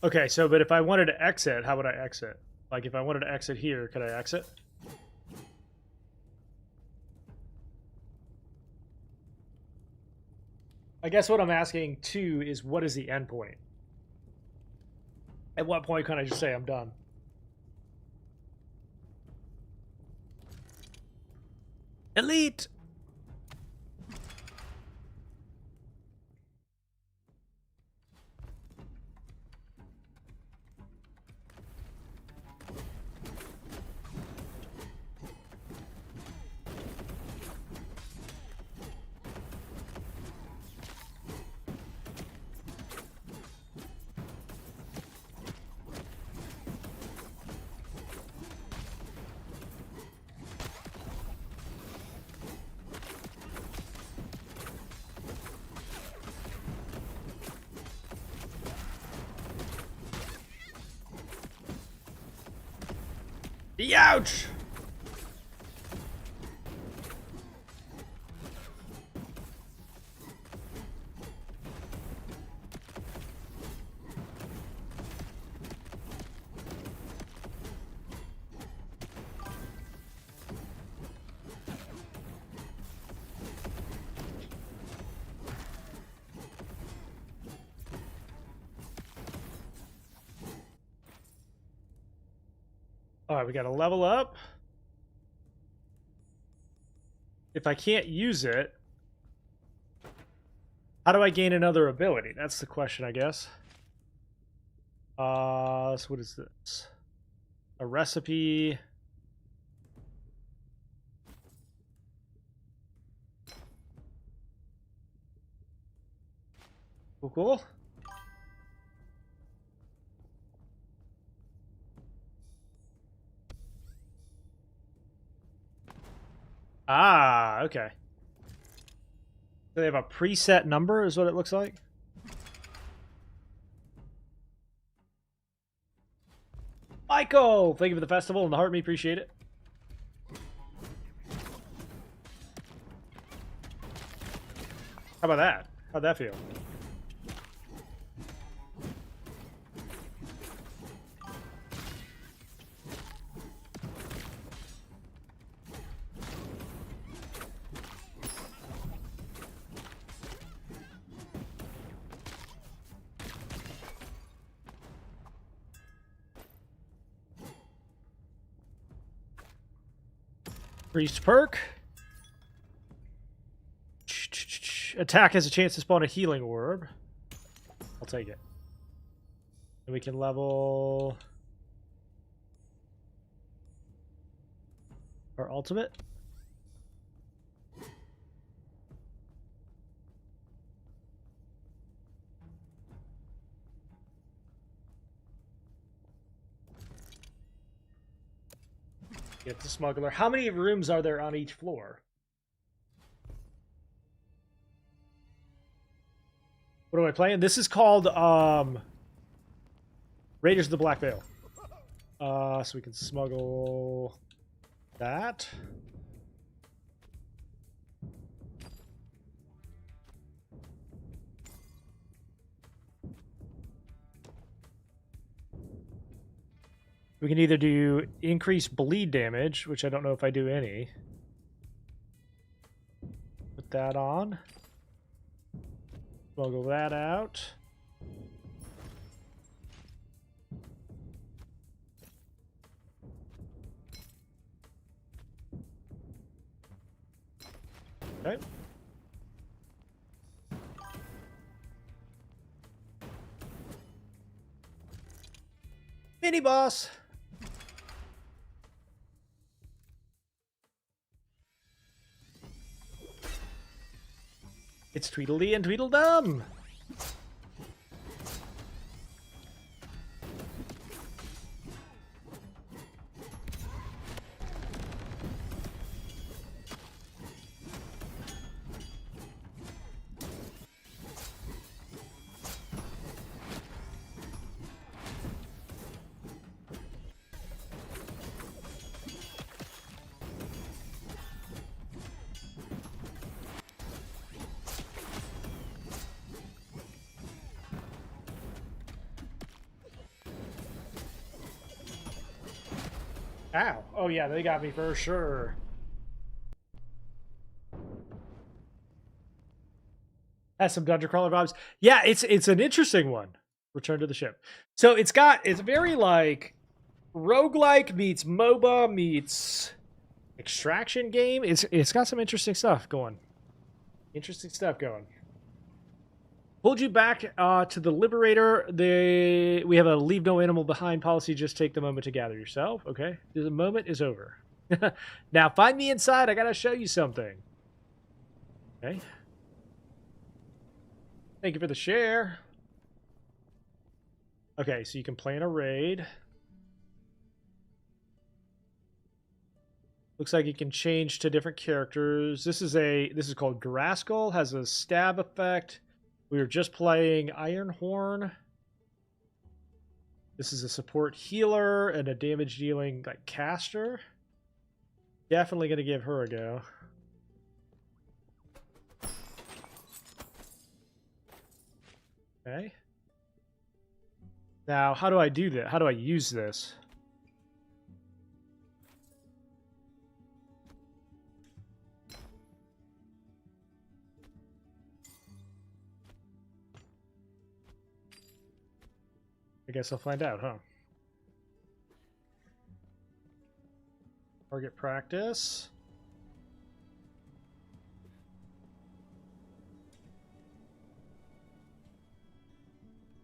Okay, so, but if I wanted to exit, how would I exit? Like, if I wanted to exit here, could I exit? I guess what I'm asking, too, is what is the end point? At what point can I just say I'm done? Elite! Ouch! Alright, we gotta level up. If I can't use it, how do I gain another ability? That's the question, I guess. So what is this? A recipe. Cool, cool. Ah, okay. So they have a preset number, is what it looks like. Michael, thank you for the festival and the heart. Me appreciate it. How about that? How'd that feel? Priest perk. Attack has a chance to spawn a healing orb. I'll take it. And we can level our ultimate. Get the smuggler. How many rooms are there on each floor? What am I playing? This is called Raiders of the Black Veil. So we can smuggle that. We can either do increased bleed damage, which I don't know if I do any. Put that on. Smuggle that out. Okay. Mini boss. It's Tweedledee and Tweedledum. Ow. Oh yeah, they got me for sure. Has some dungeon crawler vibes. Yeah, it's an interesting one. Return to the ship. So it's very like roguelike meets MOBA meets extraction game. It's got some interesting stuff going. Pulled you back to the Liberator. We have a leave no animal behind policy. Just take the moment to gather yourself. Okay, the moment is over. Now find me inside. I gotta show you something. Okay. Thank you for the share. Okay, so you can plan a raid. Looks like you can change to different characters. This is called Graskell, has a stab effect. We were just playing Ironhorn. This is a support healer and a damage dealing like caster. Definitely gonna give her a go. Okay. Now, how do I do that? How do I use this? I guess I'll find out, huh? Target practice.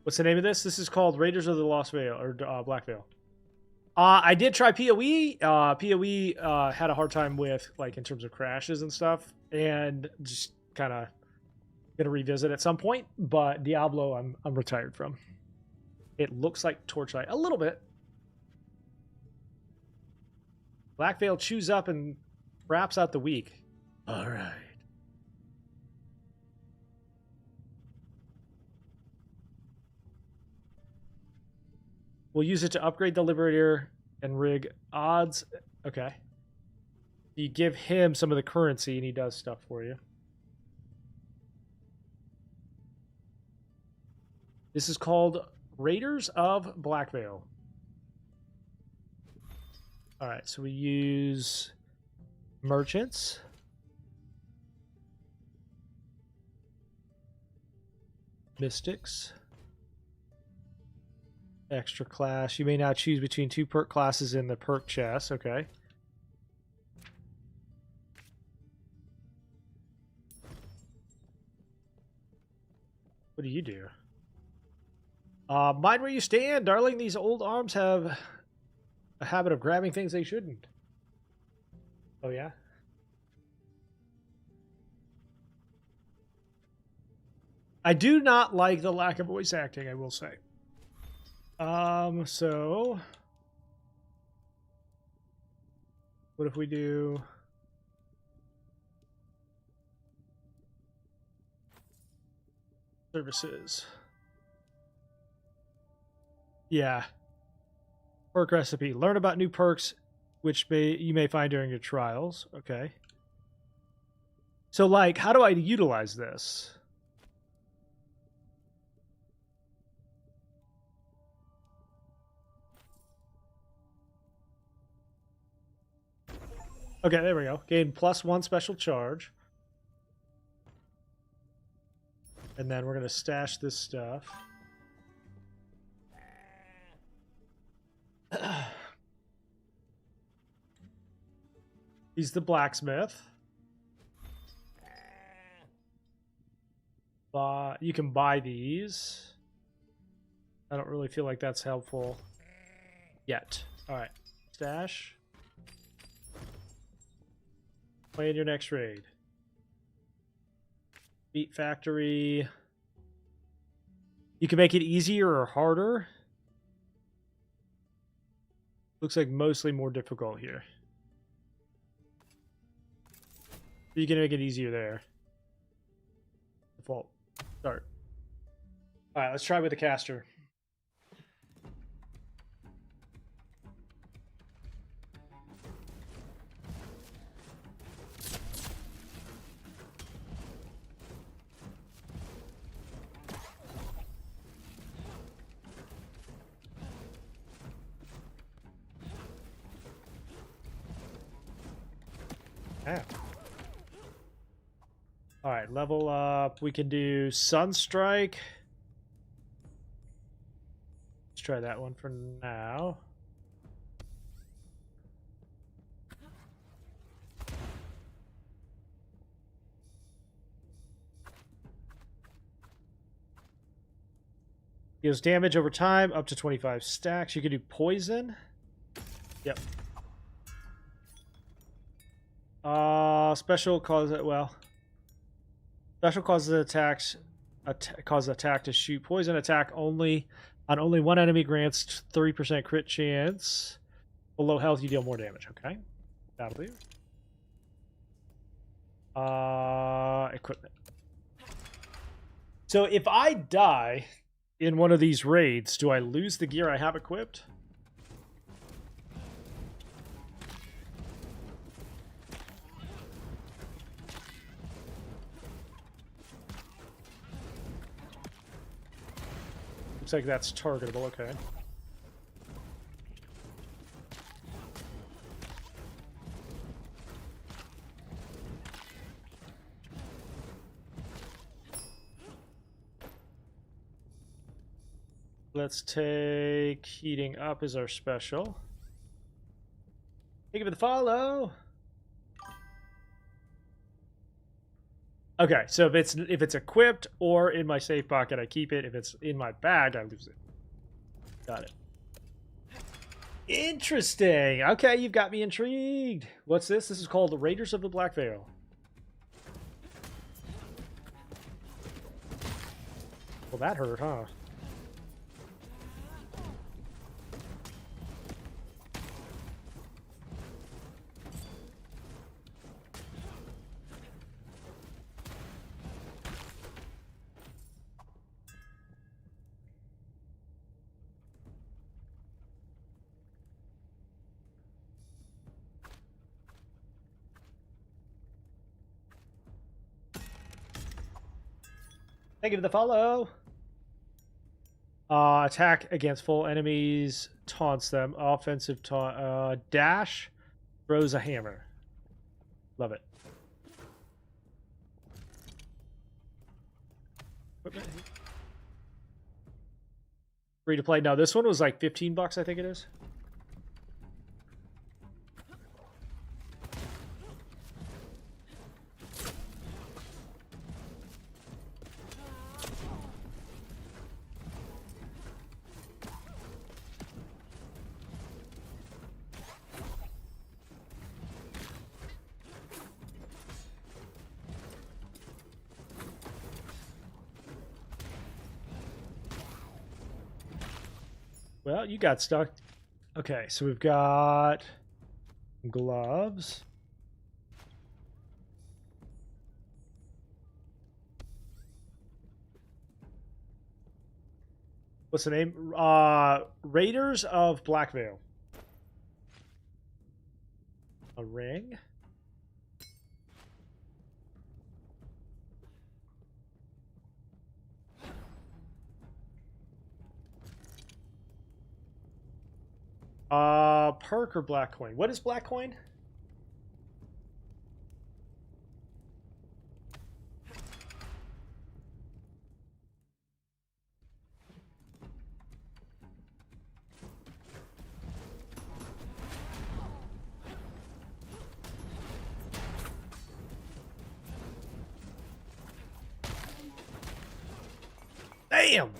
What's the name of this? This is called Raiders of the Lost Veil, or Black Veil. I did try PoE. PoE had a hard time with, like, in terms of crashes and stuff, and just kind of gonna revisit at some point. But Diablo, I'm retired from. It looks like Torchlight a little bit. Black Veil chews up and wraps out the weak. All right. We'll use it to upgrade the Liberator and rig odds. Okay. You give him some of the currency and he does stuff for you. This is called Raiders of Black Veil. All right, so we use merchants. Mystics. Extra class. You may now choose between 2 perk classes in the perk chest. Okay. What do you do? Mind where you stand, darling. These old arms have a habit of grabbing things they shouldn't. Oh, yeah? I do not like the lack of voice acting, I will say. So what if we do Services. Yeah. Perk recipe. Learn about new perks which you may find during your trials. Okay. So, like, how do I utilize this? Okay, there we go. Gain +1 special charge. And then we're going to stash this stuff. He's the blacksmith. You can buy these. I don't really feel like that's helpful yet. All right, stash. Plan your next raid. Beat factory. You can make it easier or harder. Looks like mostly more difficult here. You can make it easier there. Default. Start. All right, let's try with the caster. Yeah. All right, level up. We can do Sunstrike. Let's try that one for now. Deals damage over time, up to 25 stacks. You can do poison. Yep. Special causes special causes attacks cause attack to shoot poison attack only on only one enemy, grants 3% crit chance. Below health, you deal more damage. Okay, that'll do. Equipment. So if I die in one of these raids, do I lose the gear I have equipped? Looks like that's targetable, okay. Let's take heating up as our special. Thank you for the follow. Okay, so if it's equipped or in my safe pocket, I keep it. If it's in my bag, I lose it. Got it. Interesting. Okay, you've got me intrigued. What's this? This is called the Raiders of the Black Veil. Well, that hurt, huh? Thank you for the follow. Attack against full enemies, taunts them. Offensive taunt. Dash, throws a hammer. Love it. Free to play. No, this one was like $15, I think it is. Well, you got stuck. Okay, so we've got gloves. What's the name? Raiders of Black Veil. A ring. Perk or black coin? What is black coin? Damn!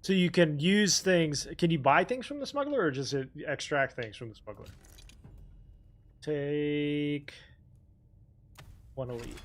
So you can use things. Can you buy things from the smuggler, or just extract things from the smuggler? Take one elite.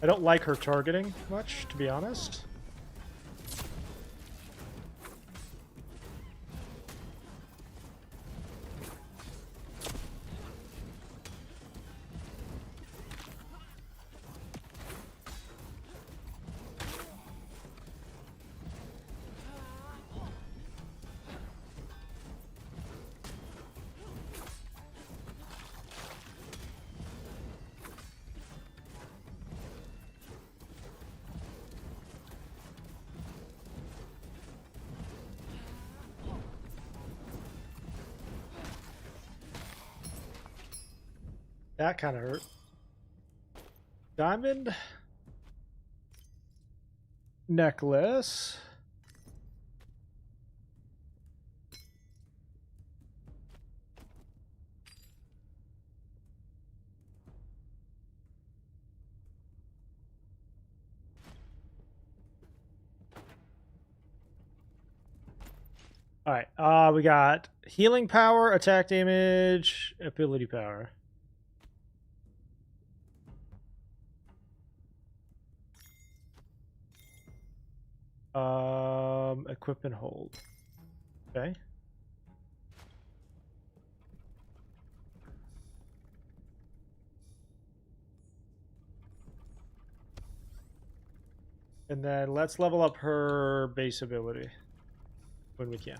I don't like her targeting much, to be honest. That kind of hurt. Diamond necklace. All right. We got healing power, attack damage, ability power. Equip and hold. Okay. And then let's level up her base ability when we can.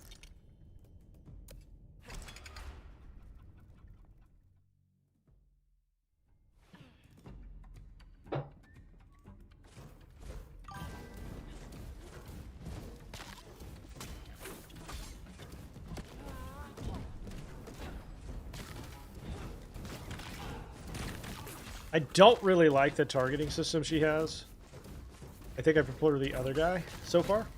I don't really like the targeting system she has. I think I prefer the other guy so far.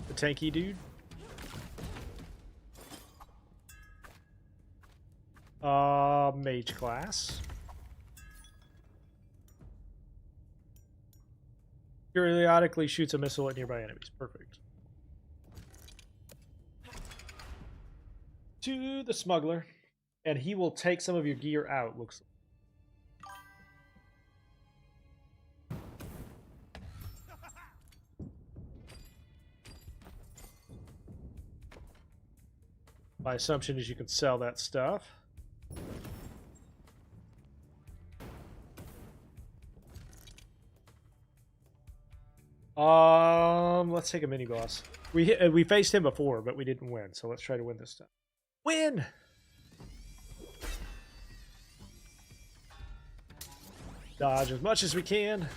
The tanky dude. Mage class. Periodically shoots a missile at nearby enemies. Perfect. To the smuggler. And he will take some of your gear out, looks like. My assumption is you can sell that stuff. Let's take a mini boss. We faced him before, but we didn't win, so let's try to win this time. Win! Dodge as much as we can.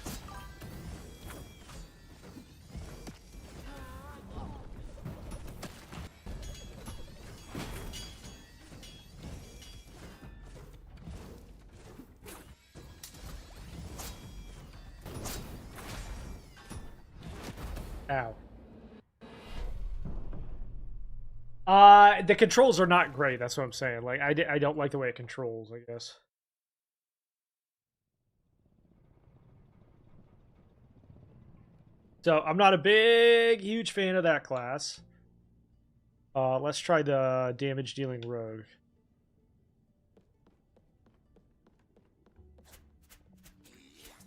Ow. The controls are not great. That's what I'm saying. Like, I don't like the way it controls, I guess. So, I'm not a huge fan of that class. Let's try the damage-dealing rogue.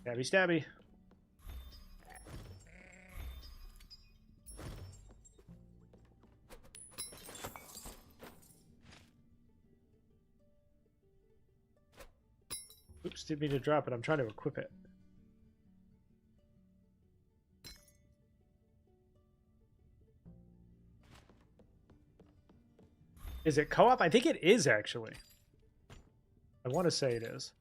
Stabby, stabby. Oops, didn't mean to drop it. I'm trying to equip it. Is it co-op? I think it is, actually. I want to say it is.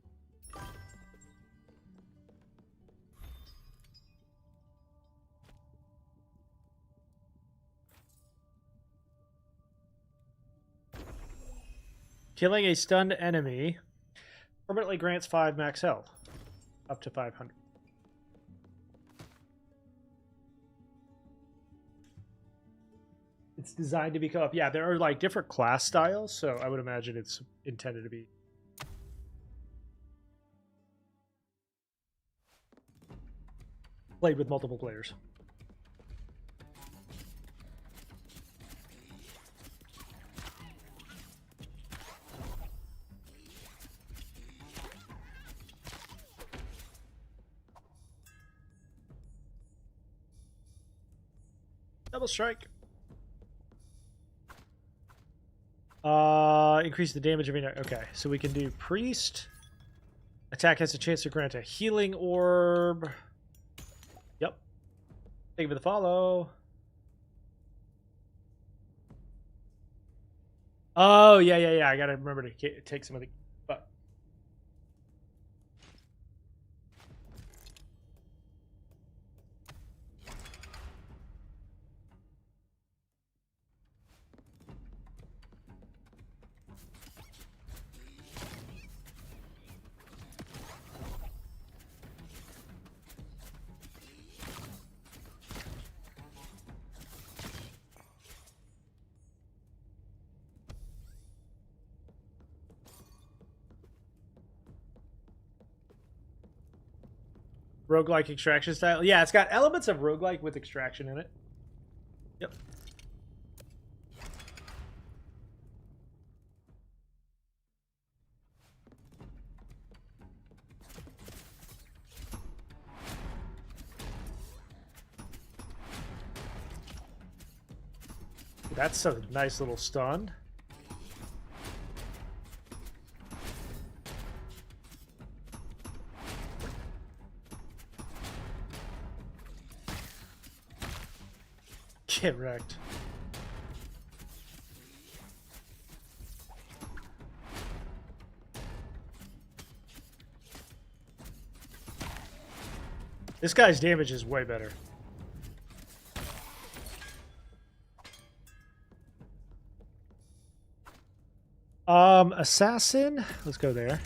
Killing a stunned enemy permanently grants 5 max health. Up to 500. It's designed to be co-op. Yeah, there are like different class styles, so I would imagine it's intended to be. Played with multiple players. Double strike. Increase the damage of any. Okay, so we can do priest. Attack has a chance to grant a healing orb. Yep. Thank you for the follow. Oh, yeah. I gotta remember to take some of the. But roguelike extraction style. Yeah, it's got elements of roguelike with extraction in it. Yep. That's a nice little stun. Get wrecked. This guy's damage is way better. Assassin. Let's go there.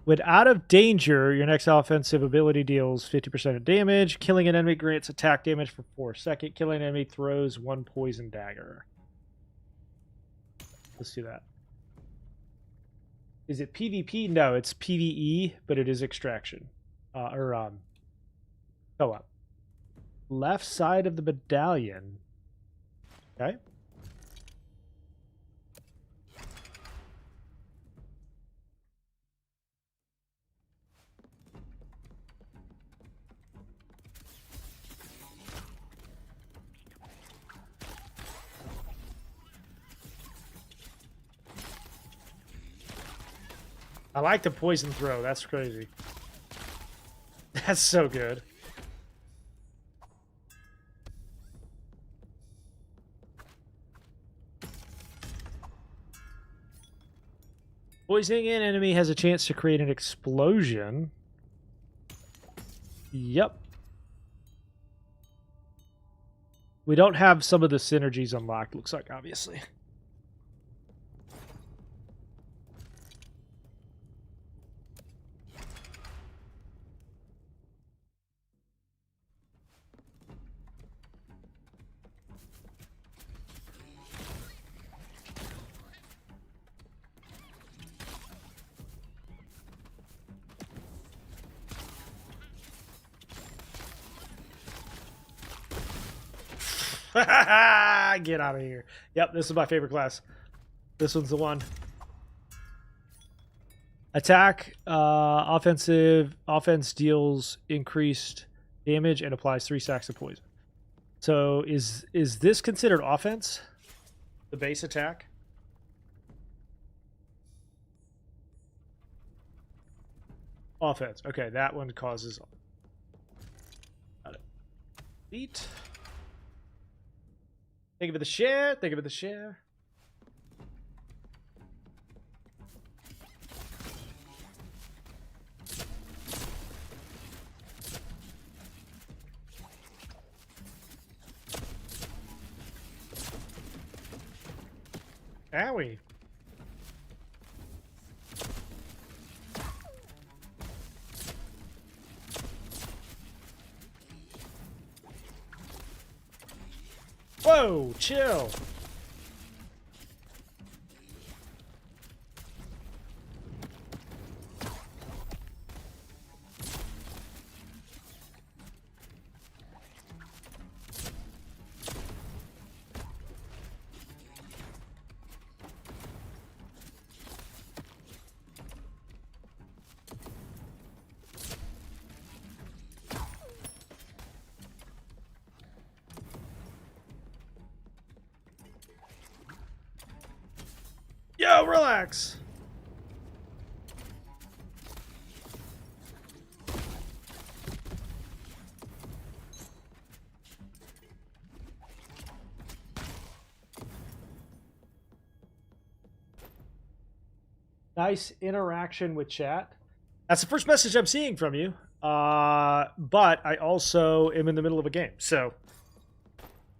When out of danger, your next offensive ability deals 50% of damage. Killing an enemy grants attack damage for 4 seconds. Killing an enemy throws 1 poison dagger. Let's do that. Is it PvP? No, it's PvE, but it is extraction. Co-op. Left side of the medallion. Okay. I like the poison throw. That's crazy. That's so good. Poisoning an enemy has a chance to create an explosion. Yep. We don't have some of the synergies unlocked, looks like, obviously. Get out of here. Yep, this is my favorite class. This one's the one. Attack, offense deals increased damage and applies 3 stacks of poison. So is this considered offense? The base attack? Offense. Okay, that one causes. Got it. Eat. Think of it the share. Think of it the share. Owie. Whoa, chill. Yo, relax. Nice interaction with chat. That's the first message I'm seeing from you. But I also am in the middle of a game. So,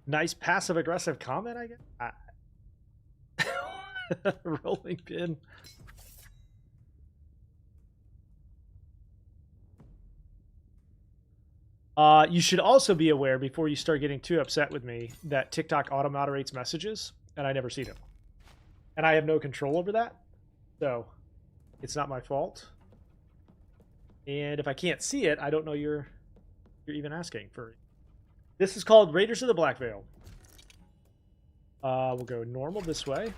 nice passive-aggressive comment, I guess. Rolling pin. You should also be aware before you start getting too upset with me that TikTok auto-moderates messages, and I never see them. And I have no control over that, so it's not my fault. And if I can't see it, I don't know you're even asking for it. This is called Raiders of the Black Veil. We'll go normal this way.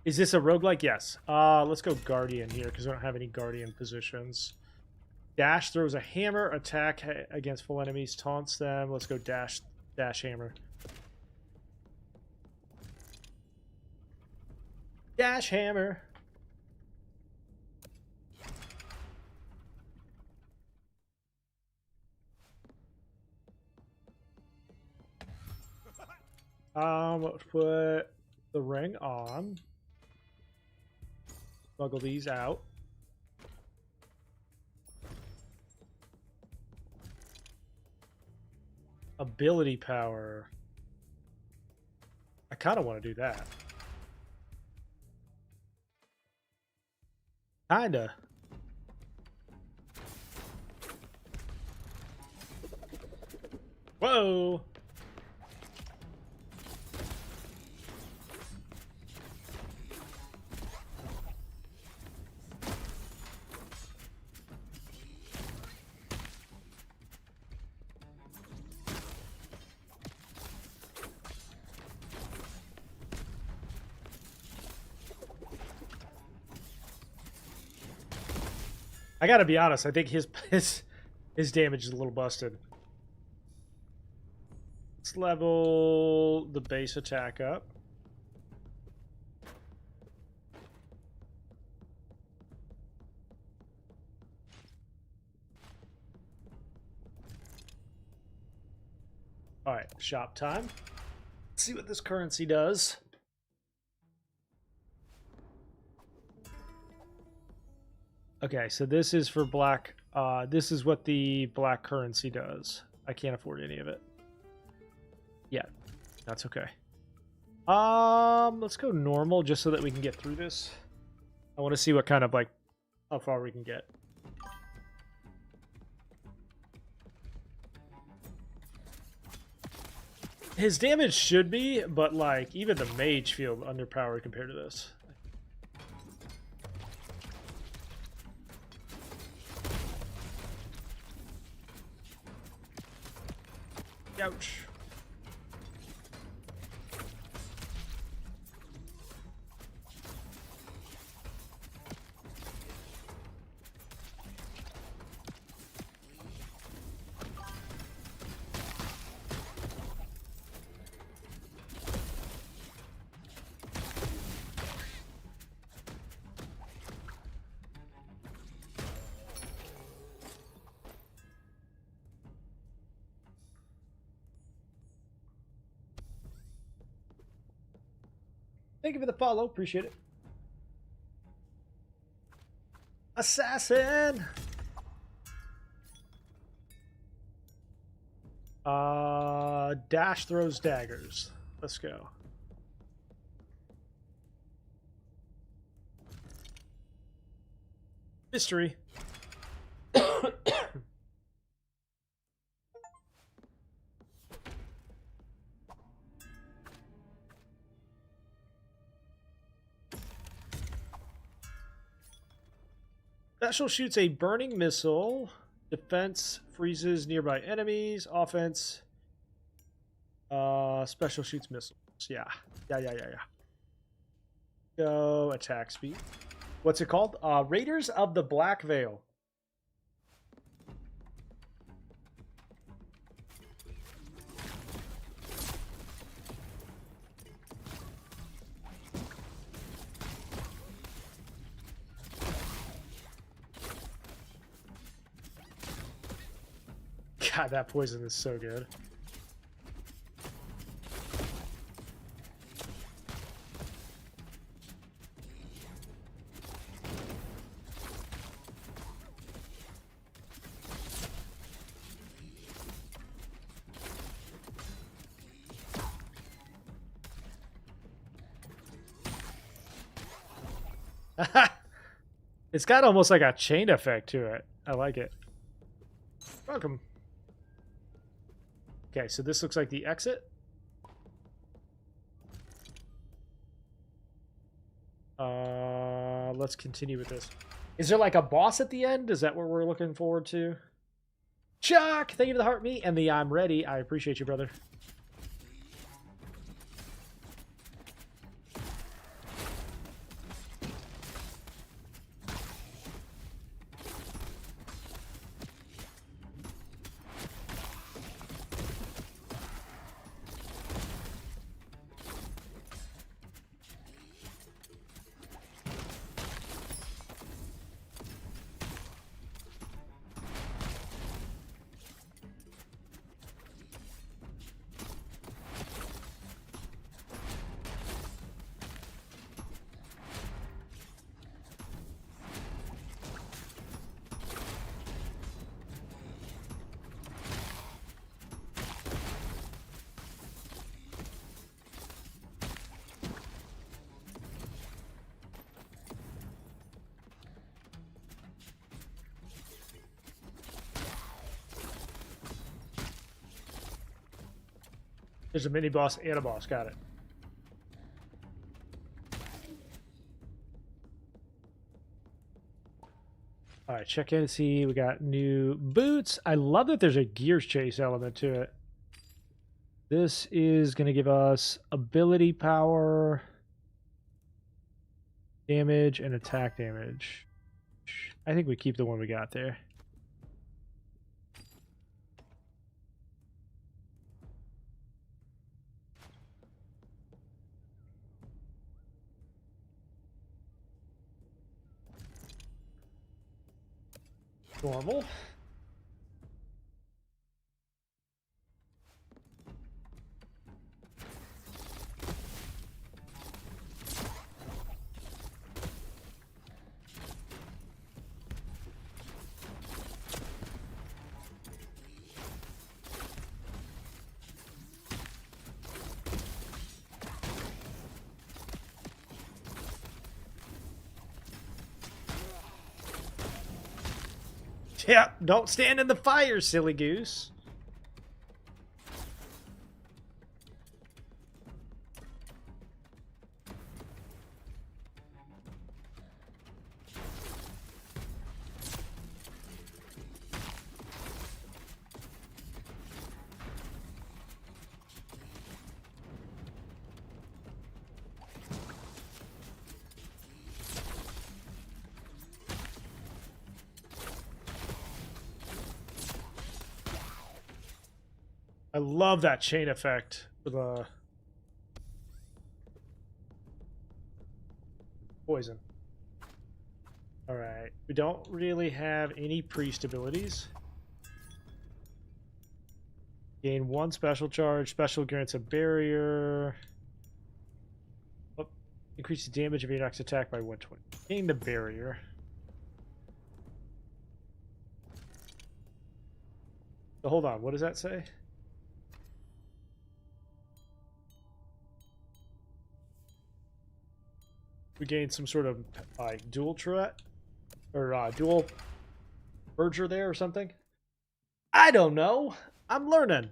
Is this a roguelike? Yes. Let's go Guardian here because I don't have any Guardian positions. Dash throws a hammer, attack against full enemies, taunts them. Let's go dash hammer. Dash hammer. Put the ring on. Smuggle these out. Ability power. I kind of want to do that. Kinda. Whoa! I gotta be honest, I think his damage is a little busted. Let's level the base attack up. Alright, shop time. Let's see what this currency does. Okay, so this is for black. This is what the black currency does. I can't afford any of it. Yeah, that's okay. Let's go normal just so that we can get through this. I want to see what kind of like how far we can get. His damage should be, but like even the mage feels underpowered compared to this. Ouch. Thank you for the follow. Appreciate it. Assassin! Dash throws daggers. Let's go. Mystery. Special shoots a burning missile. Defense freezes nearby enemies. Offense. Special shoots missiles. Yeah. Go attack speed. What's it called? Raiders of the Black Veil. God, that poison is so good. It's got almost like a chain effect to it. I like it. Welcome. Okay, so this looks like the exit. Let's continue with this. Is there like a boss at the end? Is that what we're looking forward to? Chuck, thank you for the heart me and the I'm ready. I appreciate you, brother. There's a mini boss and a boss. Got it. All right, check in and see. We got new boots. I love that there's a gears chase element to it. This is going to give us ability power, damage, and attack damage. I think we keep the one we got there. Normal. Yeah, don't stand in the fire, silly goose. I love that chain effect for the poison. All right, we don't really have any priest abilities. Gain 1 special charge. Special grants a barrier. Oh, increase the damage of your next attack by 120. Gain the barrier. So hold on, what does that say? We gained some sort of like dual turret or dual merger there or something. I don't know. I'm learning.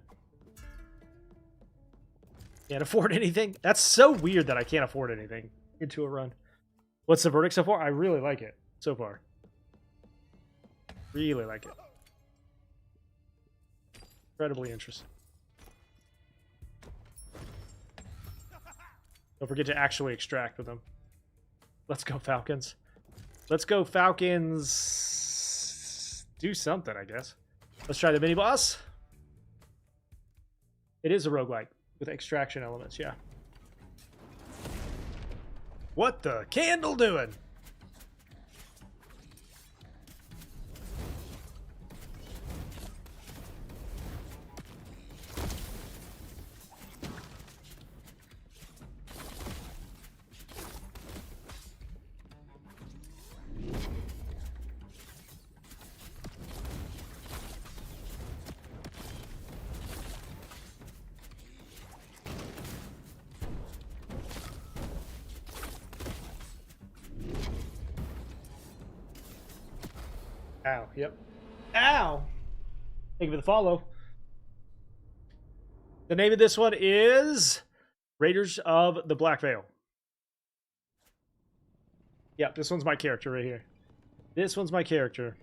Can't afford anything. That's so weird that I can't afford anything into a run. What's the verdict so far? I really like it so far. Really like it. Incredibly interesting. Don't forget to actually extract with them. Let's go, Falcons. Let's go, Falcons. Do something, I guess. Let's try the mini boss. It is a roguelike with extraction elements, yeah. What the candle doing? Ow, yep. Ow! Thank you for the follow. The name of this one is Raiders of the Black Veil. Yep, this one's my character right here. This one's my character.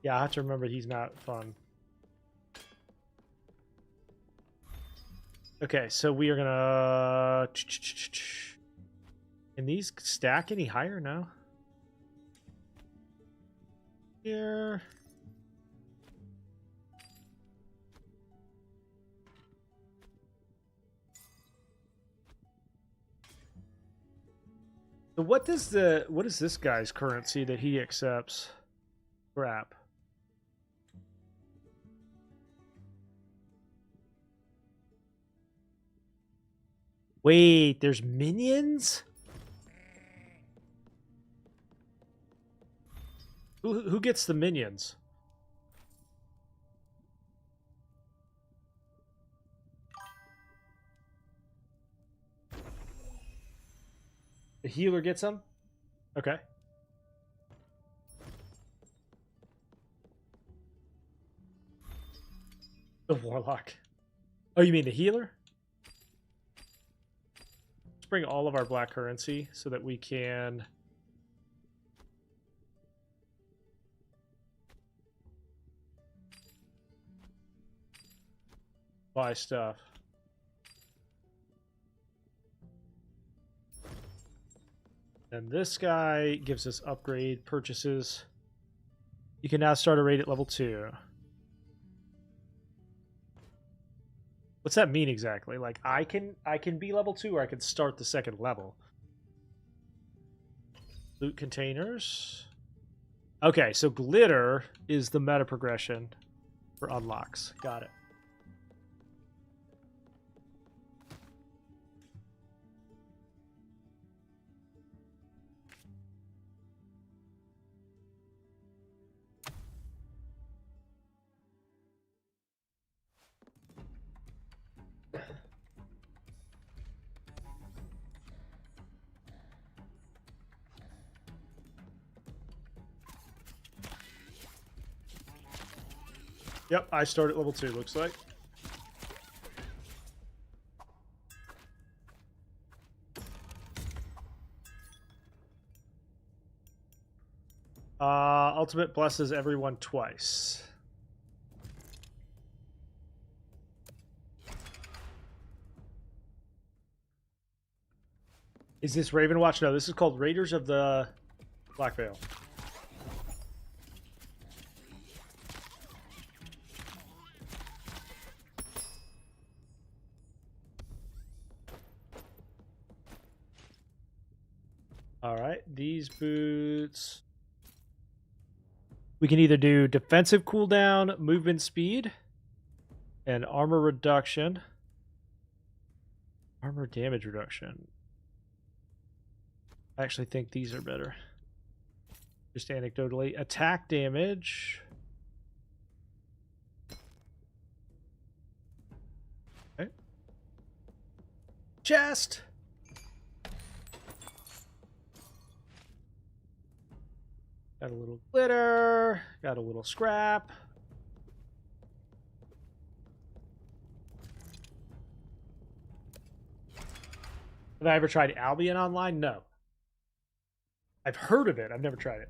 Yeah, I have to remember he's not fun. Okay, so we are gonna... Can these stack any higher now? Here... So what is this guy's currency that he accepts? Crap. Wait, there's minions? Who gets the minions? The healer gets them? Okay. The warlock. Oh, you mean the healer? Let's bring all of our black currency so that we can buy stuff. And this guy gives us upgrade purchases. You can now start a raid at level 2. What's that mean exactly? Like I can be level 2 or I can start the second level. Loot containers. Okay, so glitter is the meta progression for unlocks. Got it. Yep, I start at level 2, looks like. Ultimate blesses everyone twice. Is this Ravenwatch? No, this is called Raiders of the Black Veil. Alright, these boots... We can either do defensive cooldown, movement speed, and armor reduction. Armor damage reduction. I actually think these are better. Just anecdotally. Attack damage. Okay. Chest! Got a little glitter. Got a little scrap. Have I ever tried Albion Online? No. I've heard of it. I've never tried it.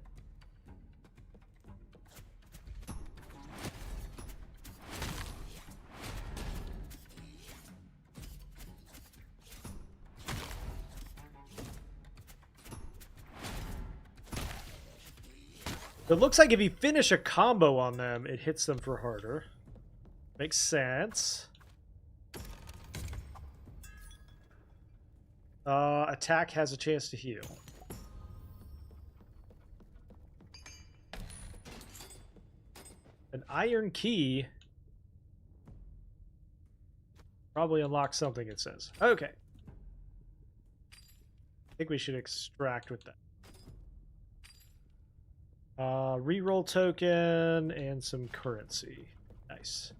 It looks like if you finish a combo on them, it hits them for harder. Makes sense. Attack has a chance to heal. An iron key probably unlocks something, it says. Okay. I think we should extract with that. Reroll token and some currency. Nice.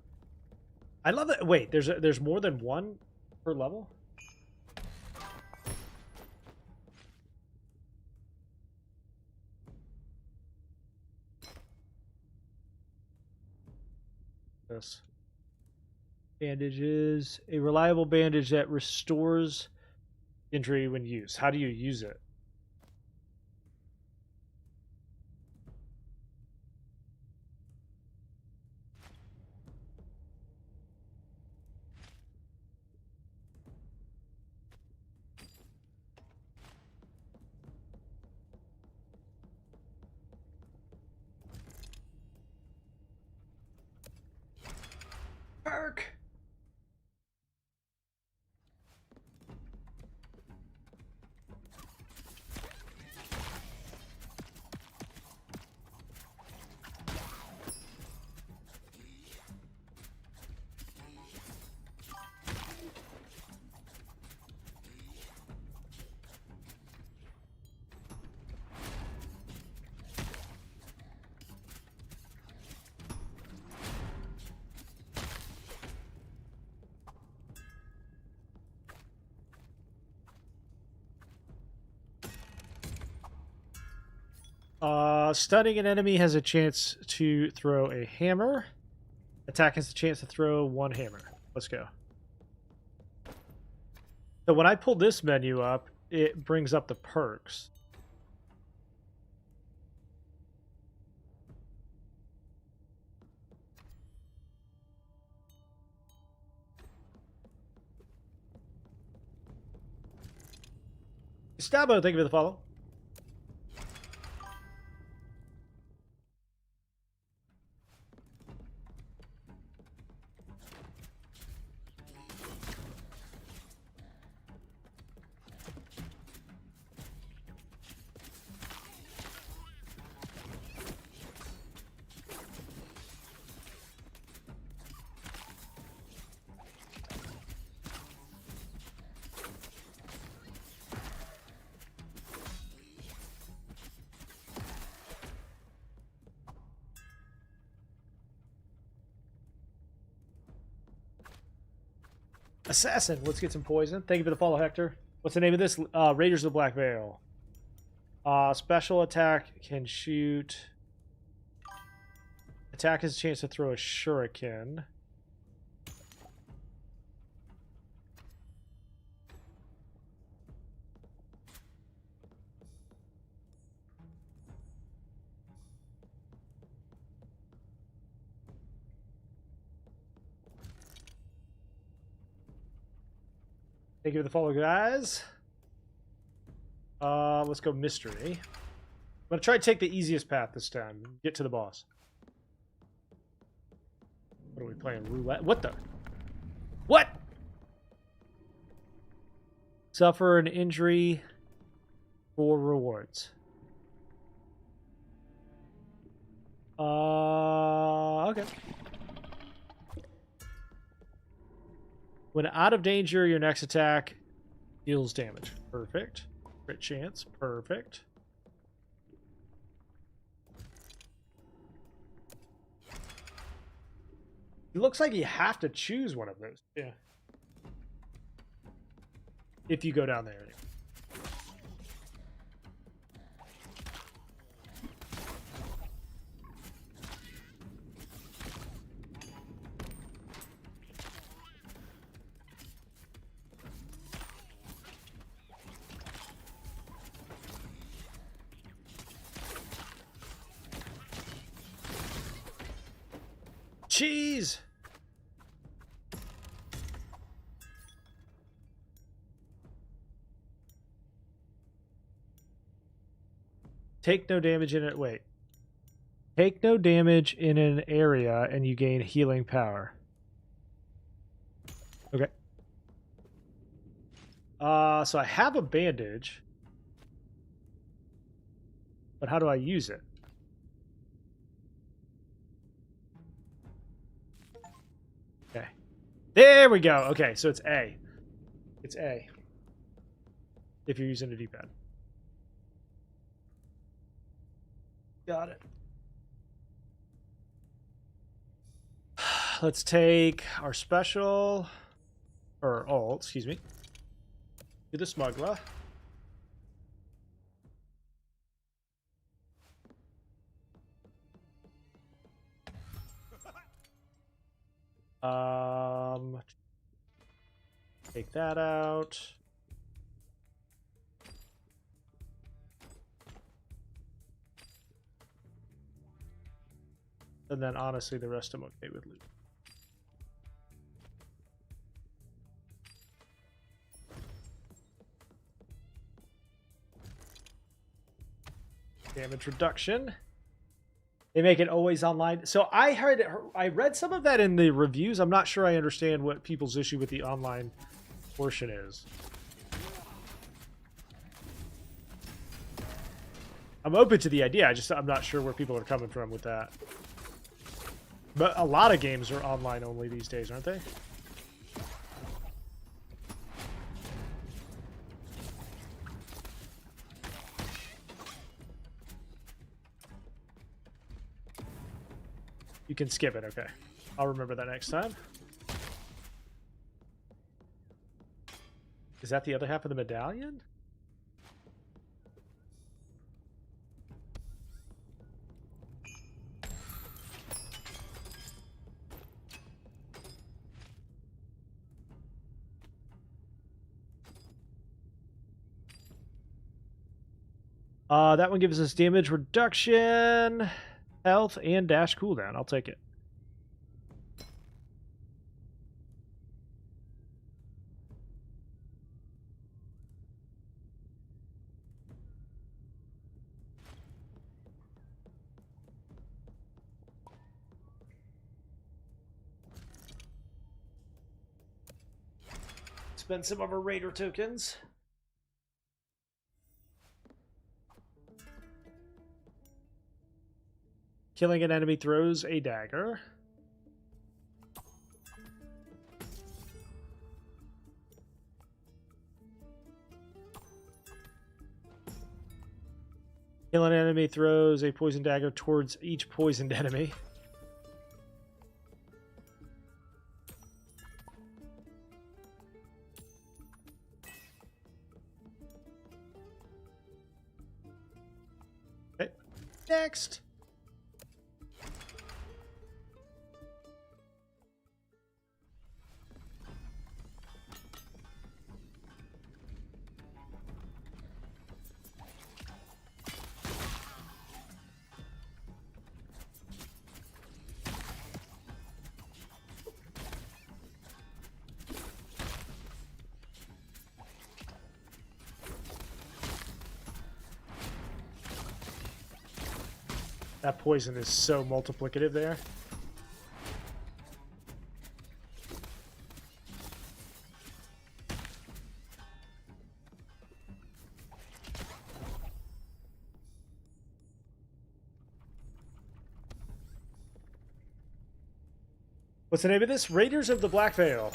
I love it. Wait, there's more than one per level? This. Bandages. A reliable bandage that restores injury when used. How do you use it? Perk. Stunning an enemy has a chance to throw a hammer. Attack has a chance to throw one hammer. Let's go. So when I pull this menu up, it brings up the perks. Stabo, thank you for the follow. Assassin, let's get some poison. Thank you for the follow, Hector. What's the name of this? Raiders of the Black Veil. Special attack can shoot Attack has a chance to throw a shuriken. Thank you for the follow, guys. Let's go mystery. I'm gonna try to take the easiest path this time. Get to the boss. What are we playing? Roulette? What the? What? Suffer an injury for rewards. Okay. When out of danger, your next attack deals damage. Perfect. Crit chance. Perfect. It looks like you have to choose one of those. Yeah. If you go down there. Cheese! Take no damage in it. Wait. Take no damage in an area and you gain healing power. Okay. So I have a bandage. But how do I use it? Okay. There we go. Okay, so it's A. It's A. If you're using a D-pad. Got it. Let's take our special, or ult, excuse me, to the smuggler. Take that out. And then honestly, the rest I'm okay with loot. Damage reduction. They make it always online. So I read some of that in the reviews. I'm not sure I understand what people's issue with the online portion is. I'm open to the idea. I'm not sure where people are coming from with that. But a lot of games are online only these days, aren't they? You can skip it, okay. I'll remember that next time. Is that the other half of the medallion? That one gives us damage reduction, health, and dash cooldown. I'll take it. Spend some of our raider tokens. Killing an enemy throws a dagger. Killing an enemy throws a poison dagger towards each poisoned enemy. Okay. Next. That poison is so multiplicative there. What's the name of this? Raiders of the Black Veil.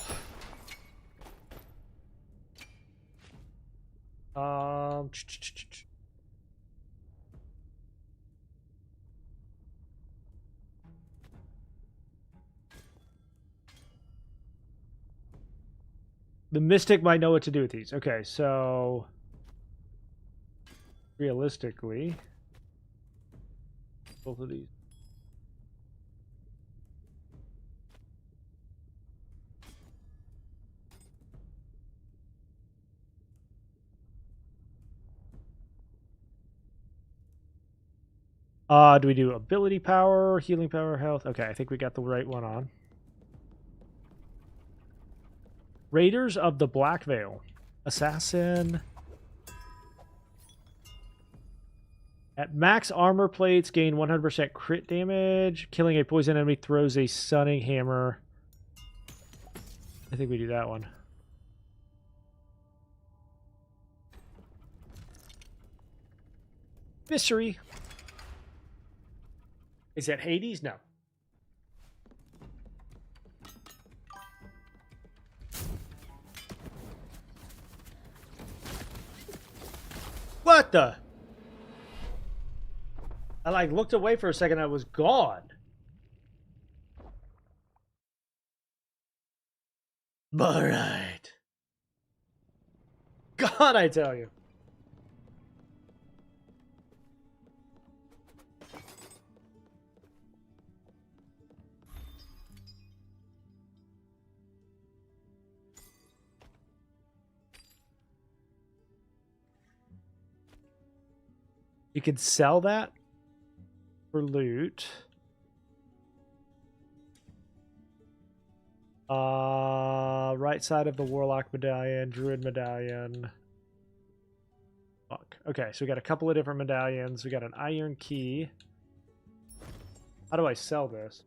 The Mystic might know what to do with these. Okay, so realistically, both of these. Do we do ability power, healing power, health? Okay, I think we got the right one on. Raiders of the Black Veil. Assassin. At max armor plates, gain 100% crit damage. Killing a poison enemy throws a stunning hammer. I think we do that one. Mystery. Is that Hades? No. What the? I like looked away for a second. I was gone. All right. God, I tell you. You can sell that for loot. Right side of the Warlock medallion, Druid medallion. Fuck. Okay, so we got a couple of different medallions. We got an iron key. How do I sell this?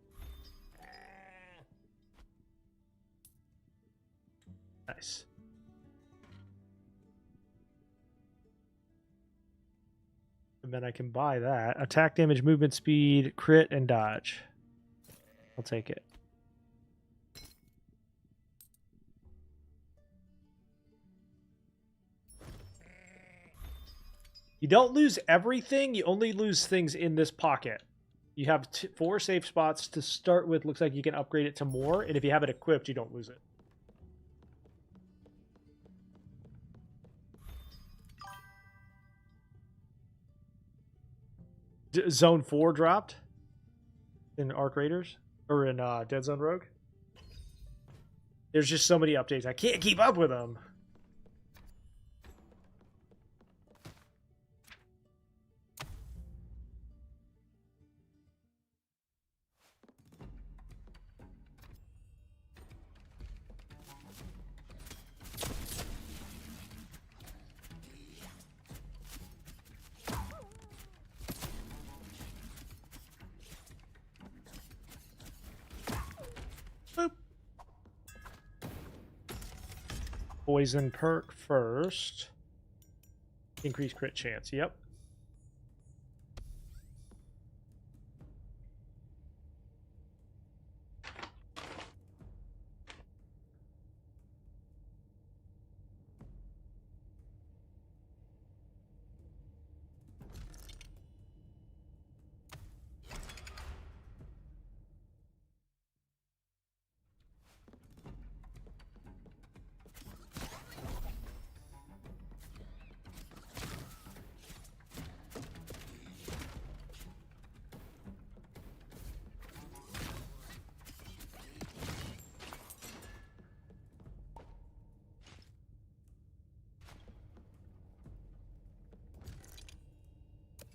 Nice. And then I can buy that. Attack damage, movement speed, crit, and dodge. I'll take it. You don't lose everything. You only lose things in this pocket. You have 4 safe spots to start with. Looks like you can upgrade it to more. And if you have it equipped, you don't lose it. Zone 4 dropped in Arc Raiders or in Dead Zone Rogue. There's just so many updates. I can't keep up with them. Poison perk first. Increase crit chance. Yep.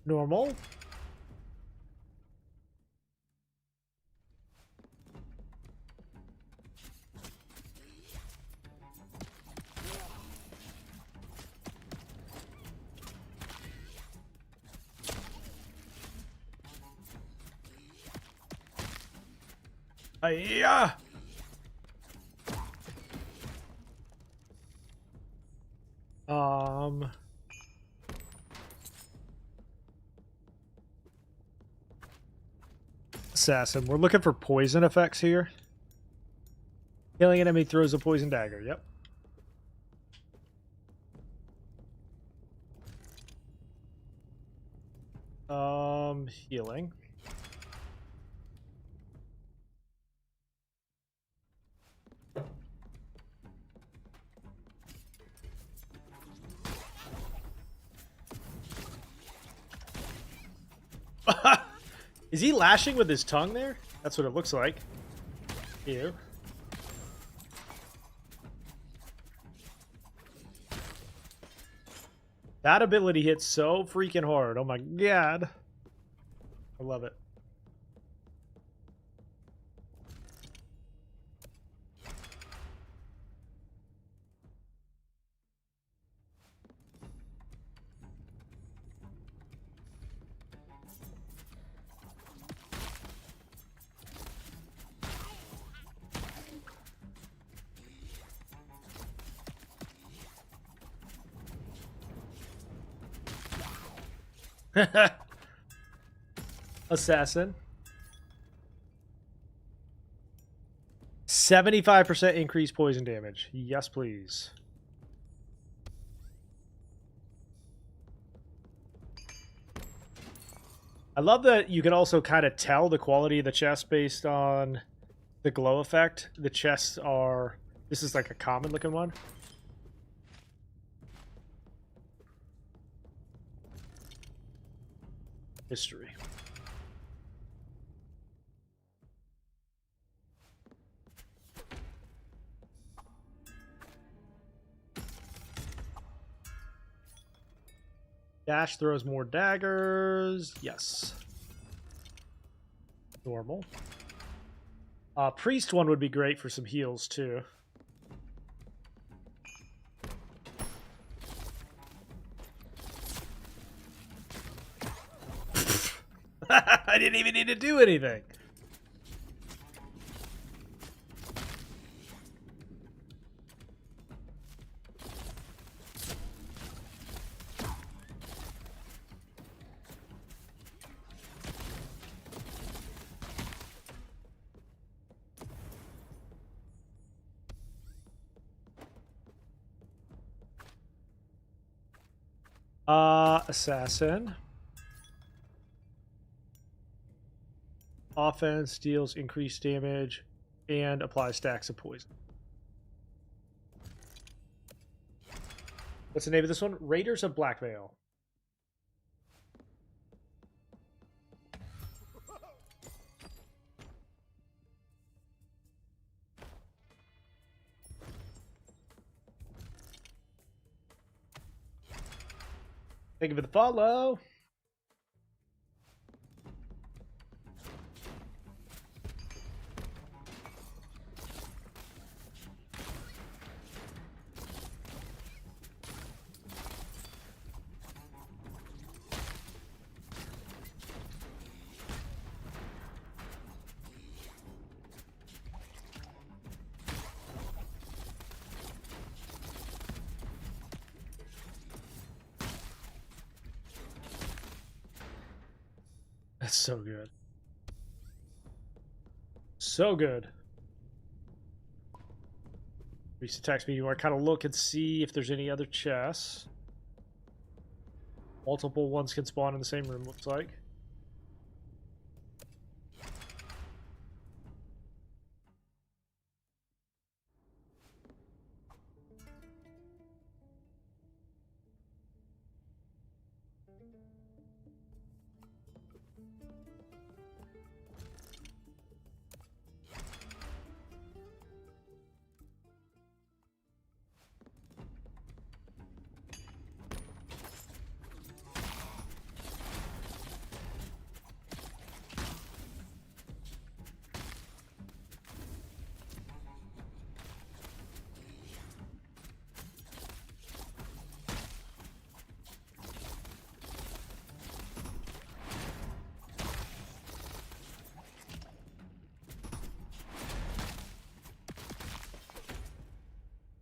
Normal. Hiya! Assassin. We're looking for poison effects here. Killing enemy throws a poison dagger. Yep. Healing. Is he lashing with his tongue there? That's what it looks like. Ew. That ability hits so freaking hard. Oh my god. I love it. Assassin. 75% increased poison damage. Yes, please. I love that you can also kind of tell the quality of the chest based on the glow effect. The chests are... This is like a common looking one. History. Dash throws more daggers. Yes. Normal. Priest one would be great for some heals too. I didn't even need to do anything. Assassin. Offense deals increased damage and applies stacks of poison. What's the name of this one? Raiders of Blackvale. Thank you for the follow. That's so good. So good. Reese attacks me. You want to kind of look and see if there's any other chests. Multiple ones can spawn in the same room, looks like.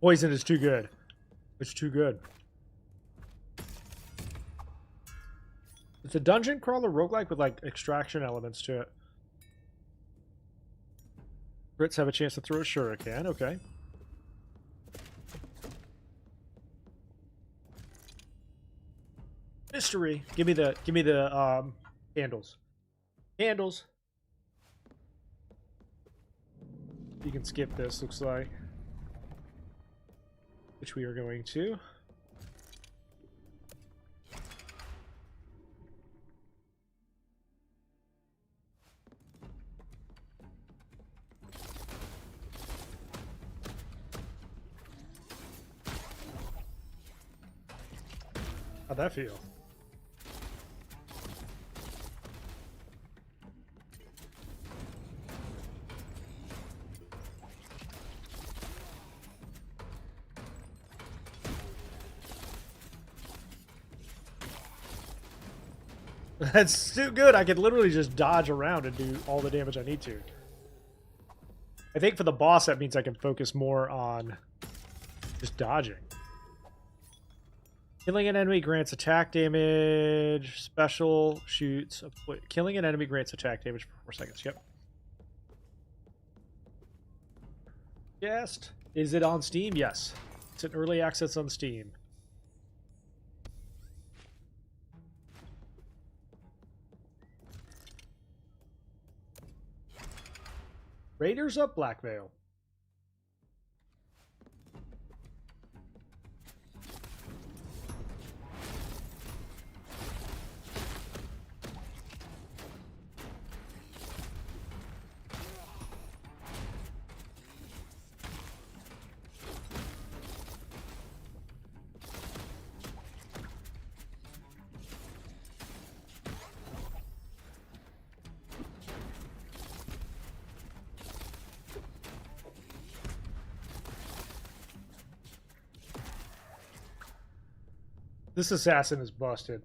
Poison is too good. It's too good. It's a dungeon crawler roguelike with like extraction elements to it. Brits have a chance to throw a shuriken. Okay. Mystery. Give me the candles. Candles. You can skip this, looks like. Which we are going to. How'd that feel? That's too good. I could literally just dodge around and do all the damage I need to. I think for the boss, that means I can focus more on just dodging. Killing an enemy grants attack damage. Special shoots. Killing an enemy grants attack damage for 4 seconds. Yep. Yes. Is it on Steam? Yes. It's an early access on Steam. Raiders of Blackvale. This assassin is busted.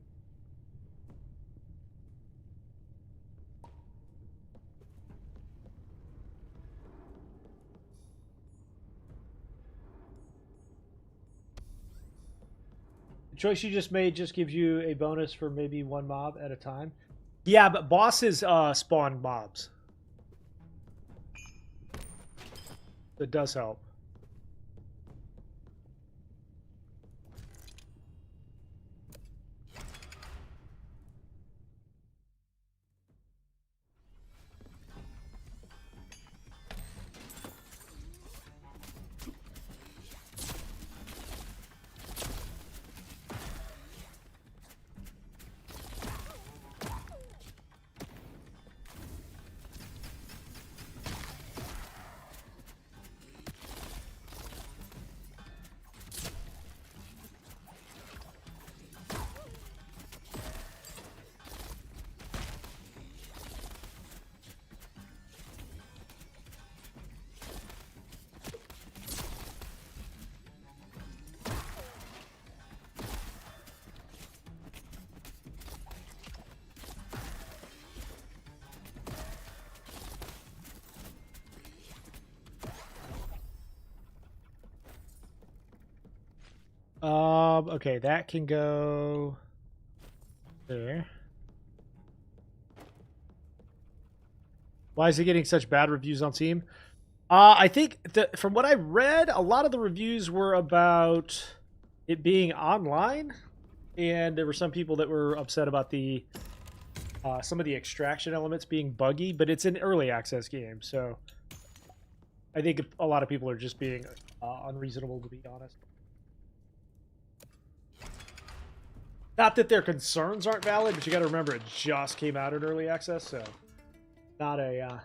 The choice you just made just gives you a bonus for maybe one mob at a time. Yeah, but bosses spawn mobs. That does help. Okay, that can go there. Why is it getting such bad reviews on Steam? I think that from what I read, a lot of the reviews were about it being online, and there were some people that were upset about the some of the extraction elements being buggy, but it's an early access game, so I think a lot of people are just being unreasonable, to be honest. Not that their concerns aren't valid, but you got to remember it just came out in early access, so not a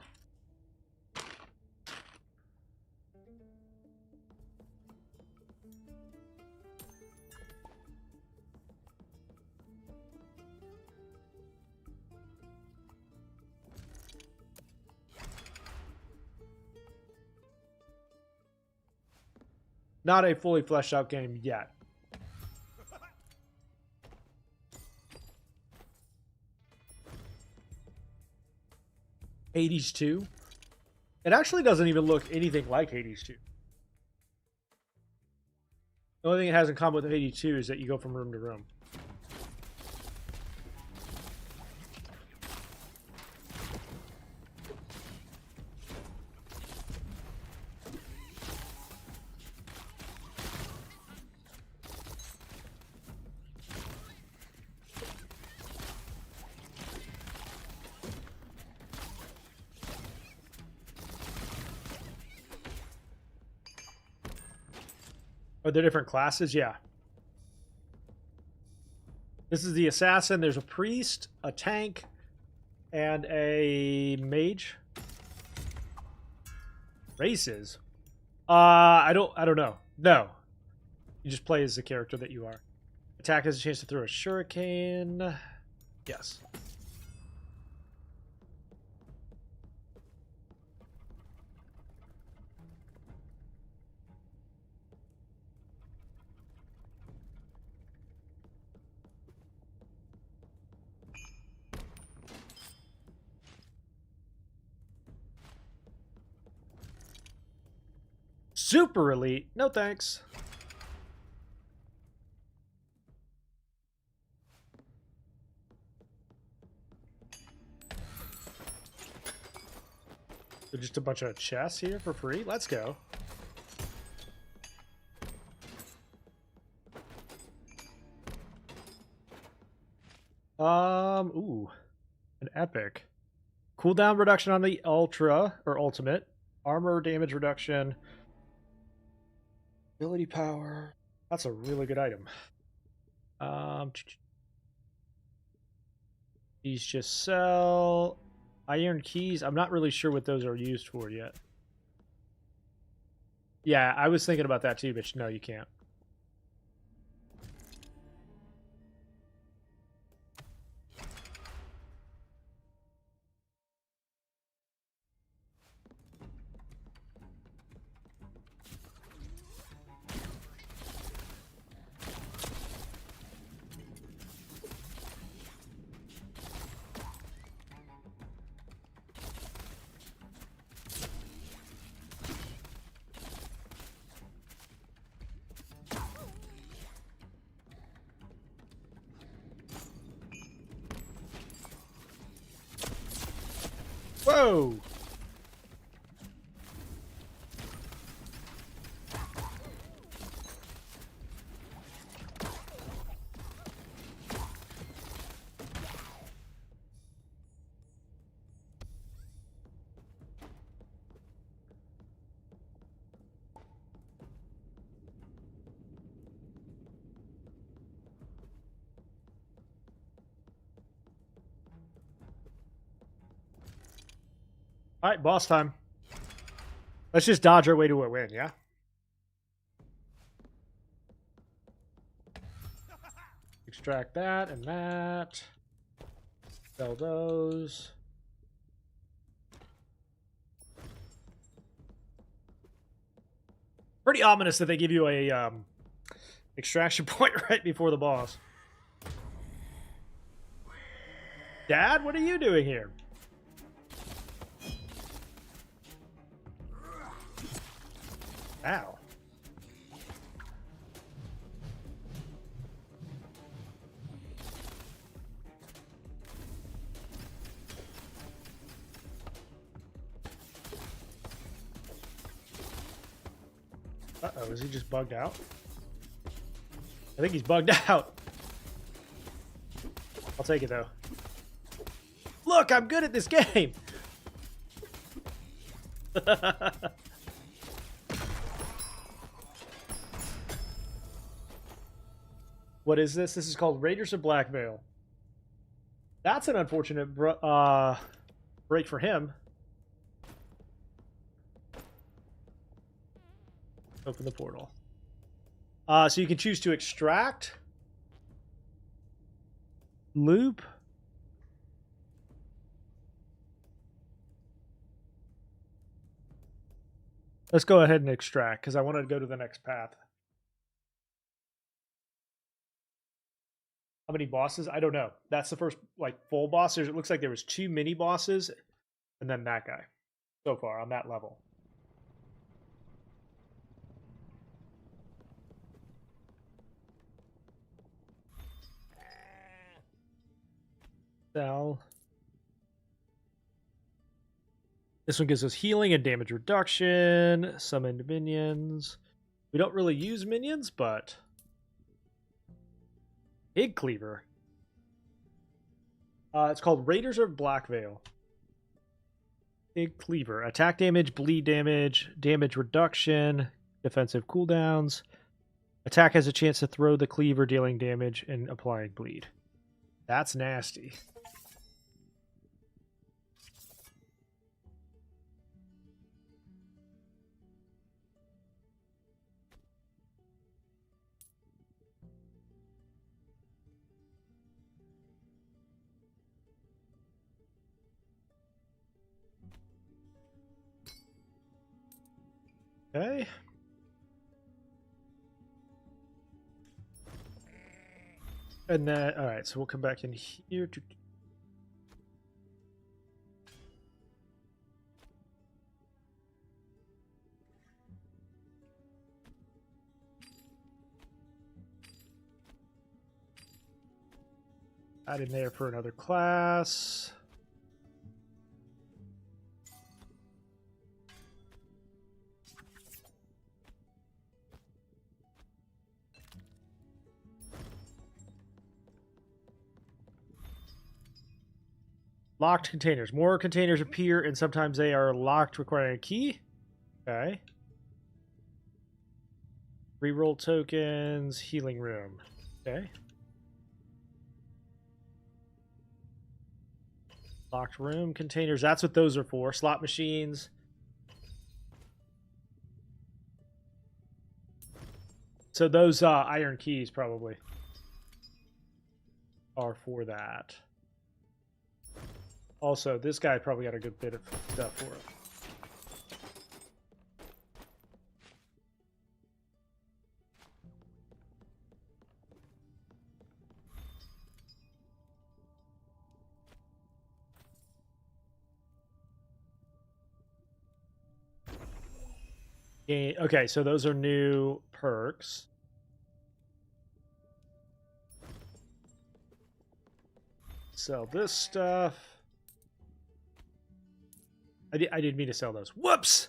not a fully fleshed out game yet. Hades 2. It actually doesn't even look anything like Hades 2. The only thing it has in common with 82 is that you go from room to room. Are there different classes? Yeah. This is the assassin. There's a priest, a tank, and a mage. Races? I don't know. No. You just play as the character that you are. Attack has a chance to throw a shuriken. Yes. Super elite? No thanks. So just a bunch of chests here for free? Let's go. Ooh. An epic. Cooldown reduction on the ultra, or ultimate. Armor damage reduction. Ability power. That's a really good item. These just sell. Iron keys. I'm not really sure what those are used for yet. Yeah, I was thinking about that too, but no, you can't. Whoa! All right, boss time. Let's just dodge our way to a win, yeah? Extract that and that. Sell those. Pretty ominous that they give you a extraction point right before the boss. Dad, what are you doing here? Ow. Uh-oh, is he just bugged out? I think he's bugged out. I'll take it, though. Look, I'm good at this game! What is this? This is called Raiders of Blackvale. That's an unfortunate break for him. Open the portal. So you can choose to extract, loop, let's go ahead and extract because I wanted to go to the next path. How many bosses? I don't know. That's the first like full boss. It looks like there was 2 mini bosses and then that guy so far on that level. Sell. This one gives us healing and damage reduction. Summon minions. We don't really use minions, but Big Cleaver. It's called Raiders of Black Veil. Big Cleaver. Attack damage, bleed damage, damage reduction, defensive cooldowns. Attack has a chance to throw the cleaver, dealing damage and applying bleed. That's nasty. Okay. And then, all right, so we'll come back in here to. Add in there for another class. Locked containers. More containers appear, and sometimes they are locked, requiring a key. Okay. Reroll tokens. Healing room. Okay. Locked room containers. That's what those are for. Slot machines. So those iron keys probably are for that. Also, this guy probably got a good bit of stuff for it. Okay, so those are new perks. Sell this stuff. I didn't mean to sell those. Whoops!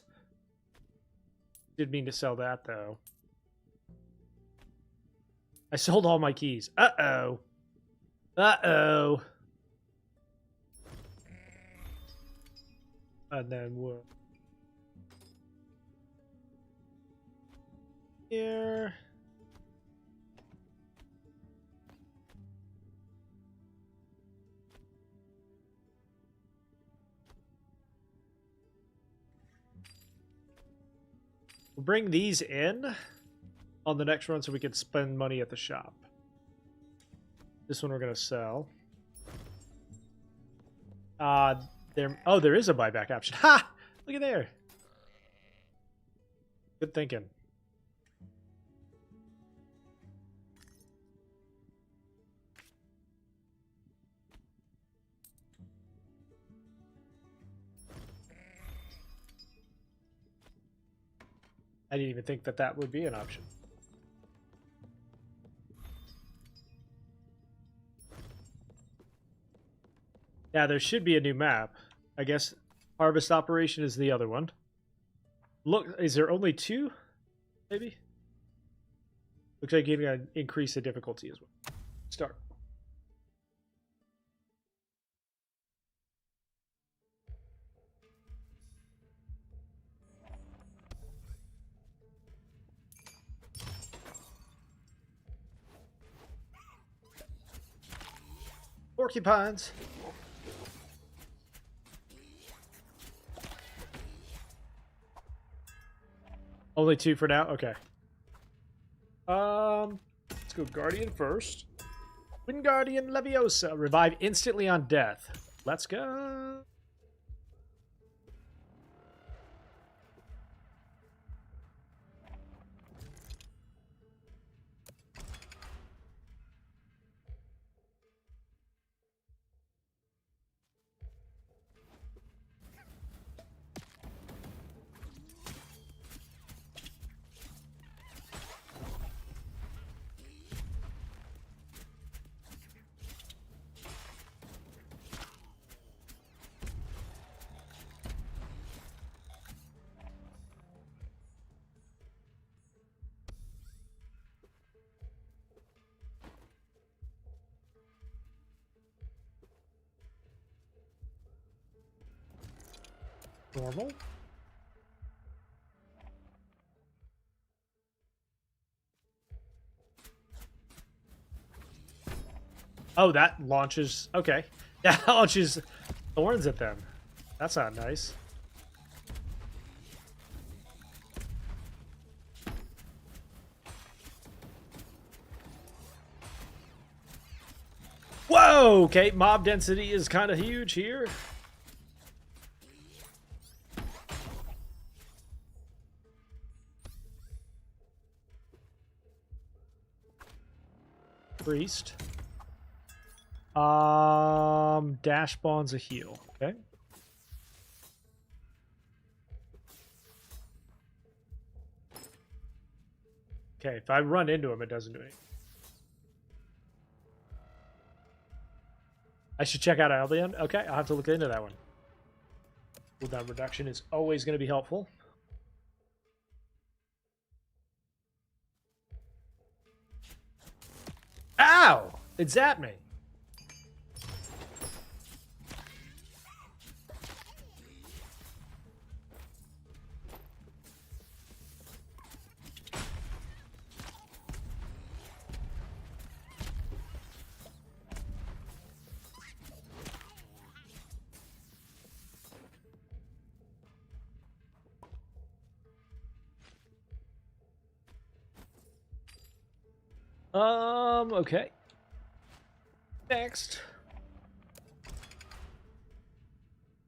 Didn't mean to sell that, though. I sold all my keys. Uh-oh. Uh-oh. And then what? Here. We'll bring these in on the next run so we can spend money at the shop. This one we're going to sell. There is a buyback option. Ha! Look at there. Good thinking. I didn't even think that that would be an option. Now, there should be a new map. I guess Harvest Operation is the other one. Look, is there only two? Maybe? Looks like you're going to increase the difficulty as well. Start. Porcupines. Only two for now? Okay. Let's go Guardian first. Wingardium Leviosa. Revive instantly on death. Let's go. Normal. Oh, that launches... Okay. That launches thorns at them. That's not nice. Whoa! Okay, mob density is kind of huge here. Priest. Dash Bond's a heal. Okay. Okay, if I run into him, it doesn't do anything. I should check out Albion. Okay, I'll have to look into that one. Cooldown reduction is always going to be helpful. Ow! It zapped me. Okay. Next.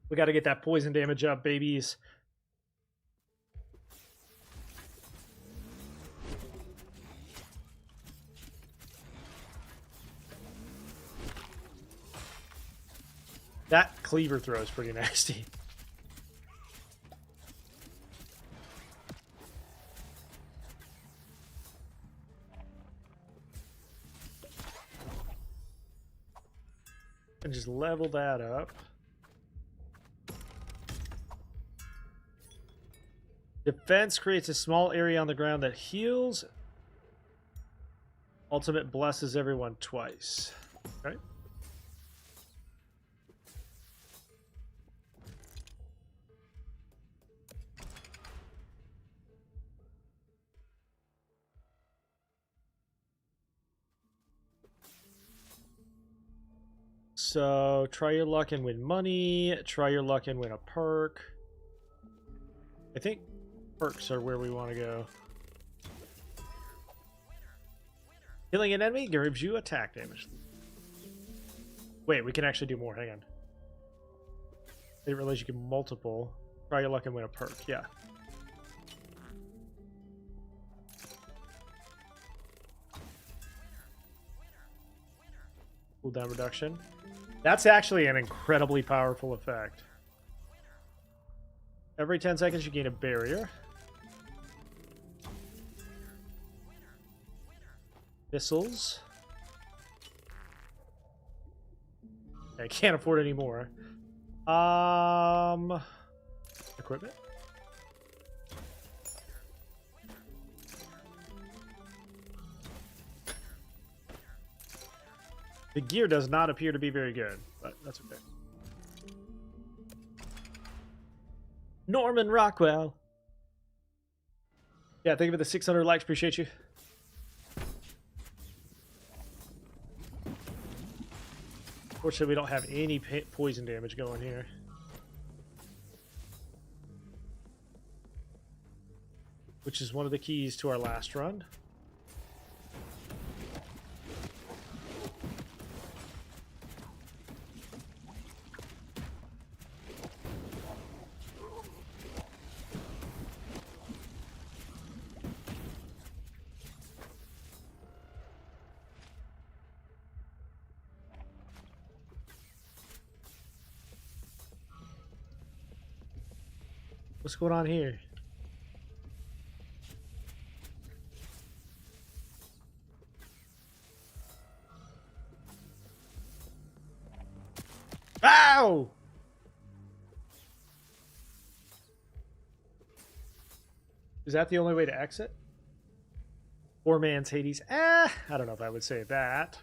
We got to get that poison damage up, babies. That cleaver throw is pretty nasty. And just level that up. Defense creates a small area on the ground that heals. Ultimate blesses everyone twice. Right? So, try your luck and win money. Try your luck and win a perk. I think perks are where we want to go. Killing an enemy gives you attack damage. Wait, we can actually do more. Hang on. I didn't realize you can multiple. Try your luck and win a perk. Yeah. Cooldown reduction. That's actually an incredibly powerful effect. Every 10 seconds you gain a barrier. Missiles. I can't afford any more. Equipment. The gear does not appear to be very good, but that's okay. Norman Rockwell. Yeah, thank you for the 600 likes. Appreciate you. Fortunately, we don't have any poison damage going here. Which is one of the keys to our last run. What's going on here? Ow! Is that the only way to exit? Poor man's Hades. I don't know if I would say that.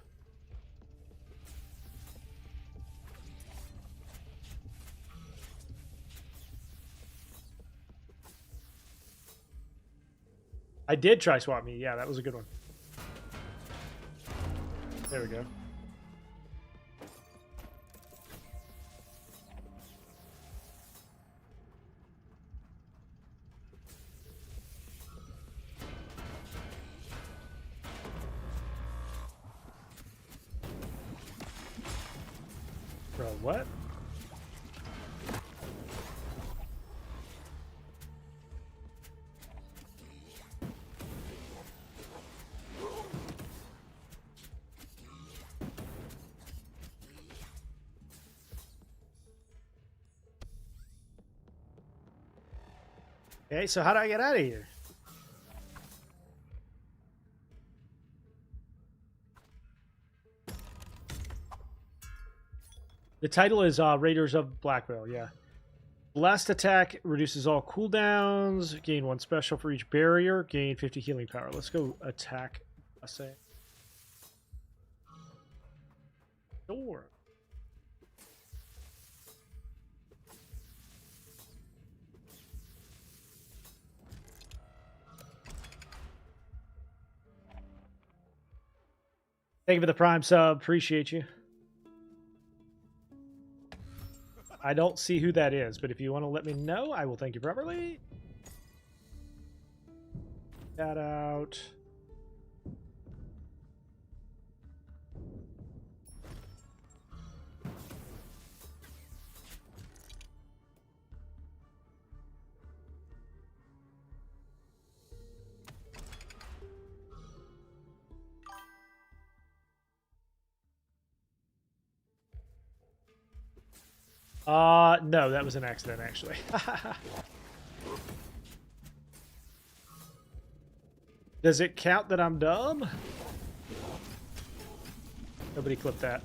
I did try Swap Me. Yeah, that was a good one. There we go. Bro, what? Okay, so how do I get out of here? The title is Raiders of Blackwell, yeah. Blast attack reduces all cooldowns. Gain 1 special for each barrier. Gain 50 healing power. Let's go attack. I say. Door. Thank you for the Prime sub. Appreciate you. I don't see who that is, but if you want to let me know, I will thank you properly. That out. No, that was an accident, actually. Does it count that I'm dumb? Nobody clipped that.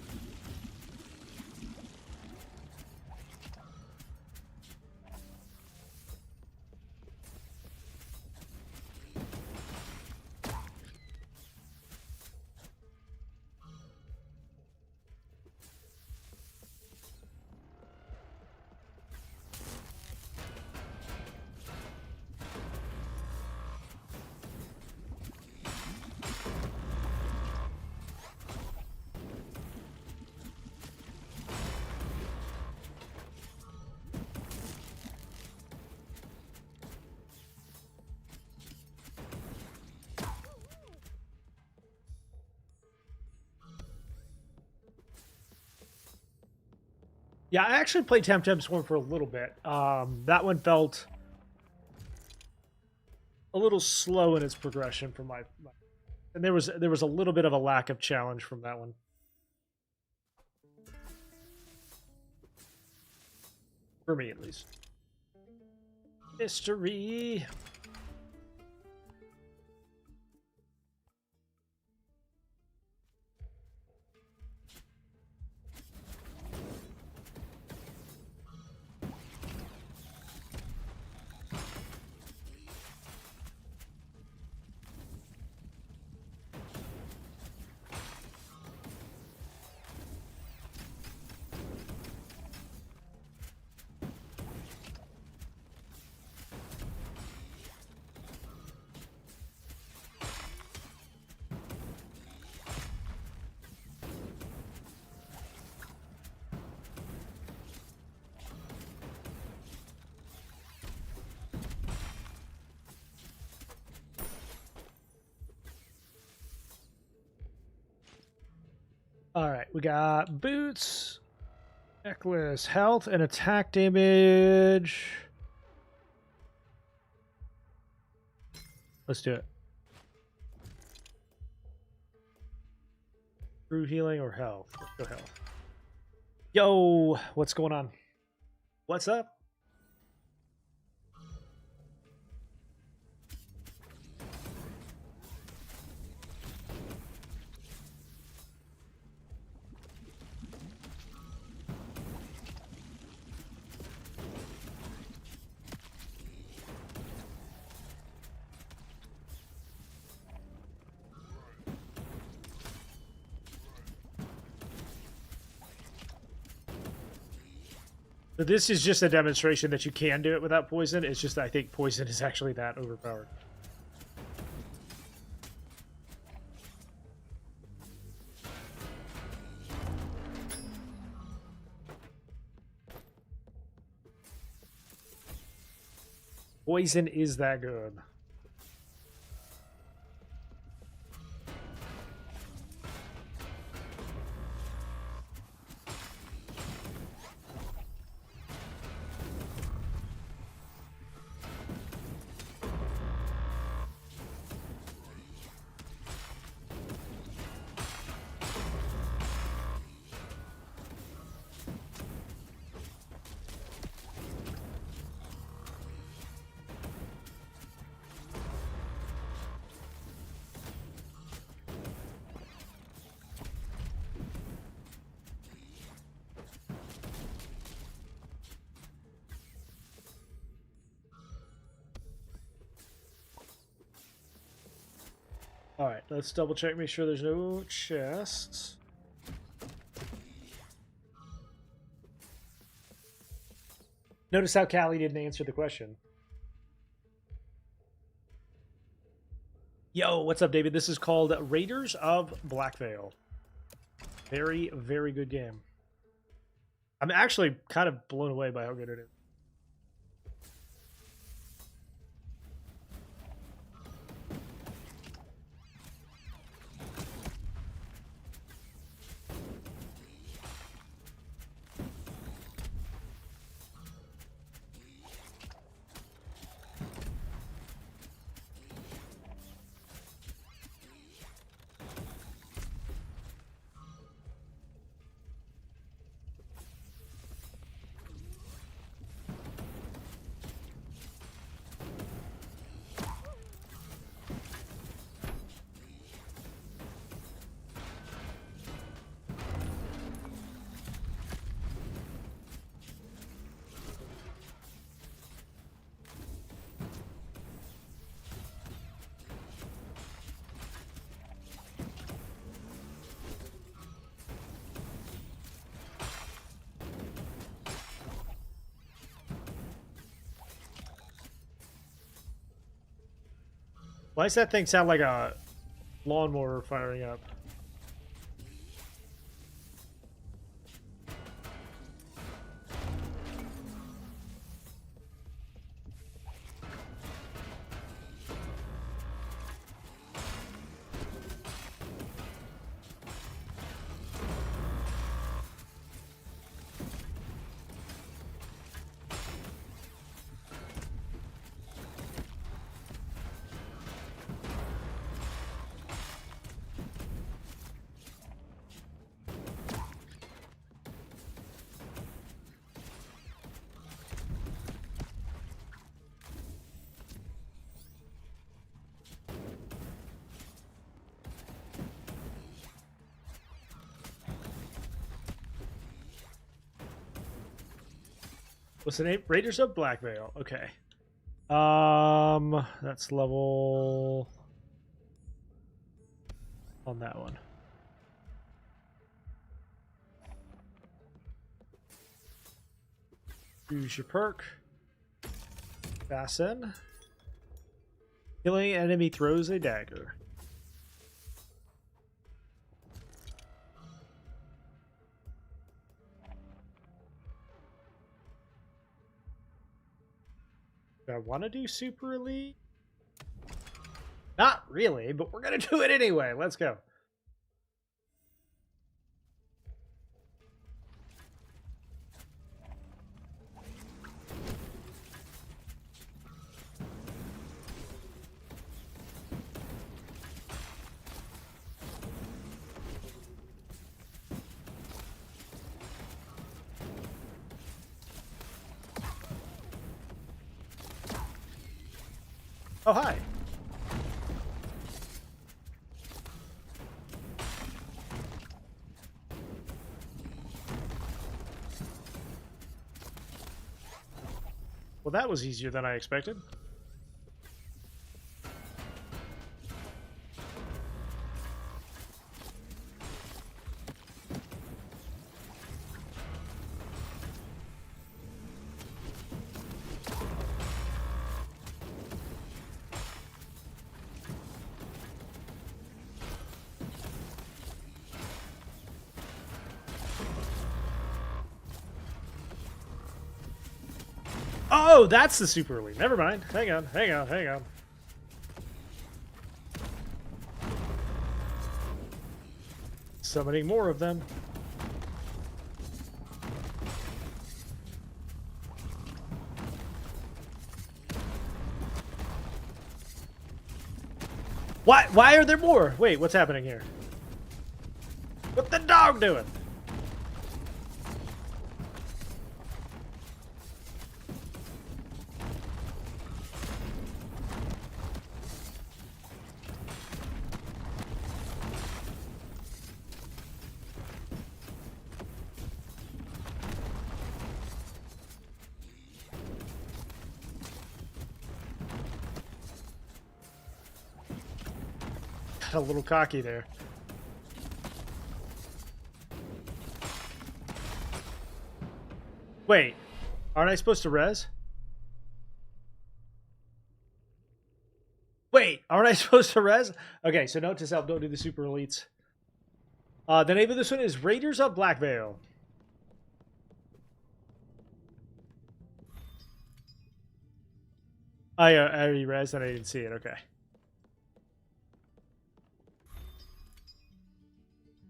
Yeah, I actually played Temtem Swarm for a little bit. That one felt a little slow in its progression for my and there was a little bit of a lack of challenge from that one. For me, at least. History. All right, we got boots, necklace, health, and attack damage. Let's do it. True healing or health? Let's go health. Yo, what's going on? What's up? So this is just a demonstration that you can do it without poison. It's just I think poison is actually that overpowered. poison is that good. Alright, let's double check, make sure there's no chests. Notice how Callie didn't answer the question. Yo, what's up, David? This is called Raiders of Blackveil. Very, very good game. I'm actually kind of blown away by how good it is. Why does that thing sound like a lawnmower firing up? What's the name? Raiders of Blackveil. Okay. That's level on that one. Use your perk. Fasten. Killing enemy throws a dagger. Do I want to do Super Elite? Not really, but we're going to do it anyway. Let's go. Oh, hi. Well, that was easier than I expected. Oh, that's the super elite. Never mind. Hang on. Summoning more of them. Why are there more? Wait, what's happening here? What's the dog doing? Got a little cocky there. Wait, aren't I supposed to res? Wait, aren't I supposed to res? Okay, so note to self, don't do the super elites. The name of this one is Raiders of Black Veil. I already res and I didn't see it, okay.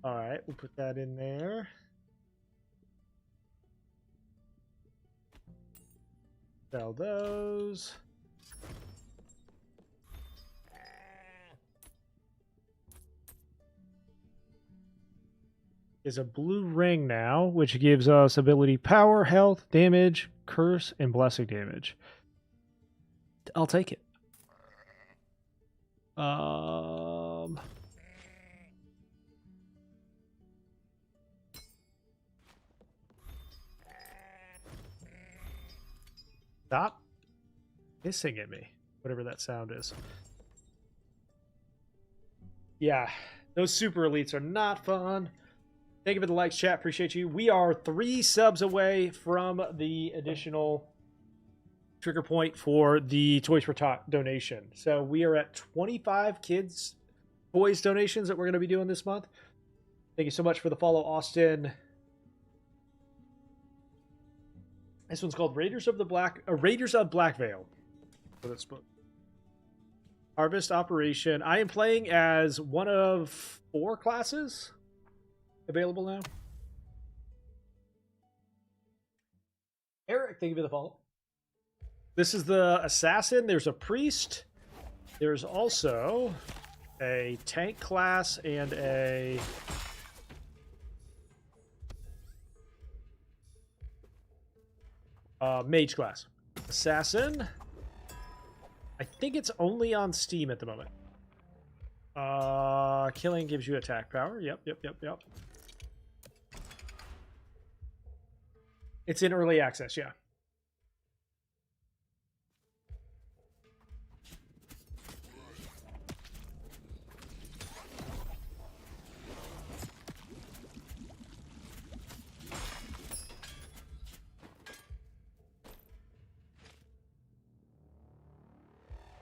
Alright, we'll put that in there. Sell those. Is a blue ring now, which gives us ability power, health, damage, curse, and blessing damage. I'll take it. Stop hissing at me, whatever that sound is. Yeah, those super elites are not fun. Thank you for the likes, chat. Appreciate you. We are 3 subs away from the additional trigger point for the Toys for Tot donation. So we are at 25 kids toys donations that we're going to be doing this month. Thank you so much for the follow, Austin. This one's called Raiders of Black Veil. So that's Harvest Operation. I am playing as one of 4 classes available now. Eric, thank you for the follow. This is the assassin. There's a priest. There's also a tank class and a mage class. Assassin. I think it's only on Steam at the moment. Killing gives you attack power. Yep. It's in early access, yeah.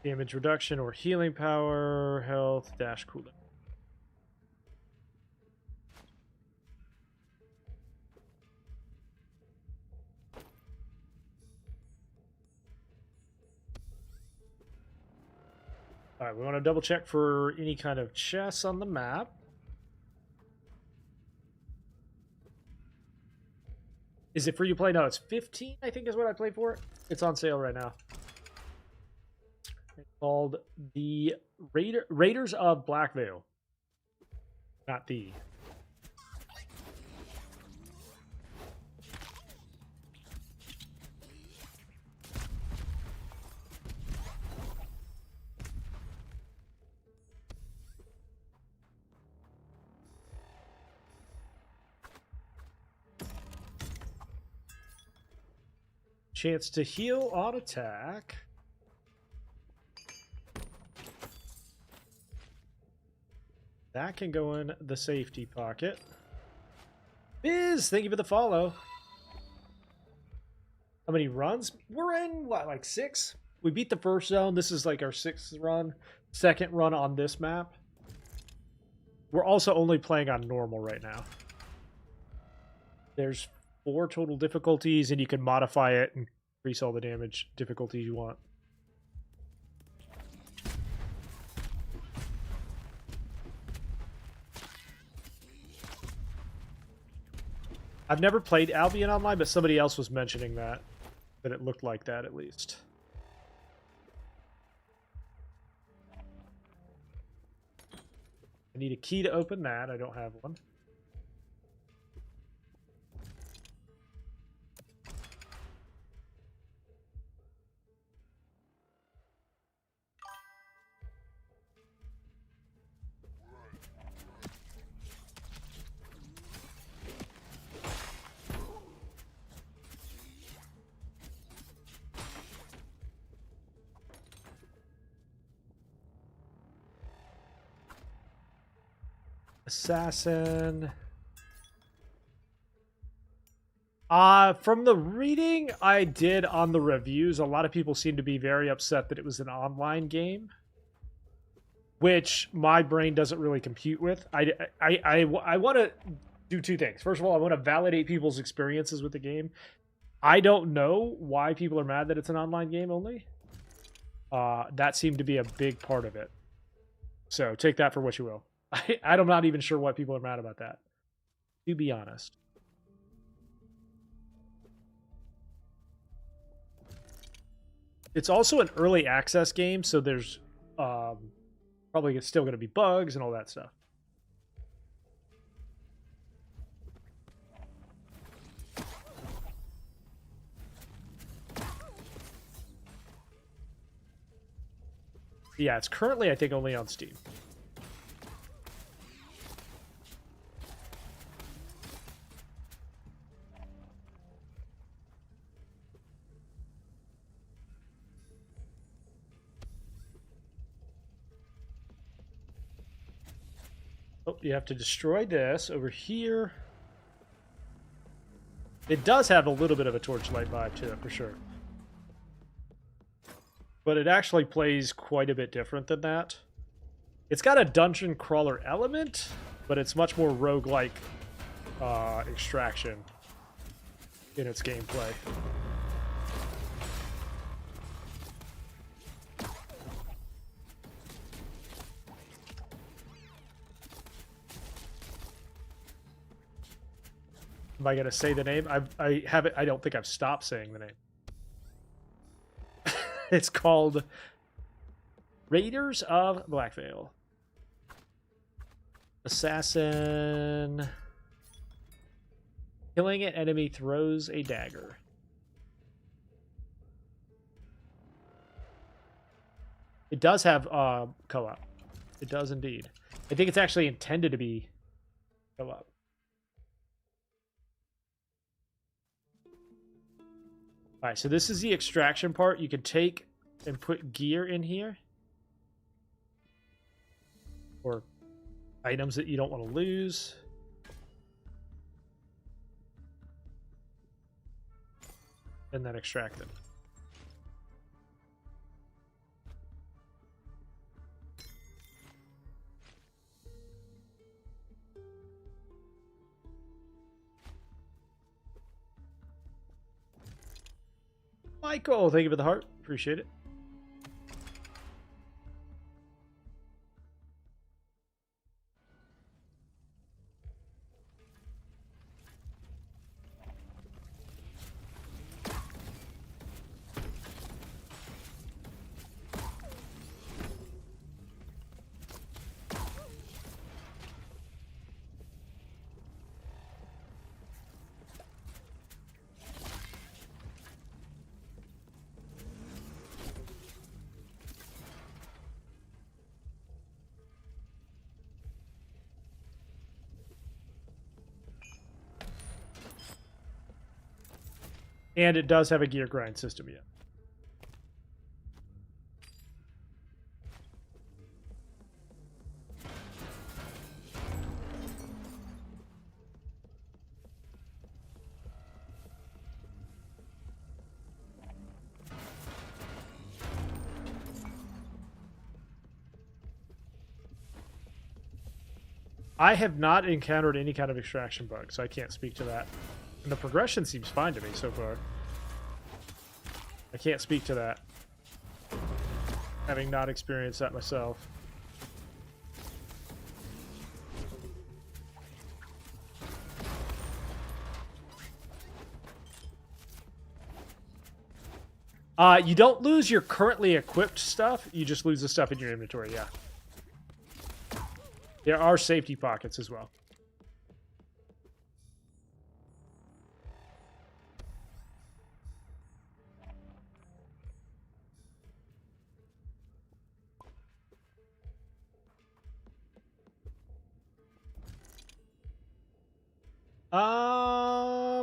Damage reduction or healing power, health, dash cooldown. Alright, we want to double check for any kind of chests on the map. Is it free to play? No, it's 15, I think is what I played for it. It's on sale right now. It's called the Raiders of Black Veil. Not the. Chance to heal on attack. That can go in the safety pocket. Biz, thank you for the follow. How many runs? We're in, what, like 6? We beat the first zone. This is like our 6th run. 2nd run on this map. We're also only playing on normal right now. There's 4 total difficulties, and you can modify it and Increase all the damage difficulties you want. I've never played Albion Online, but somebody else was mentioning that it looked like that at least. I need a key to open that. I don't have one. Assassin. From the reading I did on the reviews, a lot of people seem to be very upset that it was an online game, which my brain doesn't really compute with. I want to do two things. First of all, I want to validate people's experiences with the game. I don't know why people are mad that it's an online game only. That seemed to be a big part of it. So take that for what you will. I'm not even sure why people are mad about that, to be honest. It's also an early access game, so there's probably still going to be bugs and all that stuff. Yeah, it's currently, I think, only on Steam. Oh, you have to destroy this over here. It does have a little bit of a Torchlight vibe to it, for sure. But it actually plays quite a bit different than that. It's got a dungeon crawler element, but it's much more roguelike extraction in its gameplay. Am I gonna say the name? I haven't. I don't think I've stopped saying the name. It's called Raiders of Blackvale. Assassin. Killing an enemy throws a dagger. It does have co-op. It does indeed. I think it's actually intended to be co-op. All right, so this is the extraction part. You can take and put gear in here. Or items that you don't want to lose. And then extract them. Michael, thank you for the heart. Appreciate it. And it does have a gear grind system yet. I have not encountered any kind of extraction bug, so I can't speak to that. And the progression seems fine to me so far. I can't speak to that, having not experienced that myself. You don't lose your currently equipped stuff. You just lose the stuff in your inventory, yeah. There are safety pockets as well.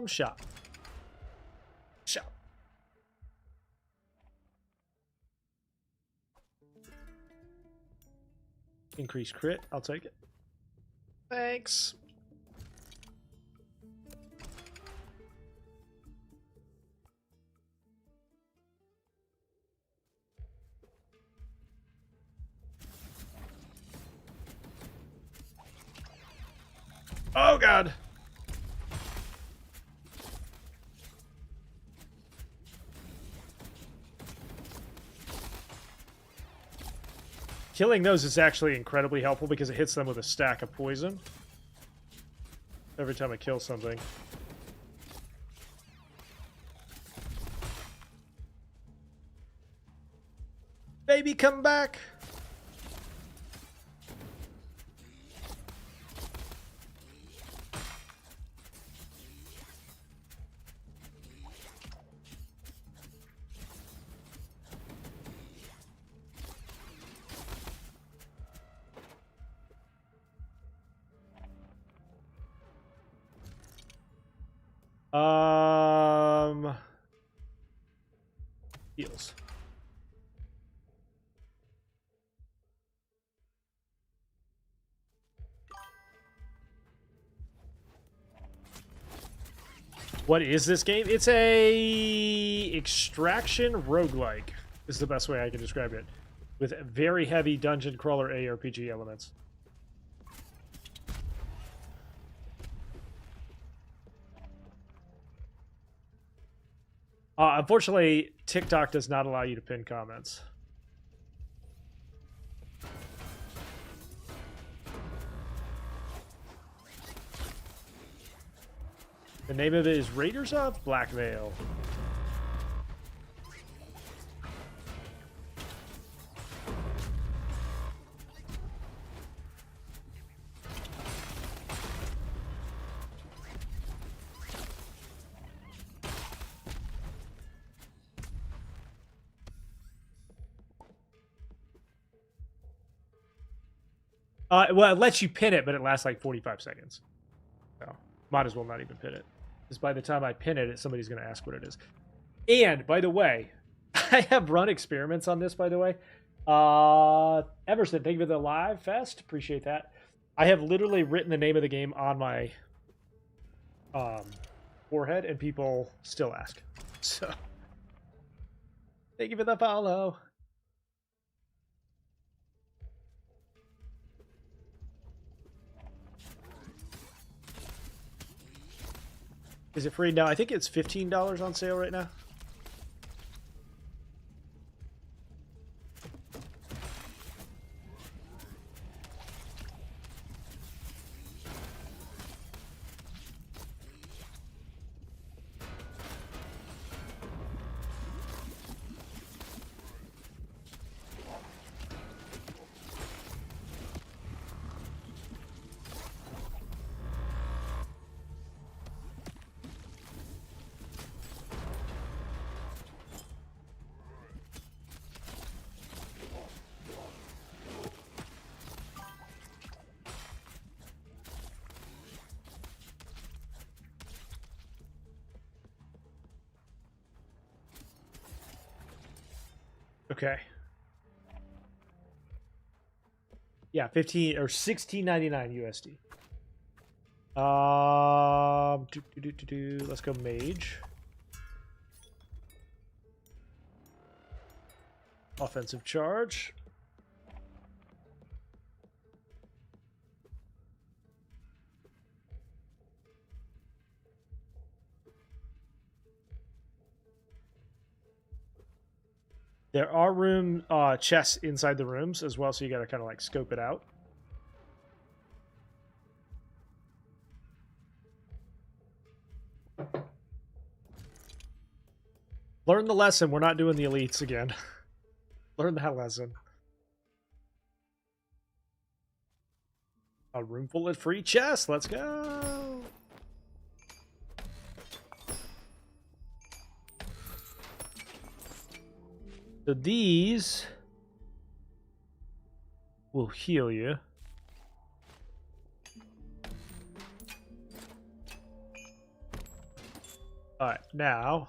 Shop. Shop. Increase crit. I'll take it. Thanks. Oh, God. Killing those is actually incredibly helpful because it hits them with a stack of poison every time I kill something. Baby, come back! Heals. What is this game? It's a extraction roguelike is the best way I can describe it, with very heavy dungeon crawler ARPG elements. Unfortunately, TikTok does not allow you to pin comments. The name of it is Raiders of Blackveil. Well, it lets you pin it, but it lasts like 45 seconds. So, might as well not even pin it. Because by the time I pin it, somebody's going to ask what it is. And, by the way, I have run experiments on this, by the way. Everson, thank you for the live fest. Appreciate that. I have literally written the name of the game on my forehead, and people still ask. So, thank you for the follow. Is it free? No, I think it's $15 on sale right now. Okay. Yeah, 15 or 16.99 USD. Let's go mage. Offensive charge. There are chests inside the rooms as well, so you got to kind of like scope it out. Learn the lesson. We're not doing the elites again. Learn that lesson. A room full of free chests. Let's go. So these will heal you. All right, now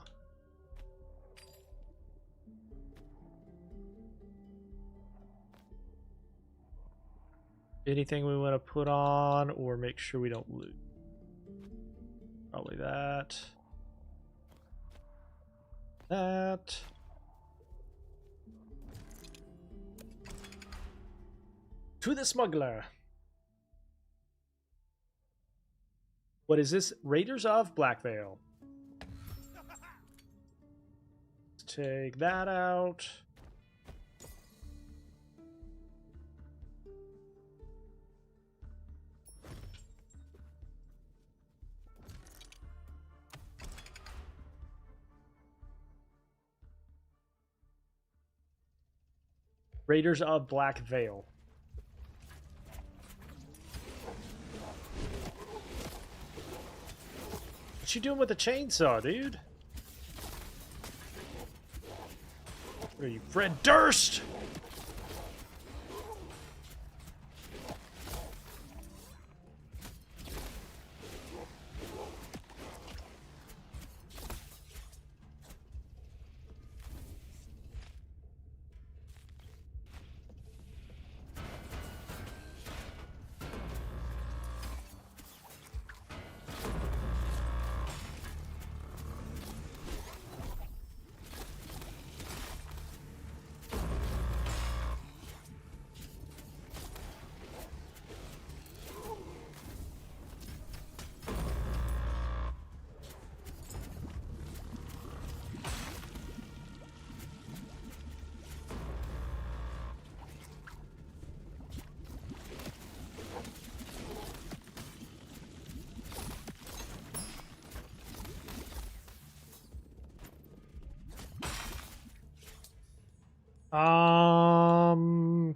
anything we want to put on or make sure we don't lose? Probably that. That. To the smuggler. What is this? Raiders of Blackvale. Let's take that out. Raiders of Black Veil. What you doing with the chainsaw, dude? What are you, Fred Durst?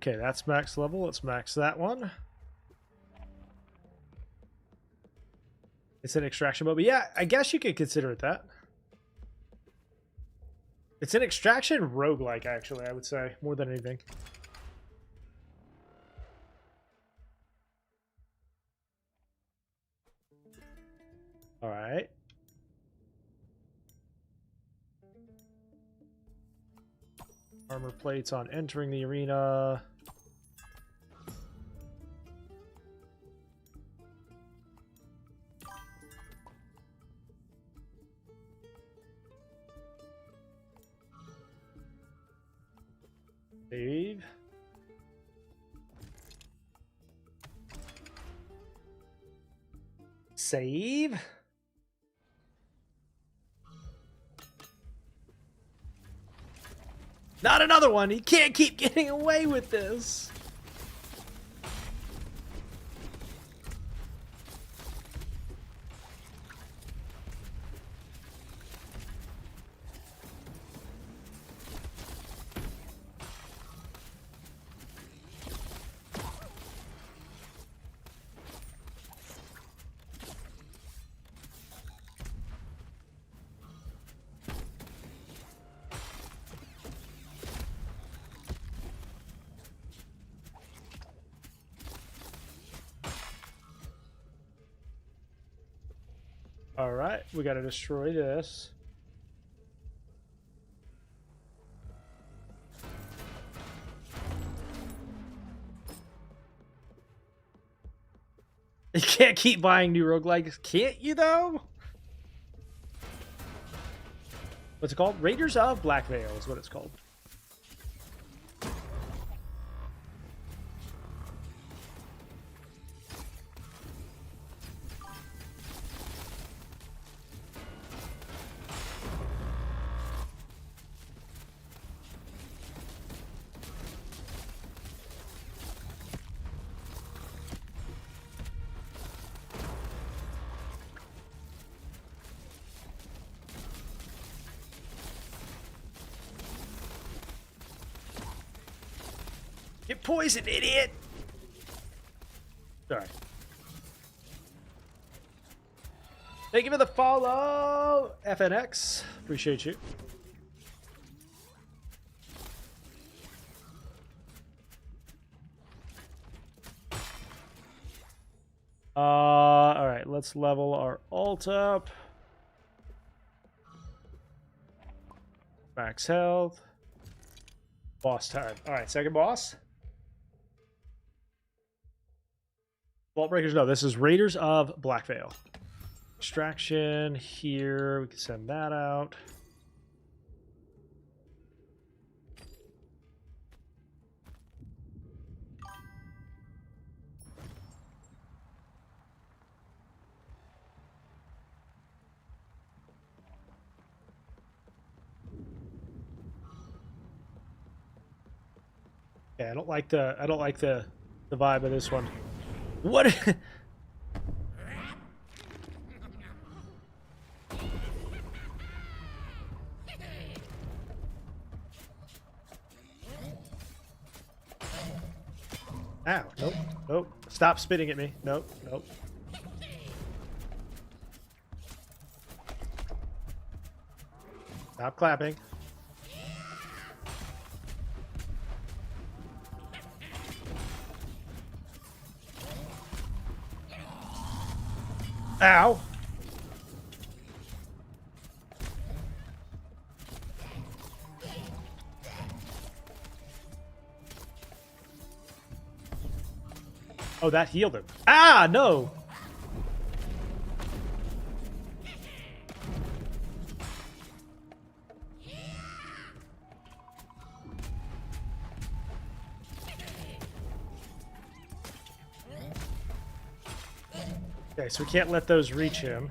Okay, that's max level. Let's max that one. It's an extraction mode, but yeah, I guess you could consider it that. It's an extraction roguelike, actually, I would say, more than anything. All right. Armor plates on entering the arena. Save. Save. Not another one. He can't keep getting away with this. All right, we got to destroy this. You can't keep buying new roguelikes, can't you, though? What's it called? Raiders of Black Veil is what it's called. Get poisoned, idiot! Sorry. Thank you for the follow, FNX. Appreciate you. All right, let's level our ult up. Max health. Boss time. All right, second boss. Vault Breakers, no, this is Raiders of Blackvale. Extraction here, we can send that out. Yeah, I don't like the vibe of this one. What? Ow, nope, nope. Stop spitting at me. Nope, nope. Stop clapping. Ow. Oh, that healed him. Ah, no. Okay, so we can't let those reach him.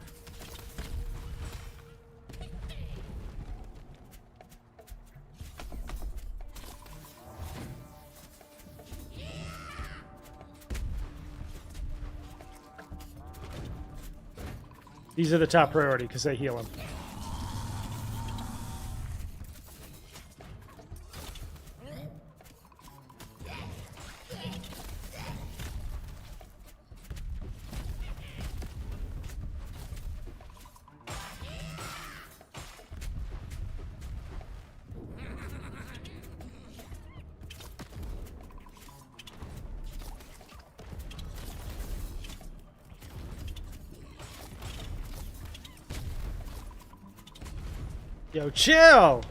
These are the top priority because they heal him. Yo, chill!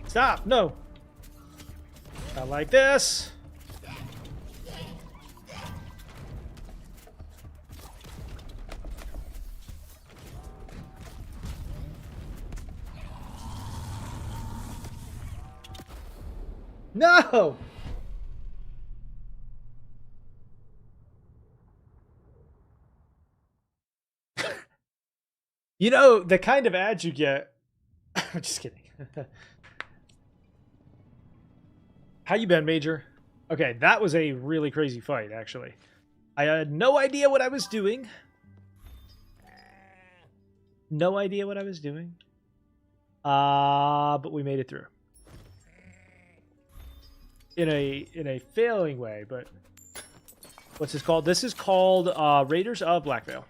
Stop! No! Not like this! No! You know, the kind of ads you get... I'm just kidding. How you been, Major? Okay, that was a really crazy fight, actually. I had no idea what I was doing. No idea what I was doing. But we made it through. In a failing way, but... What's this called? This is called Raiders of Blackvale.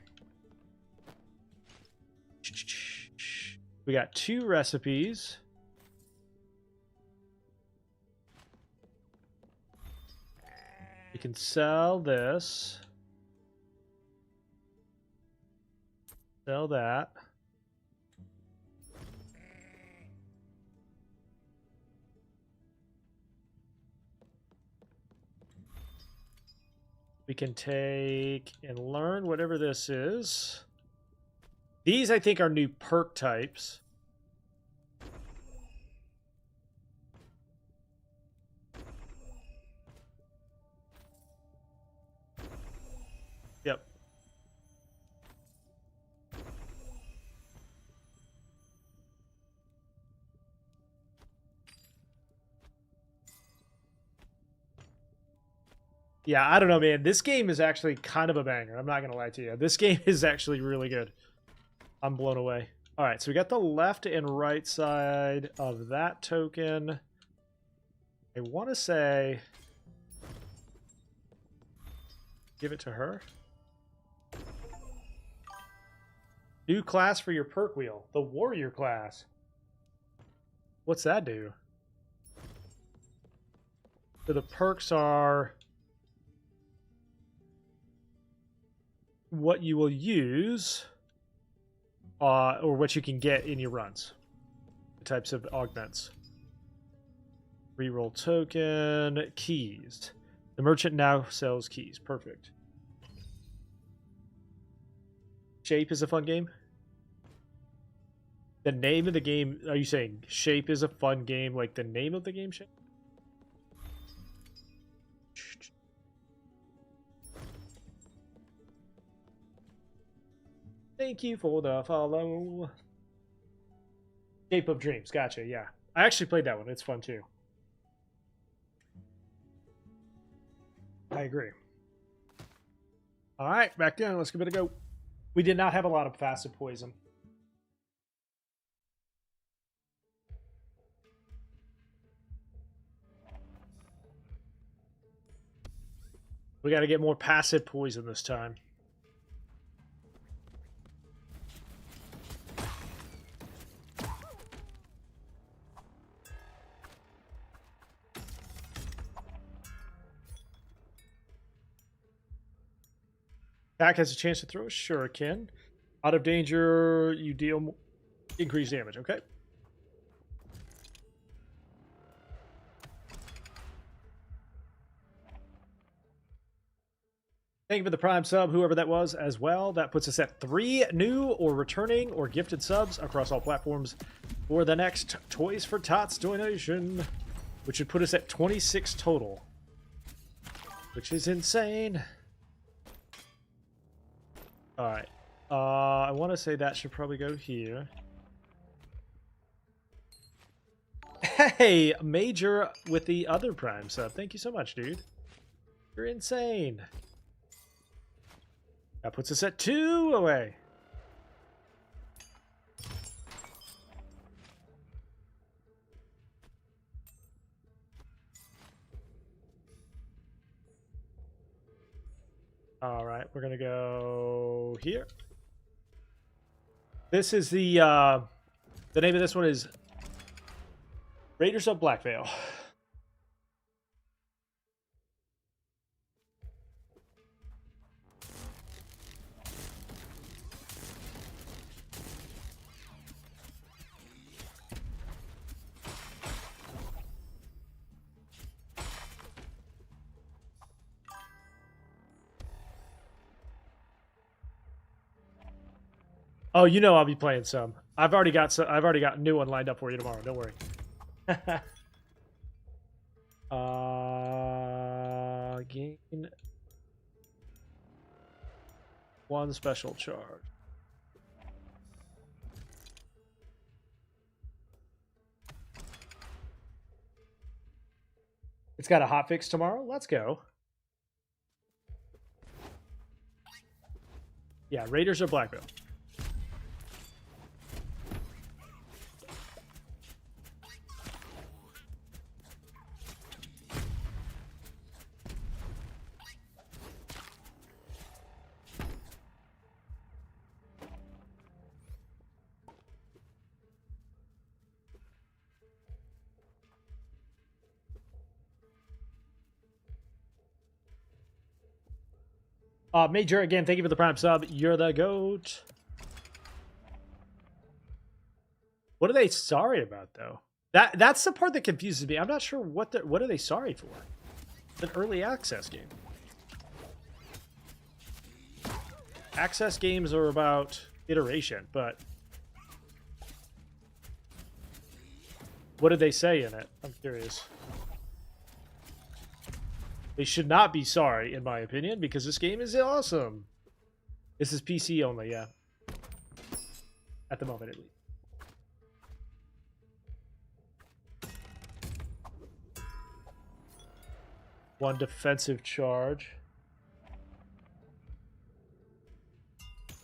We got 2 recipes. We can sell this. Sell that. We can take and learn whatever this is. These, I think, are new perk types. Yep. Yeah, I don't know, man. This game is actually kind of a banger. I'm not going to lie to you. This game is actually really good. I'm blown away. All right, so we got the left and right side of that token. I want to say... give it to her. New class for your perk wheel. The warrior class. What's that do? So the perks are... what you will use, or what you can get in your runs. The types of augments. Reroll token, keys. The merchant now sells keys. Perfect. Shape is a fun game? The name of the game, are you saying Shape is a fun game, like the name of the game, Shape? Thank you for the follow. Shape of Dreams. Gotcha, yeah. I actually played that one. It's fun, too. I agree. All right, back down. Let's give it a go. We did not have a lot of passive poison. We got to get more passive poison this time. Attack has a chance to throw a shuriken. Out of danger, you deal increased damage. Okay. Thank you for the Prime sub, whoever that was, as well. That puts us at 3 new or returning or gifted subs across all platforms for the next Toys for Tots donation, which would put us at 26 total, which is insane. All right. I want to say that should probably go here. Hey, Major with the other Prime sub. Thank you so much, dude. You're insane. That puts us at 2 away. All right, we're gonna go here. This is the name of this one is Raiders of Blackvale. Oh, you know I'll be playing some. I've already got a new one lined up for you tomorrow. Don't worry. Gain 1 special charge. It's got a hotfix tomorrow. Let's go. Yeah, Raiders of Blackville. Major, again, thank you for the Prime sub. You're the GOAT. What are they sorry about, though? That's the part that confuses me. I'm not sure what are they sorry for. It's an early access game. access games are about iteration, but what did they say in it? I'm curious. They should not be sorry, in my opinion, because this game is awesome. This is PC only, yeah. At the moment, at least. One defensive charge.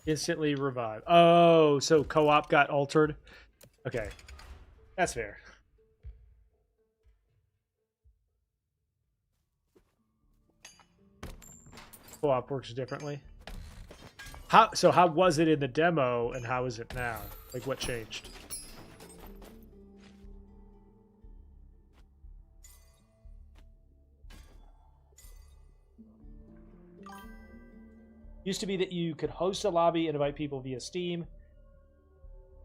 Instantly revive. Oh, so co-op got altered? Okay. That's fair. Co-op works differently. How was it in the demo and how is it now? Like, what changed? Used to be that you could host a lobby and invite people via Steam.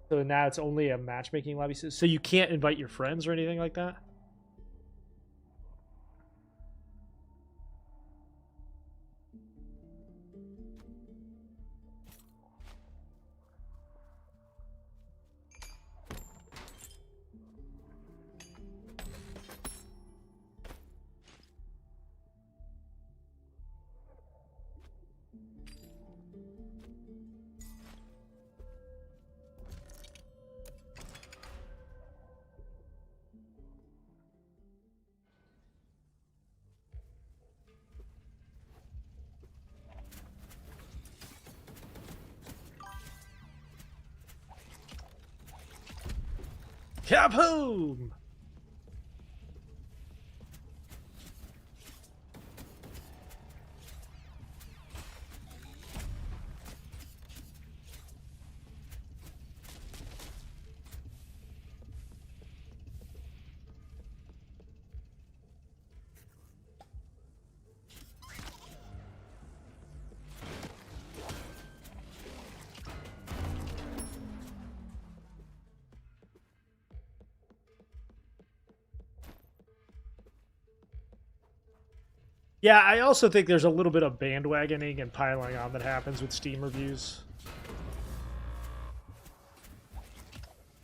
So now it's only a matchmaking lobby. So you can't invite your friends or anything like that? Kaboom! Yeah, I also think there's a little bit of bandwagoning and piling on that happens with Steam reviews.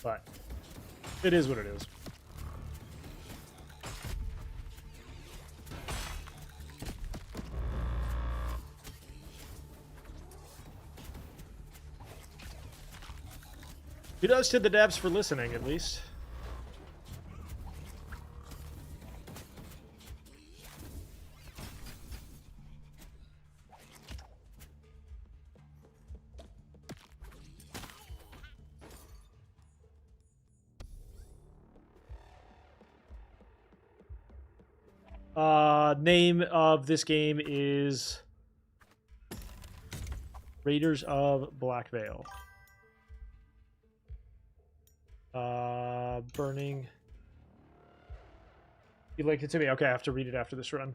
But it is what it is. Kudos to the devs for listening, at least. Name of this game is Raiders of Black Veil. Burning. You linked it to me? Okay, I have to read it after this run.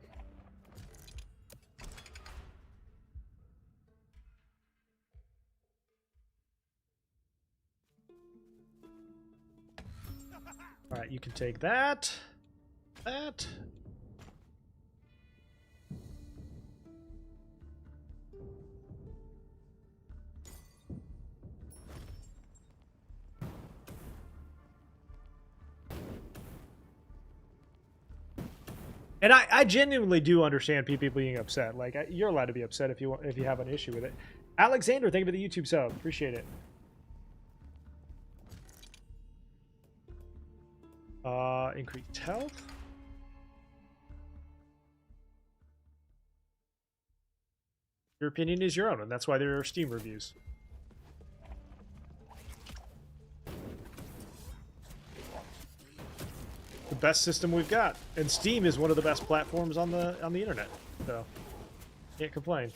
Alright, you can take that. That. And I genuinely do understand people being upset. Like, you're allowed to be upset if you have an issue with it. Alexander, thank you for the YouTube sub. Appreciate it. Increased health. Your opinion is your own, and that's why there are Steam reviews. The best system we've got, and Steam is one of the best platforms on the internet, so can't complain.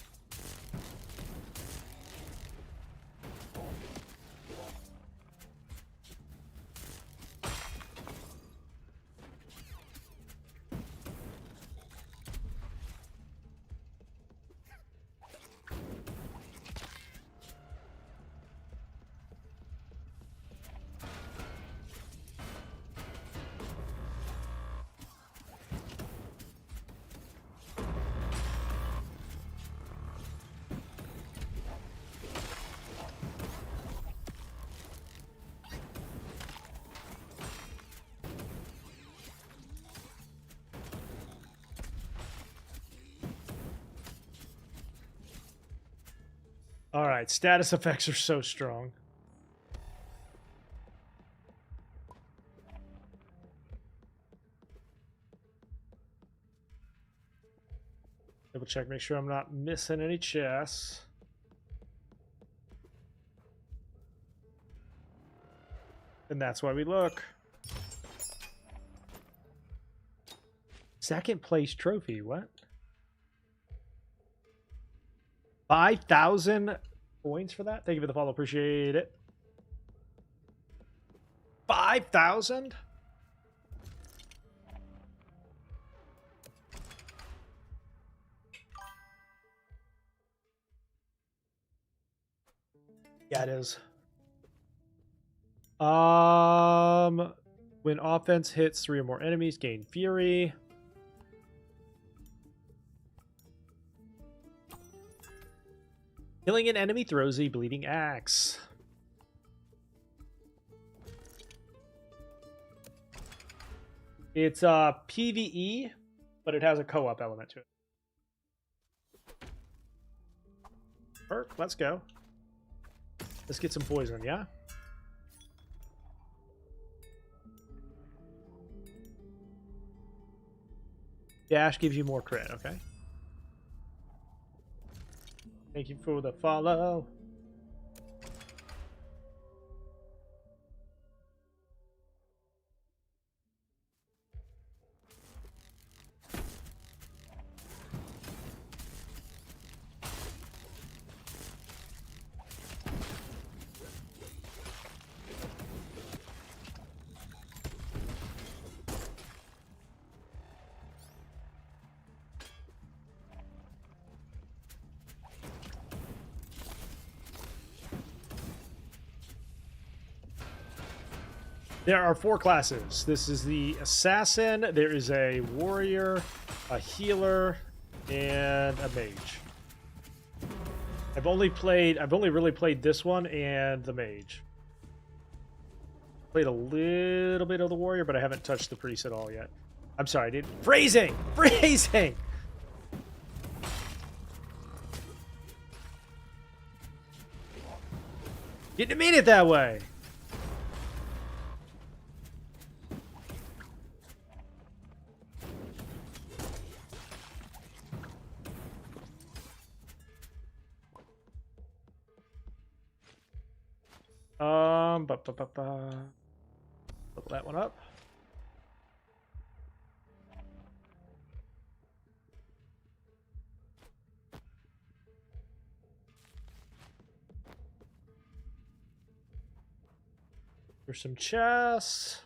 All right, status effects are so strong. Double check, make sure I'm not missing any chests. And that's why we look. Second place trophy, what? 5,000 points for that? Thank you for the follow, appreciate it. 5,000? Yeah, it is. When offense hits 3 or more enemies, gain fury. Killing an enemy throws a bleeding axe. It's PvE, but it has a co-op element to it. Perk, let's go. Let's get some poison, yeah? Dash gives you more crit, okay? Thank you for the follow. There are 4 classes. This is the assassin, there is a warrior, a healer, and a mage. I've only really played this one and the mage. Played a little bit of the warrior, but I haven't touched the priest at all yet. I'm sorry, dude. Phrasing! Phrasing! Didn't mean it that way. Level that one up. There's some chests.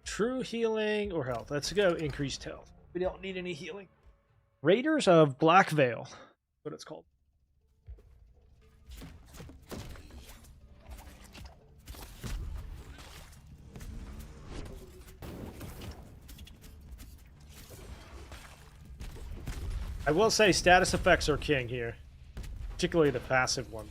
True healing or health. Let's go increased health. We don't need any healing. Raiders of Black Veil. What it's called. I will say status effects are king here. Particularly the passive one.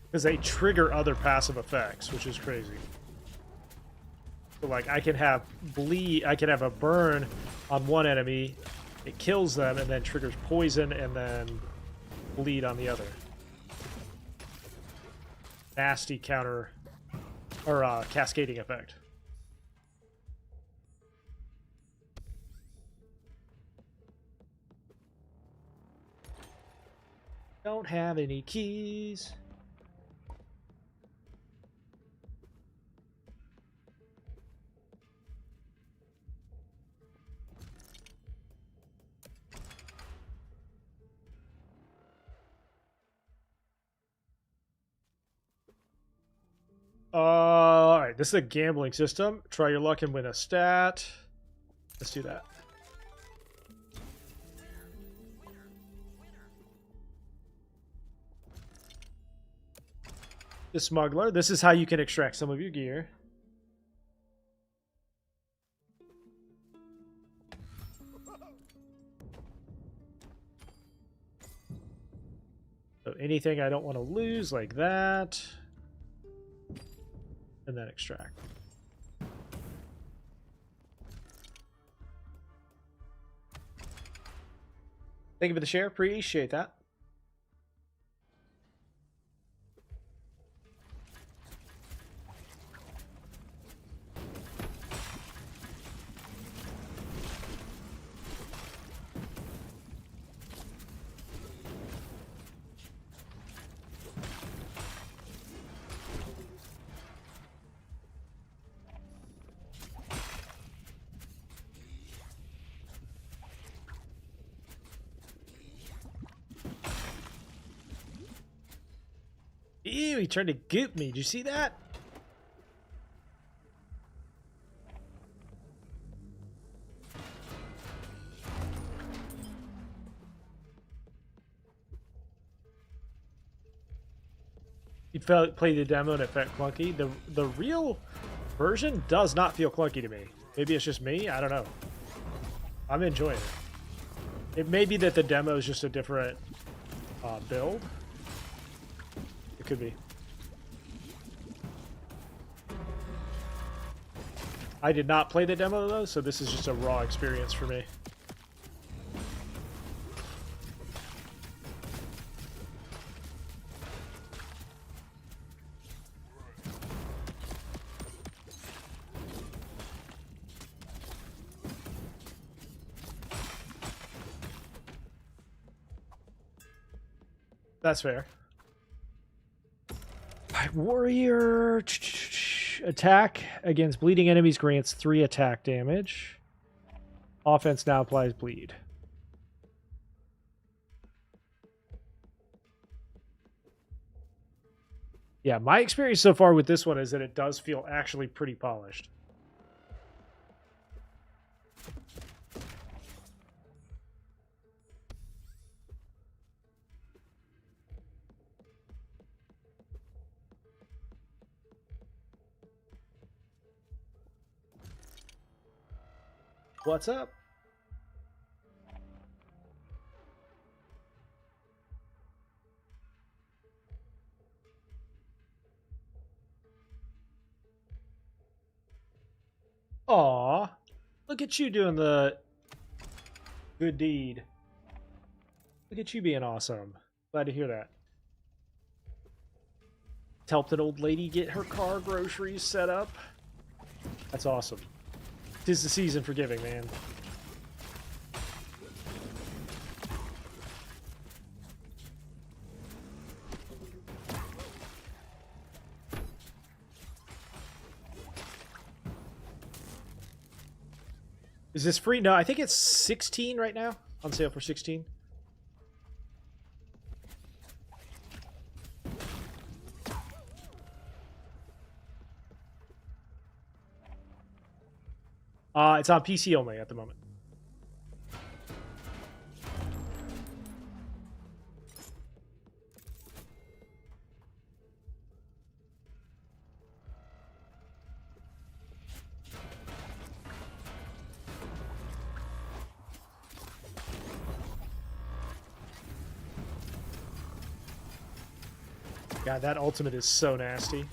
Because they trigger other passive effects, which is crazy. So like I can have a burn on one enemy, it kills them, and then triggers poison and then bleed on the other. Nasty counter or cascading effect. Don't have any keys. All right, this is a gambling system. Try your luck and win a stat. Let's do that. The smuggler. This is how you can extract some of your gear. So anything I don't want to lose, like that. And then extract. Thank you for the share. Appreciate that. Ew, he tried to goop me. Did you see that? You played the demo and it felt clunky. The real version does not feel clunky to me. Maybe it's just me. I don't know. I'm enjoying it. It may be that the demo is just a different build. It could be. I did not play the demo though, so this is just a raw experience for me. That's fair. Warrior attack against bleeding enemies grants 3 attack damage. Offense now applies bleed. Yeah, my experience so far with this one is that it does feel actually pretty polished. What's up? Aw, look at you doing the good deed. Look at you being awesome. Glad to hear that. Helped an old lady get her car groceries set up. That's awesome. 'Tis the season for giving, man. Is this free? No, I think it's 16 right now. On sale for 16. It's on PC only at the moment. God, that ultimate is so nasty.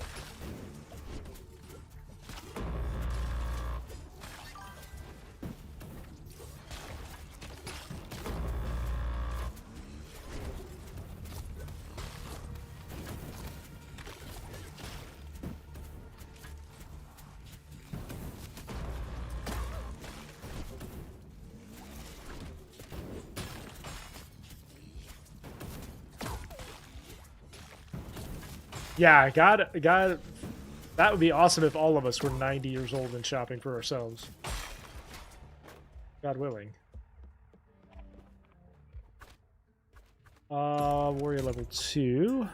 Yeah, God, that would be awesome if all of us were 90 years old and shopping for ourselves. God willing. Warrior level 2.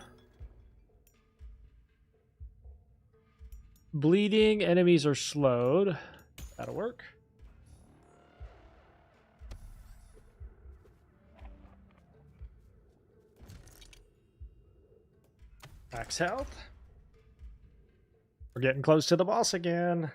Bleeding enemies are slowed. That'll work. Max health. We're getting close to the boss again.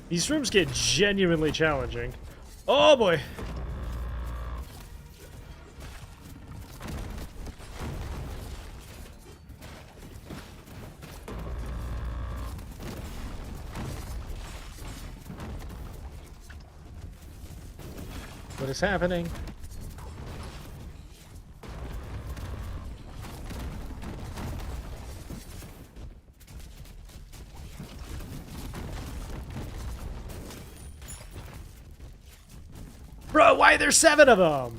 These rooms get genuinely challenging. Oh boy. What is happening? Bro, why are there 7 of them?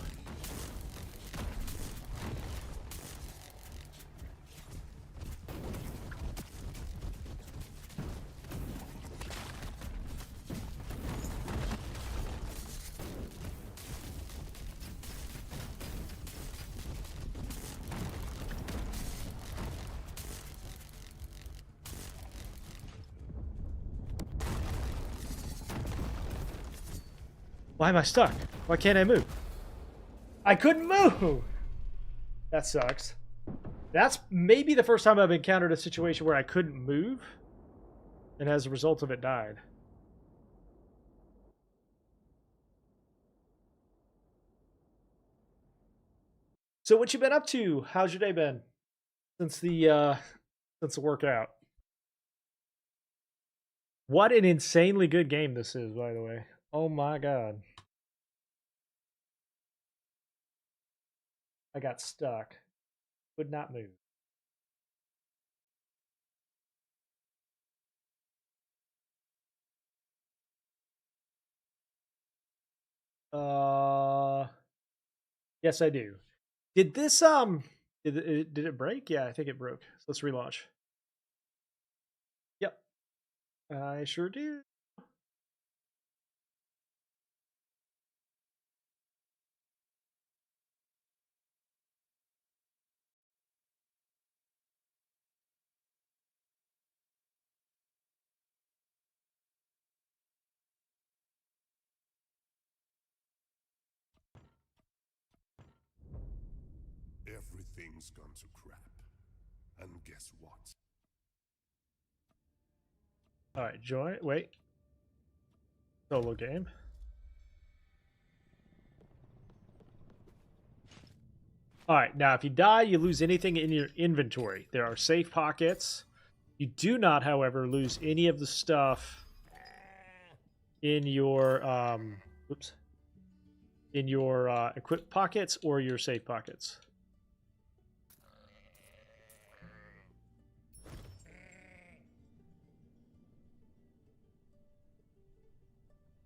Why am I stuck? Why can't I move? I couldn't move! That sucks. That's maybe the first time I've encountered a situation where I couldn't move, and as a result of it died. So what you been up to? How's your day been since the workout? What an insanely good game this is, by the way. Oh my god. I got stuck. Could not move. Yes, I do. Did this did it break? Yeah, I think it broke. So let's relaunch. Yep, I sure do. Everything's gone to crap. And guess what? All right, join. Wait. Solo game. All right, now if you die, you lose anything in your inventory. There are safe pockets. You do not, however, lose any of the stuff in your equip pockets or your safe pockets.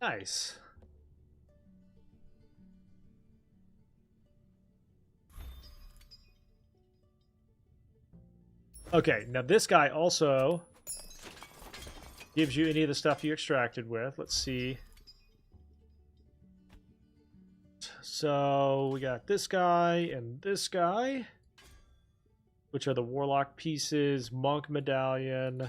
Nice. Okay, now this guy also gives you any of the stuff you extracted with. Let's see. So we got this guy and this guy, which are the warlock pieces, monk medallion,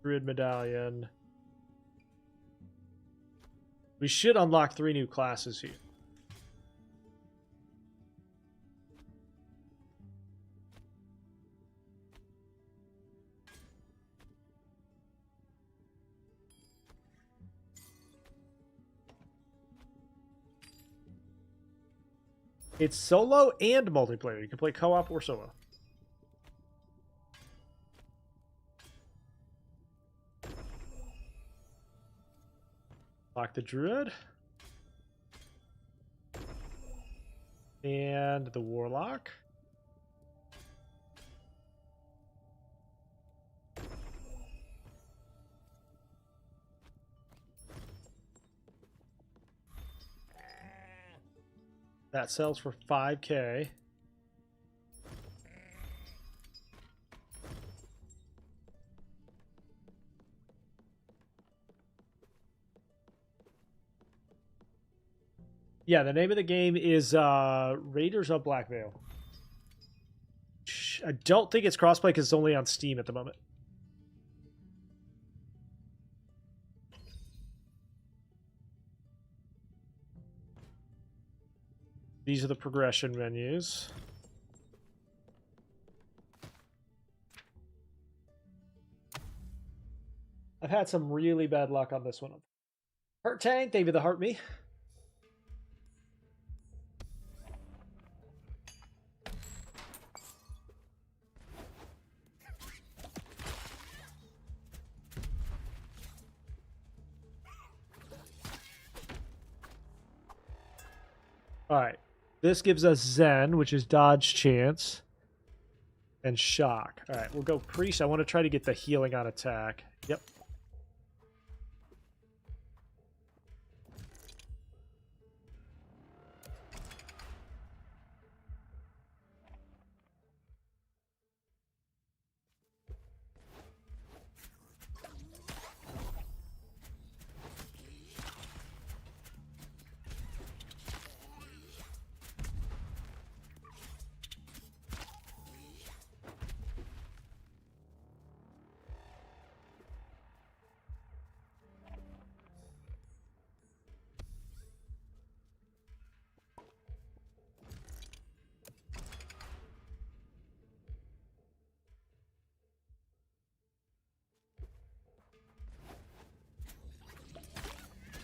druid medallion. We should unlock 3 new classes here. It's solo and multiplayer. You can play co-op or solo. Lock the druid. And the warlock. That sells for 5K. Yeah, the name of the game is Raiders of Black Veil. I don't think it's crossplay because it's only on Steam at the moment. These are the progression menus. I've had some really bad luck on this one. Heart Tank, thank you for the heart me. Alright. This gives us Zen, which is dodge chance. And shock. Alright, we'll go priest. I want to try to get the healing on attack. Yep.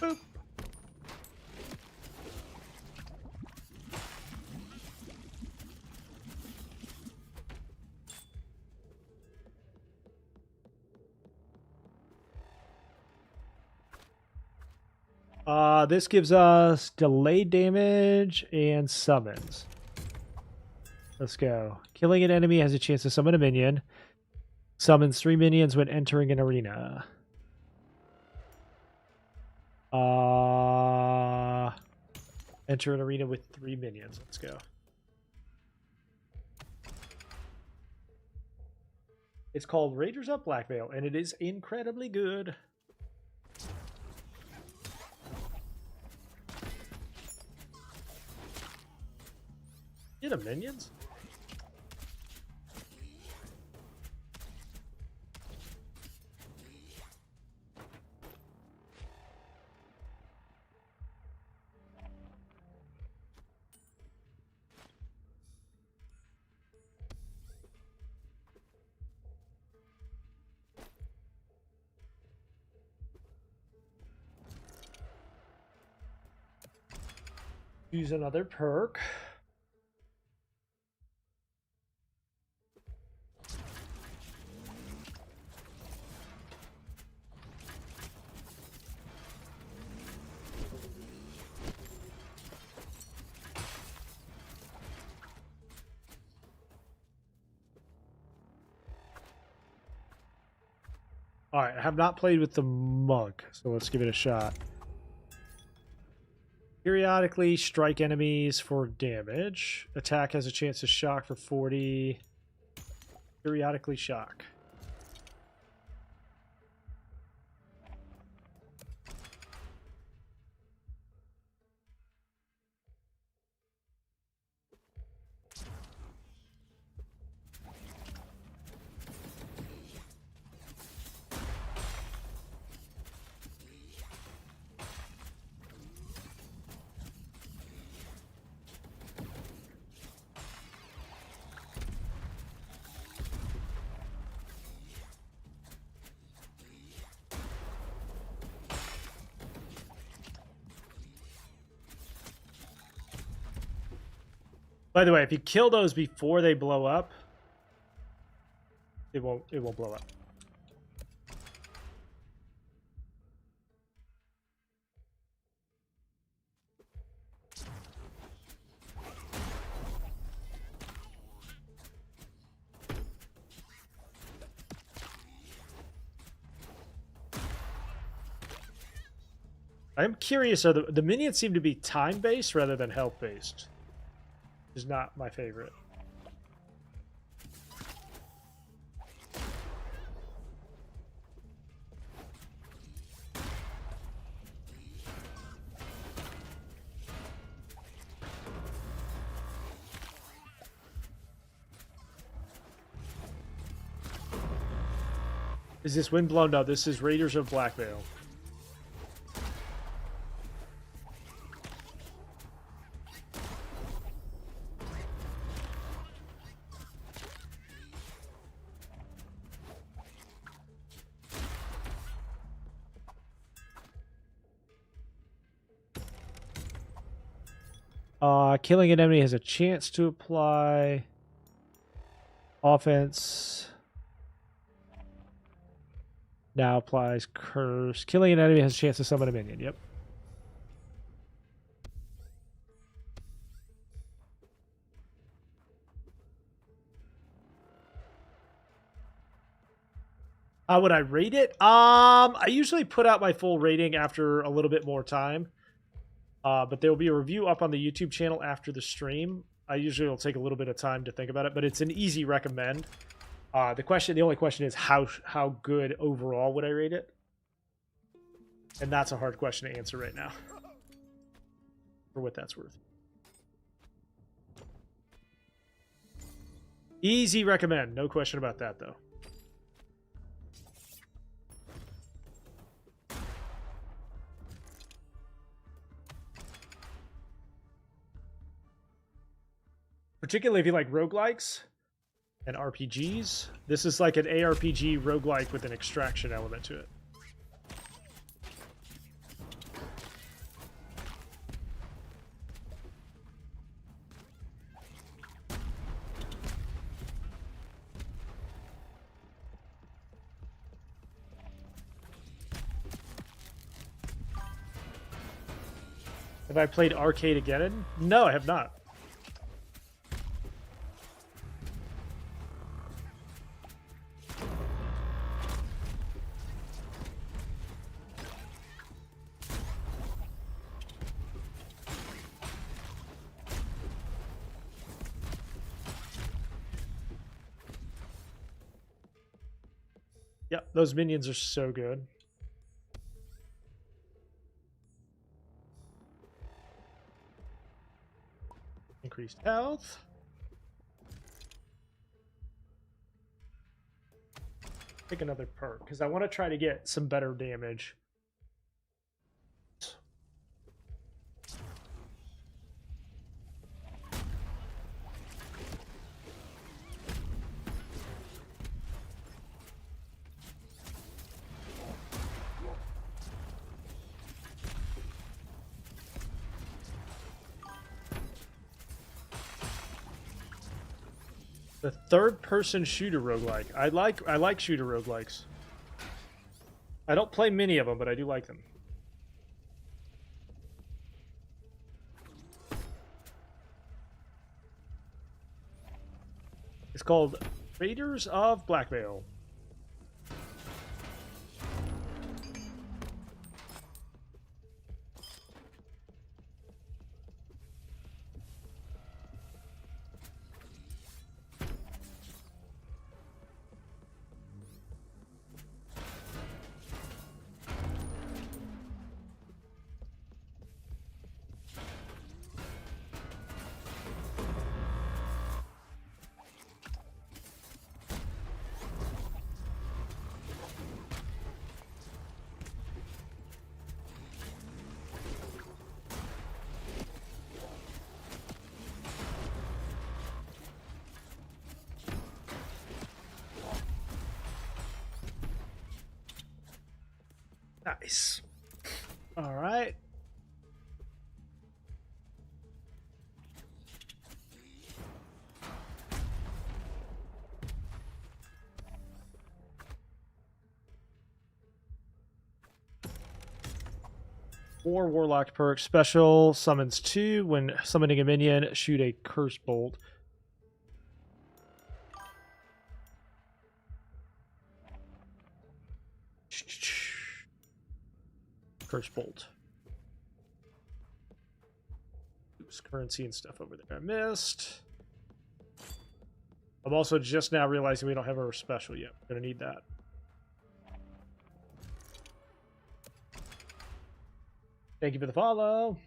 Boop. This gives us delayed damage and summons. Let's go. Killing an enemy has a chance to summon a minion. Summons 3 minions when entering an arena. Enter an arena with 3 minions. Let's go. It's called Raiders of Black Veil, and it is incredibly good. Get a minions? Use another perk. All right, I have not played with the monk, so let's give it a shot. Periodically strike enemies for damage. Attack has a chance to shock for 40. Periodically shock. By the way, if you kill those before they blow up, it won't blow up. I'm curious, are the minions seem to be time-based rather than health-based. Which is not my favorite. Is this Windblown? No, this is Raiders of Blackveil. Killing an enemy has a chance to apply offense. Now applies curse. Killing an enemy has a chance to summon a minion. Yep. How would I rate it? I usually put out my full rating after a little bit more time. But there will be a review up on the YouTube channel after the stream. I usually will take a little bit of time to think about it, but it's an easy recommend. The only question is how good overall would I rate it? And that's a hard question to answer right now. For what that's worth. Easy recommend, no question about that though. Particularly if you like roguelikes and RPGs. This is like an ARPG roguelike with an extraction element to it. Have I played Arcade again? No, I have not. Yep, those minions are so good. Increased health. Pick another perk, because I want to try to get some better damage. The third-person shooter roguelike. I like shooter roguelikes. I don't play many of them, but I do like them. It's called Raiders of Blackveil. Nice. All right. Four Warlock perks. Special summons 2. When summoning a minion, shoot a curse bolt. Curse bolt. currency and stuff over there I missed. I'm also just now realizing we don't have our special yet. We're gonna need that. Thank you for the follow.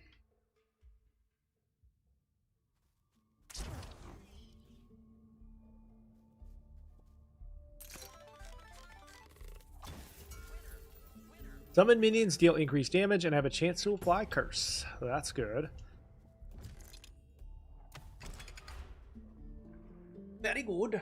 Summon minions deal increased damage and have a chance to apply curse. That's good. Very good.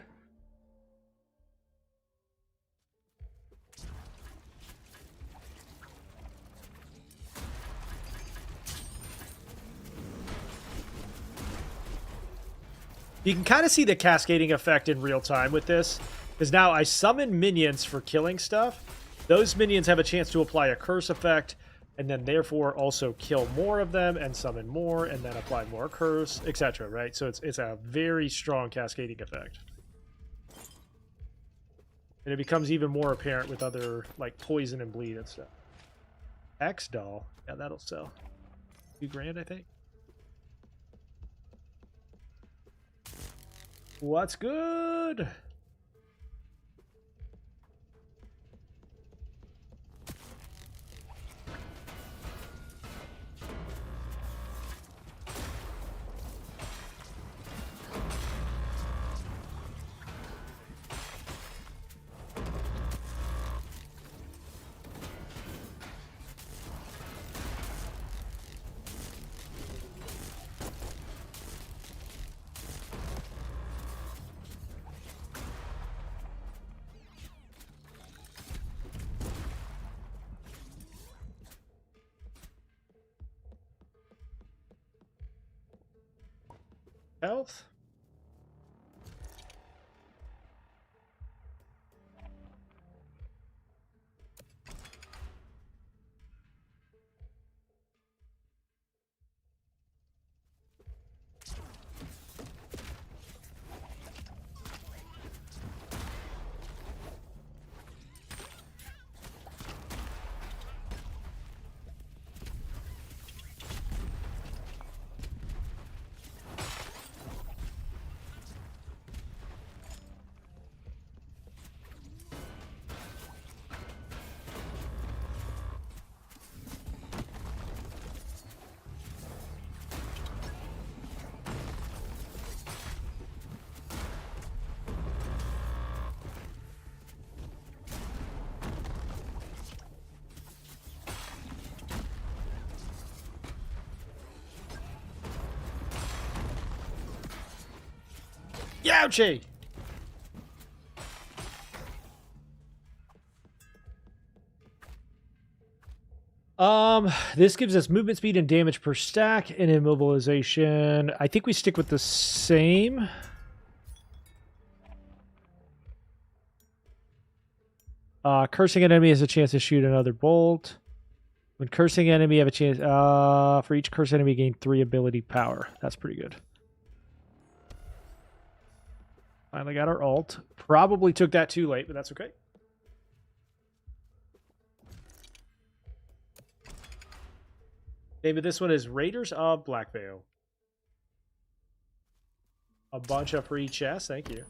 You can kind of see the cascading effect in real time with this, because now I summon minions for killing stuff. Those minions have a chance to apply a curse effect, and then therefore also kill more of them and summon more, and then apply more curse, etc. Right? So it's a very strong cascading effect. And it becomes even more apparent with other, like, poison and bleed and stuff. X doll. Yeah, that'll sell. $2,000, I think. What's good? Health. Youchie! This gives us movement speed and damage per stack and immobilization. I think we stick with the same. Cursing an enemy has a chance to shoot another bolt. When cursing enemy, have a chance. For each cursed enemy, gain 3 ability power. That's pretty good. Finally got our ult. Probably took that too late, but that's okay. Name of this one is Raiders of Blackvale. A bunch of free chests. Thank you.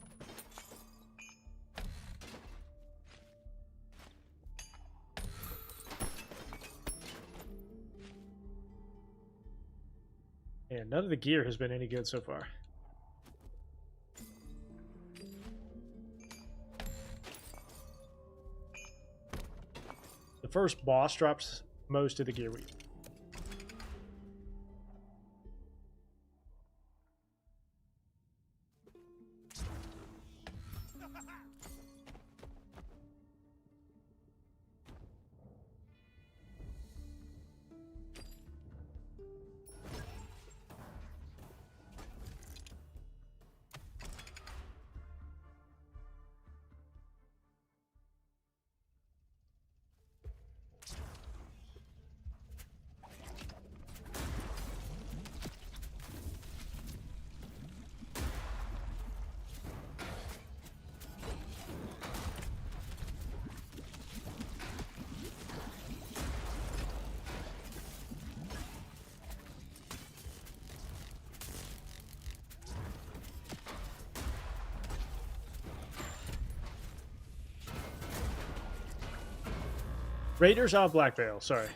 And none of the gear has been any good so far. The first boss drops most of the gear we use. Raiders on Black Veil, sorry.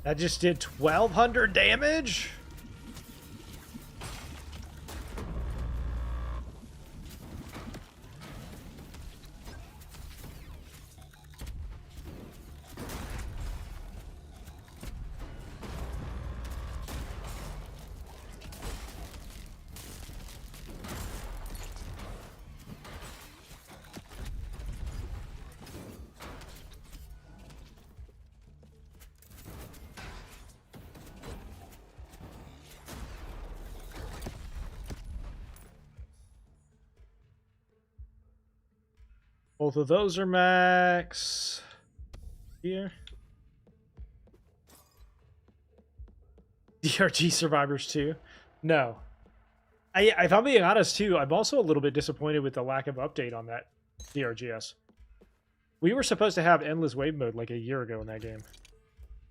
That just did 1,200 damage? Both of those are max. Here. DRG survivors too? No. If I'm being honest too, I'm also a little bit disappointed with the lack of update on that DRGS. We were supposed to have endless wave mode like a year ago in that game.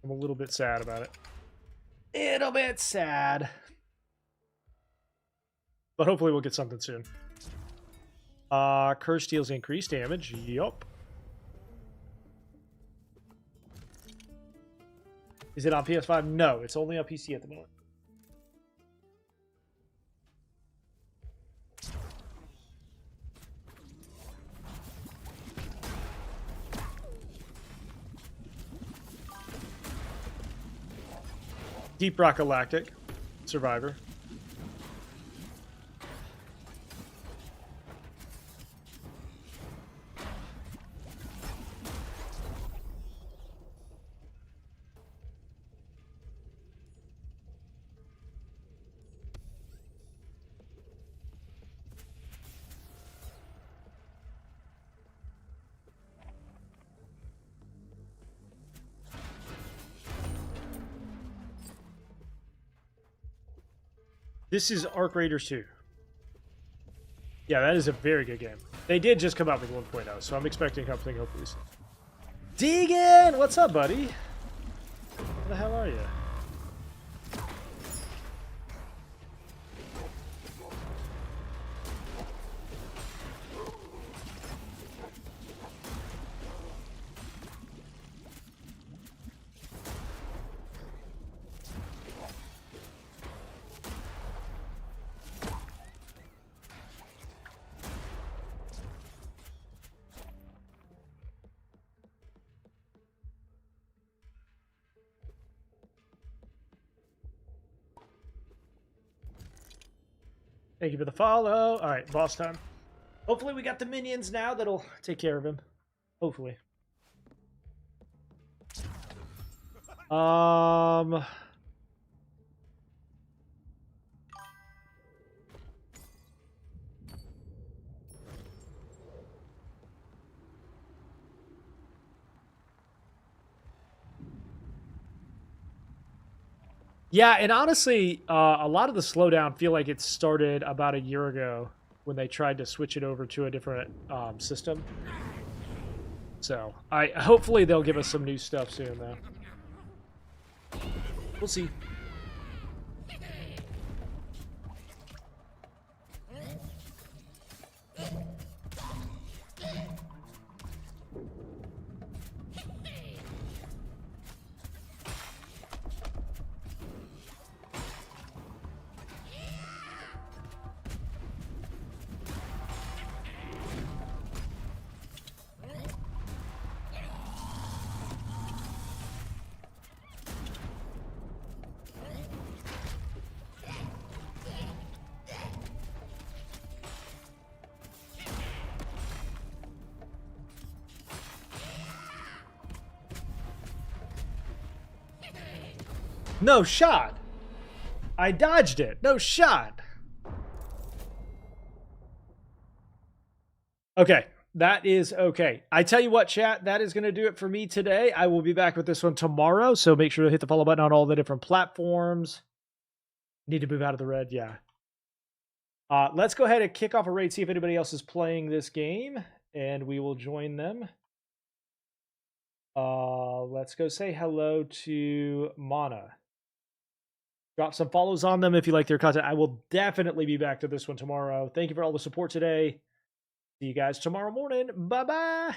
I'm a little bit sad about it. Little bit sad. But hopefully we'll get something soon. Curse deals increased damage. Yup. Is it on PS5? No, it's only on PC at the moment. Deep Rock Galactic. Survivor. This is Arc Raiders 2. Yeah, that is a very good game. They did just come out with 1.0, so I'm expecting something hopefully soon. Deegan! What's up, buddy? Where the hell are you? Thank you for the follow. All right, boss time. Hopefully we got the minions now that'll take care of him. Hopefully. Yeah, and honestly, a lot of the slowdown feel like it started about a year ago when they tried to switch it over to a different system. So, hopefully they'll give us some new stuff soon, though. We'll see. No shot. I dodged it. No shot. Okay. That is okay. I tell you what, chat, that is going to do it for me today. I will be back with this one tomorrow, so make sure to hit the follow button on all the different platforms. Need to move out of the red, yeah. Let's go ahead and kick off a raid, see if anybody else is playing this game. and we will join them. Let's go say hello to Mana. Drop some follows on them if you like their content. I will definitely be back to this one tomorrow. Thank you for all the support today. See you guys tomorrow morning. Bye-bye.